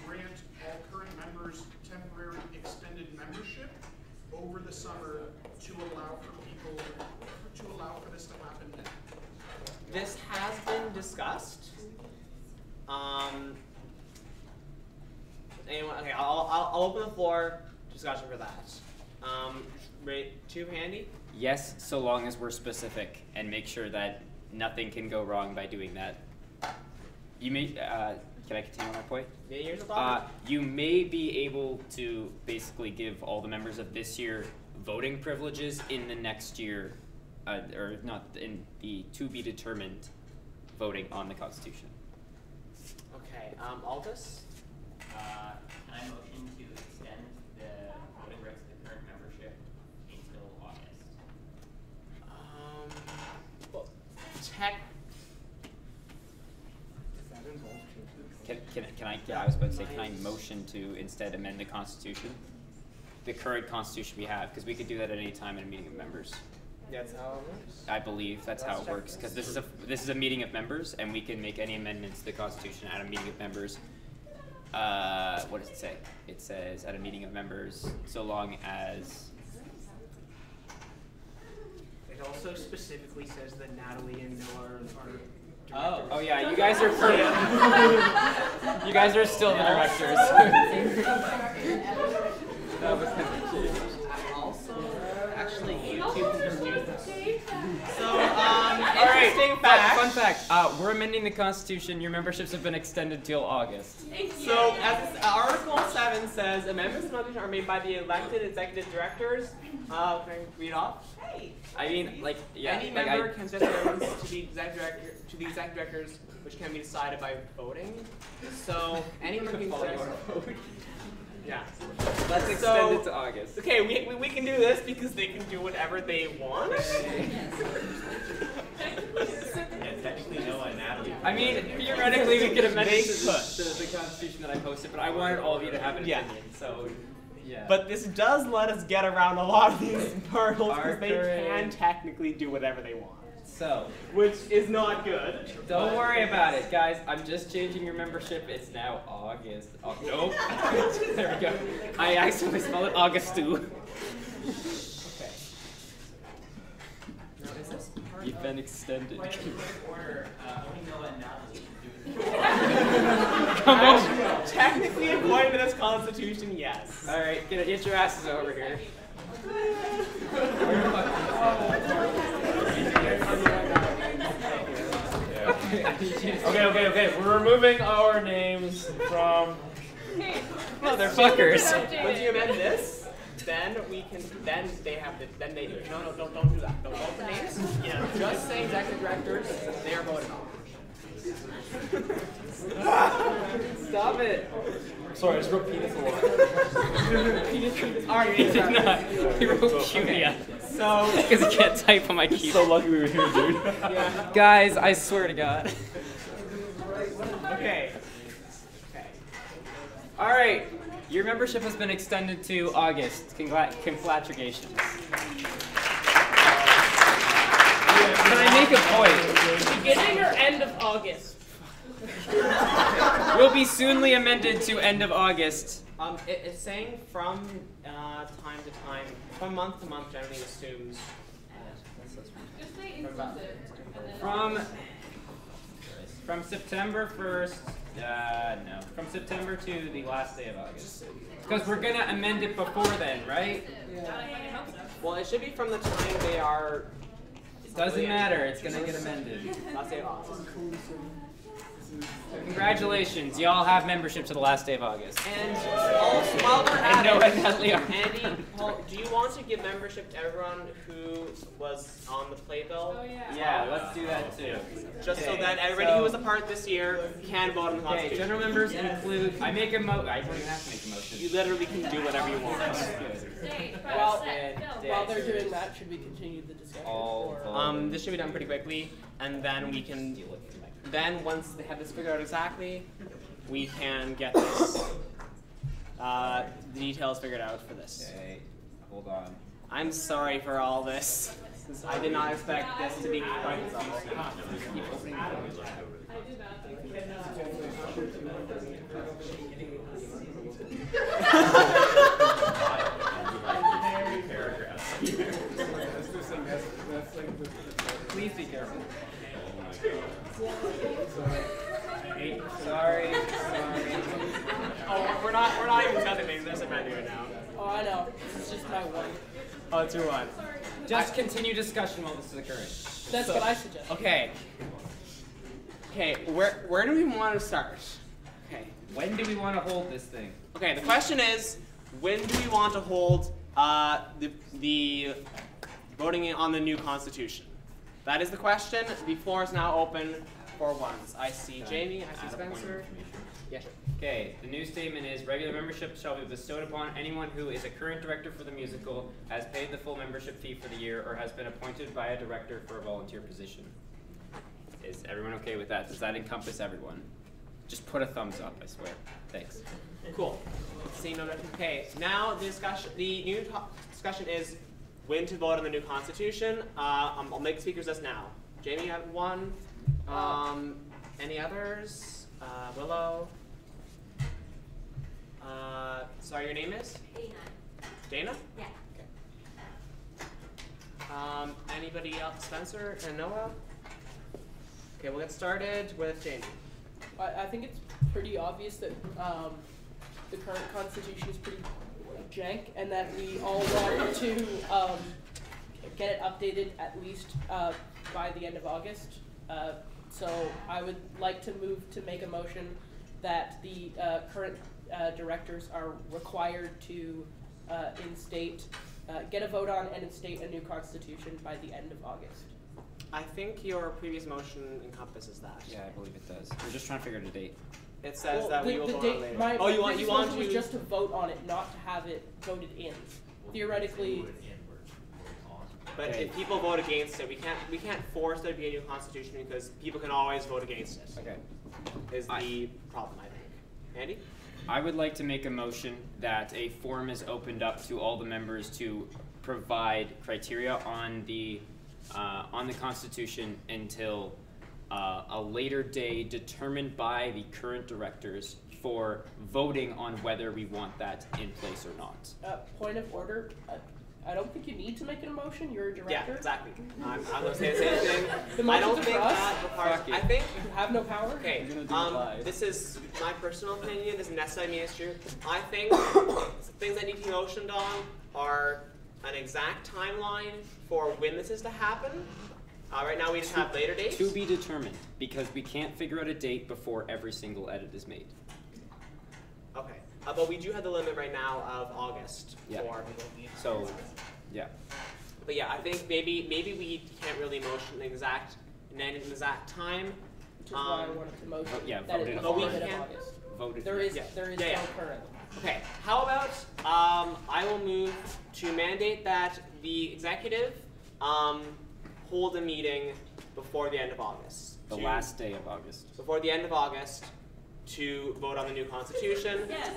grant all current members temporary extended membership over the summer to allow for this to happen now? This has been discussed. Anyone? Okay, I'll open the floor discussion for that. Rate 2 handy? Yes, so long as we're specific and make sure that nothing can go wrong by doing that. You may. Can I continue my point? Yeah, here's the thought. You may be able to basically give all the members of this year voting privileges in the next year, or not in the to be determined voting on the Constitution. Okay, Aldous? Can I motion to extend the voting rights of the current membership until August? Well, tech. Can I? Yeah, I was about to say, can I motion to instead amend the Constitution, the current Constitution we have, because we could do that at any time in a meeting of members. That's how it works. I believe that's how it works, because this is a meeting of members, and we can make any amendments to the Constitution at a meeting of members. What does it say? It says at a meeting of members, so long as. It also specifically says that Natalie and Noah are. Oh yeah, you guys are you guys are still the directors. Also, actually, YouTube can just do this. So, all right. interesting fact. Fun fact. We're amending the Constitution. Your memberships have been extended till August. So, as Article 7 says, amendments to the Constitution are made by the elected executive directors. Can I read off? Hey. I mean, like, yeah. Any member can suggest amendments to the executive directors, which can be decided by voting. So, anyone can suggest. Yeah. Let's extend it to August. Okay, we can do this because they can do whatever they want. Technically, Noah and Natalie. I mean, theoretically, we could amend it to the Constitution that I posted, but I wanted all of you to have an opinion, so. Yeah. But this does let us get around a lot of these hurdles because they can technically do whatever they want. So, which is not good. Don't worry about it, guys. I'm just changing your membership. It's now August. Oh, nope. There we go. I accidentally spelled it Augustu. Okay. Now, is this part You've been extended. Order, only Noah and Natalie Come on. Technically, according to this Constitution, yes. All right, get your asses over here. Okay. We're removing our names from. Motherfuckers. Once you amend this, then we can. Then they have the. Then they. No, don't do that. Don't vote the names. Yeah. Just say executive directors. They are voted on. Stop it. Sorry, I just wrote penis a lot. Alright, He did not. He wrote cutia. So. Because he can't type on my keyboard. So lucky we were here, dude. Yeah. Guys, I swear to God. Okay. All right. Your membership has been extended to August. Congratulations. Can I make a point? Beginning or end of August? Will be soonly amended to end of August. It's saying from time to time, from month to month, generally assumes. Just say inclusive. From September 1st. No. From September to the last day of August. Because we're gonna amend it before then, right? Yeah. Well, it should be from the time they are. It doesn't matter. It's gonna get amended. Last day of August. Congratulations, y'all have membership to the last day of August. And also, while we're at Noah and it, Natalie are. Andy, Paul, do you want to give membership to everyone who was on the playbill? Oh, yeah. Yeah, let's do that too. Just so Okay, that everybody who so- was a part this year can vote on the Okay, Constitution. general members include. I make a I don't even have to make a motion. You literally can do whatever you want. While they're doing that, should we continue the discussion? This should be done pretty quickly, and then we can. Then once they have this figured out exactly, we can get this the details figured out for this. Okay, hold on. I'm sorry for all this. I did not expect this to be quite so. I did not Please be careful. Sorry. Oh, we're not even discussing things. There's a menu right now. Oh, I know. This is just my one. Oh, it's your one. Just continue discussion while this is occurring. That's what I suggest. Okay. Okay, where do we want to start? Okay. When do we want to hold this thing? Okay, the question is, when do we want to hold the voting on the new Constitution? That is the question. The floor is now open for ones. I see Jamie, I see Spencer. Yeah. Okay, the new statement is regular membership shall be bestowed upon anyone who is a current director for the musical, has paid the full membership fee for the year, or has been appointed by a director for a volunteer position. Is everyone okay with that? Does that encompass everyone? Just put a thumbs up, I swear. Thanks. Cool. Seeing no. Okay, now the new discussion is when to vote on the new Constitution. I'll make the speakers list now. Jamie, you have one. Any others? Willow. Sorry, your name is? Dana. Dana? Yeah. Okay. Anybody else? Spencer and Noah? Okay, we'll get started with Jamie. I think it's pretty obvious that the current Constitution is pretty jank, and that we all want to get it updated at least by the end of August. So I would like to move to make a motion that the current directors are required to get a vote on and instate a new Constitution by the end of August. I think your previous motion encompasses that. Yeah, I believe it does. We're just trying to figure out a date. It says that we will vote on later. My you want previous to motion was just to vote on it, not to have it voted in. Theoretically. But if people vote against it, we can't force there to be a new Constitution because people can always vote against it. Okay. Is the problem, I think. Andy? I would like to make a motion that a form is opened up to all the members to provide criteria on the Constitution until a later day determined by the current directors for voting on whether we want that in place or not. Point of order. I don't think you need to make an motion. You're a director. Yeah, exactly. I'm going to say the same thing. The I don't motions are think for us. that requires. I think you have no power. Okay. This is my personal opinion. Doesn't necessarily mean it's true. I think things that need to be motioned on are an exact timeline for when this is to happen. Right now we just have later dates. To be determined, because we can't figure out a date before every single edit is made. Okay. But we do have the limit right now of August. Yeah. So, yeah. But yeah, I think maybe we can't really motion an exact time. Which is why I wanted to motion that voted it's on. the end of August. Voted. There is no current. Okay. How about I will move to mandate that the executive hold a meeting before the end of August. The last day of August. Before the end of August to vote on the new Constitution. Yes.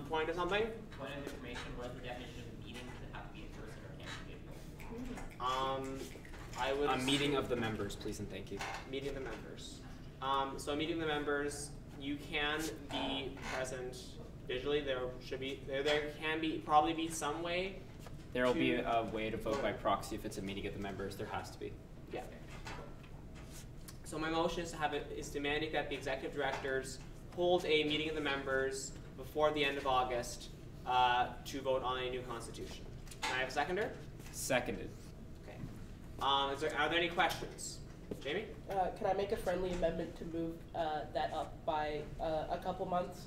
Point of something? Point of information, what is the definition of meetings that have to be in person or can't be in person? I would. A meeting of the members, please and thank you. Meeting of the members. So a meeting of the members, you can be present visually. There can probably be some way. There will be a way to vote by proxy if it's a meeting of the members. There has to be. Yeah. So my motion is to mandate that the executive directors hold a meeting of the members before the end of August to vote on a new constitution. Can I have a seconder? Seconded. Okay. Are there any questions? Jamie? Can I make a friendly amendment to move that up by a couple months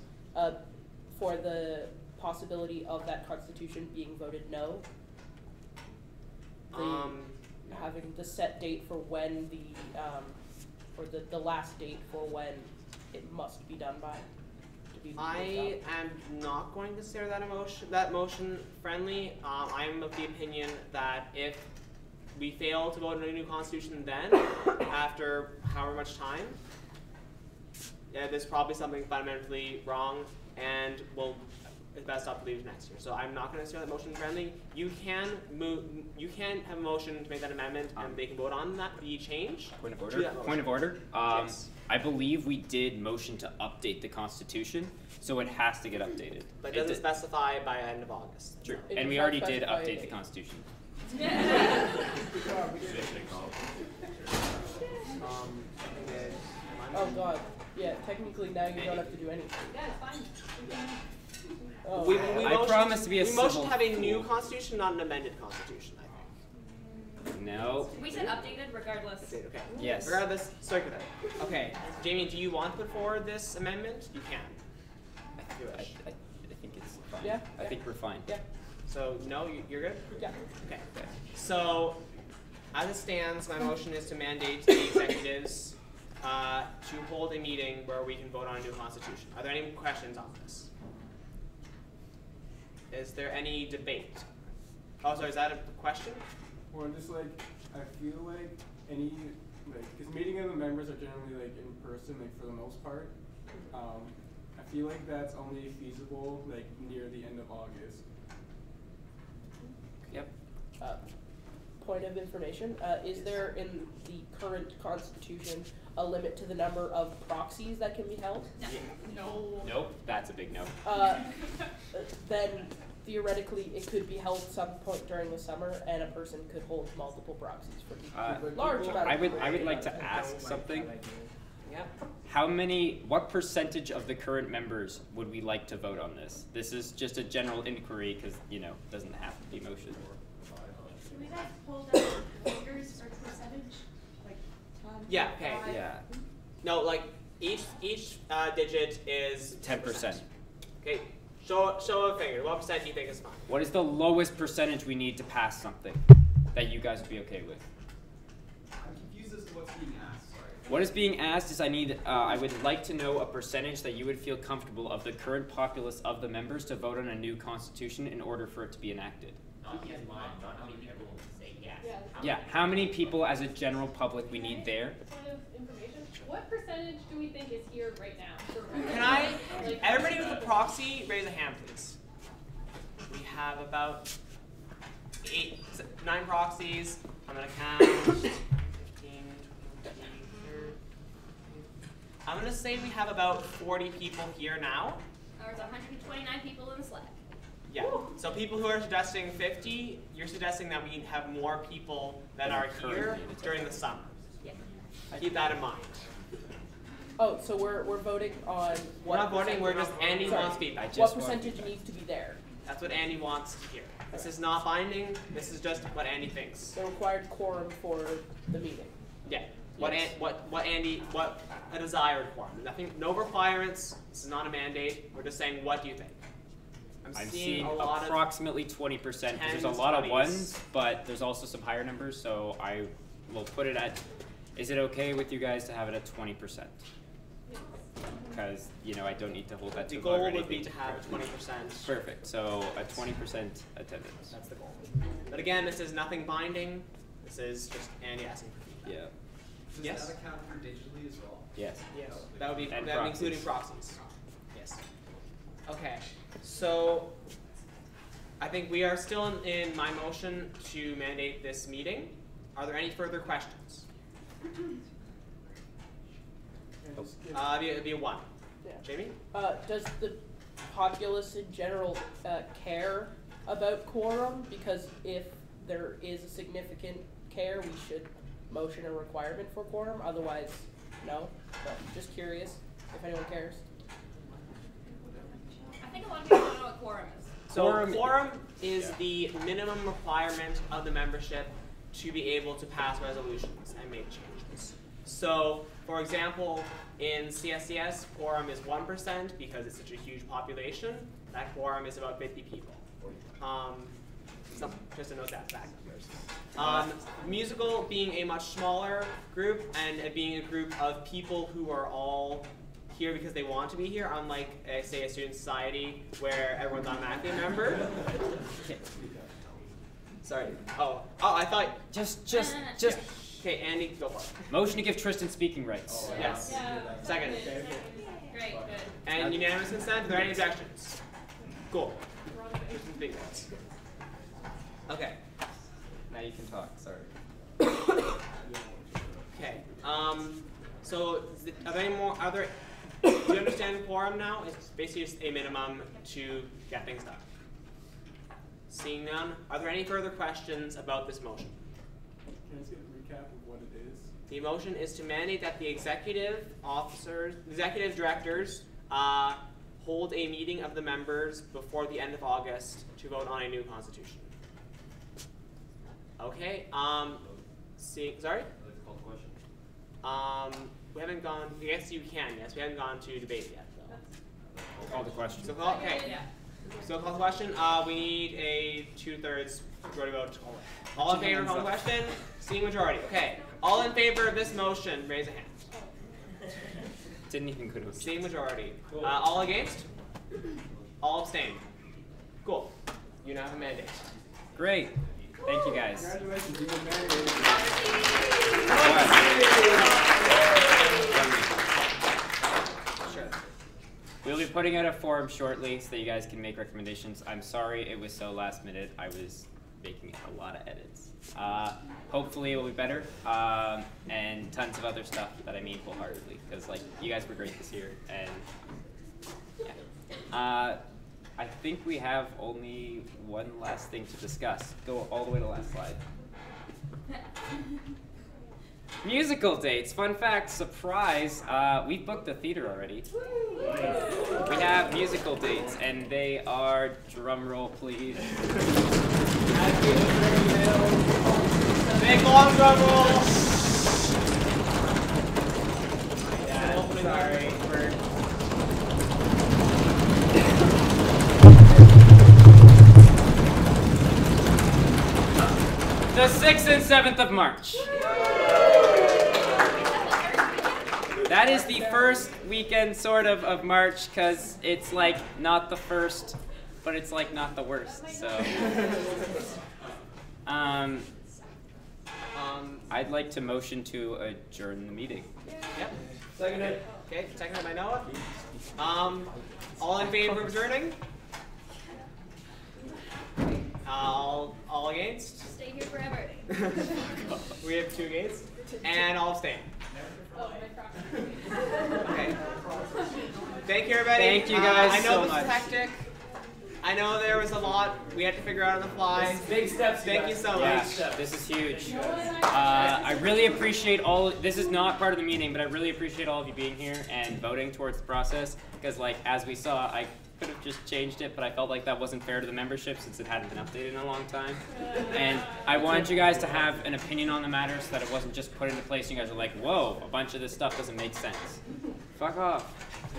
for the possibility of that constitution being voted no? Having the set date for when or the last date for when it must be done by. I am not going to consider that motion friendly. I'm of the opinion that if we fail to vote on a new constitution then, after however much time, there's probably something fundamentally wrong, and it's best not to leave it next year. So I'm not going to consider that motion friendly. You can have a motion to make that amendment, and they can vote on that, the change. Point of order. Point of order. Yes. I believe we did motion to update the Constitution, so it has to get updated. But it doesn't specify by end of August. True. It And we does already not did specify update a the date. Constitution. Oh God. Yeah. Technically, now you don't have to do anything. Yeah, it's fine. Oh. We I promise to be a we motioned civil to have a new fool. constitution, not an amended constitution, I think. No. We said updated regardless. Okay. Yes. Regardless, circular. Okay. Jamie, do you want to put forward this amendment? You can. If you wish. I think it's fine. Yeah, I think we're fine. Yeah. So, no, you're good? Yeah. Okay. So, as it stands, my motion is to mandate the executives to hold a meeting where we can vote on a new constitution. Are there any questions on this? Is there any debate? Oh, sorry, is that a question? Or just like, I feel like because meeting of the members are generally like in person, like for the most part. I feel like that's only feasible like near the end of August. Yep. Point of information, is there in the current constitution a limit to the number of proxies that can be held? No. Nope. That's a big no. Then theoretically it could be held some point during the summer, and a person could hold multiple proxies for the large amount of people. I would like to ask something. Yeah. What percentage of the current members would we like to vote on this? This is just a general inquiry because, it doesn't have to be motion. Should we guys pull down figures or percentage? Like 10? Yeah, okay. 5? Yeah. No, like each digit is 10%. Okay. Show a finger. What percent do you think is fine? What is the lowest percentage we need to pass something that you guys would be okay with? I'm confused as to what's being asked, sorry. What is being asked is I would like to know a percentage that you would feel comfortable of the current populace of the members to vote on a new constitution in order for it to be enacted. Not yes, not how many people say yes. Yeah, how many people as a general public we need there? Point of information. What percentage do we think is here right now? Can everybody with a proxy, raise a hand, please. We have about 9 proxies. I'm gonna count 15, 20, 30. I'm gonna say we have about 40 people here now. There's 129 people in the Slack. Yeah. So people who are suggesting 50, you're suggesting that we have more people that are here during the summer. Yeah. Keep that in mind. Oh, so we're voting on what? We're not voting, we're just Andy Sorry. wants feedback. What percentage needs to be there? That's what Andy wants to hear. This is not binding, this is just what Andy thinks. The required quorum for the meeting. Yeah. What a desired quorum. Nothing, no requirements, this is not a mandate, we're just saying, what do you think? I'm seeing approximately 20% because there's a lot of ones, but there's also some higher numbers, so I will put it at, is it okay with you guys to have it at 20%? Because, I don't need to hold that to The a vote or goal anything. would be to have 20%. Perfect, so a 20% attendance. That's the goal. But again, this is nothing binding, this is just Andy asking for feedback. Yeah. Does Yes? that account for digitally as well? Yes. Yes. That would be And including proxies. Yes. Okay. So I think we are still in my motion to mandate this meeting. Are there any further questions? It'd be a 1. Yeah. Jamie? Does the populace in general care about quorum? Because if there is a significant care, we should motion a requirement for quorum. Otherwise, no. But just curious if anyone cares. I think a lot of people don't know what quorum is. So quorum is the minimum requirement of the membership to be able to pass resolutions and make changes. So, for example, in CSCS, quorum is 1% because it's such a huge population. That quorum is about 50 people. Just to note that fact numbers. Musical being a much smaller group and it being a group of people who are all here because they want to be here, unlike, say, a student society where everyone's automatically a member. Sorry. Oh, I thought just. Okay, Andy, go for it. Motion to give Tristan speaking rights. Yes. Second. Great, good. And unanimous consent. Are there any objections? Cool. Tristan speaking rights. Okay. Now you can talk. Sorry. Okay. So, are there any more? Do you understand quorum now? It's basically just a minimum to get things done. Seeing none, are there any further questions about this motion? Can I just get a recap of what it is? The motion is to mandate that the executive directors hold a meeting of the members before the end of August to vote on a new constitution. Okay. Sorry? I'd like to call the question. We haven't gone. Yes, you can. Yes, we haven't gone to debate yet, though. Call the question. So okay. So call the question. We need a 2/3 majority vote to call it. All in favor of the question? Seeing majority. Okay. All in favor of this motion, raise a hand. Didn't even go to Seeing majority. All against? All abstain. Cool. You now have a mandate. Great. Thank you guys. Congratulations, you were married. Sure. We'll be putting out a forum shortly so that you guys can make recommendations. I'm sorry it was so last minute. I was making a lot of edits. Hopefully it will be better, and tons of other stuff that I mean wholeheartedly, because like you guys were great this year, and yeah. I think we have only one last thing to discuss. Go all the way to the last slide. Musical dates. Fun fact, surprise, we've booked the theater already. We have musical dates, and they are, drum roll please. Big long drum roll. Yeah, sorry for... The 6th and 7th of March. That is the first weekend, sort of March, because it's like not the first, but it's like not the worst. So, I'd like to motion to adjourn the meeting. Yep. Seconded. Okay, seconded by Noah. All in favor of adjourning? All against? Stay here forever. We have 2 against. And all abstain. Okay. Thank you, everybody. Thank you guys I know so this much. is hectic. I know there was a lot we had to figure out on the fly. Big steps. Thank you so Yeah, much. this is huge. I really appreciate all. This is not part of the meeting, but I really appreciate all of you being here and voting towards the process. Because, like, as we saw, I could have just changed it, but I felt like that wasn't fair to the membership since it hadn't been updated in a long time. And I wanted you guys to have an opinion on the matter so that it wasn't just put into place and you guys are like, whoa, a bunch of this stuff doesn't make sense. Fuck off.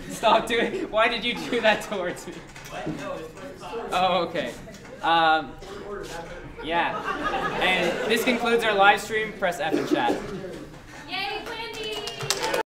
Stop doing. Why did you do that towards me? What? No, it's Oh, okay. Yeah. And this concludes our live stream. Press F in chat.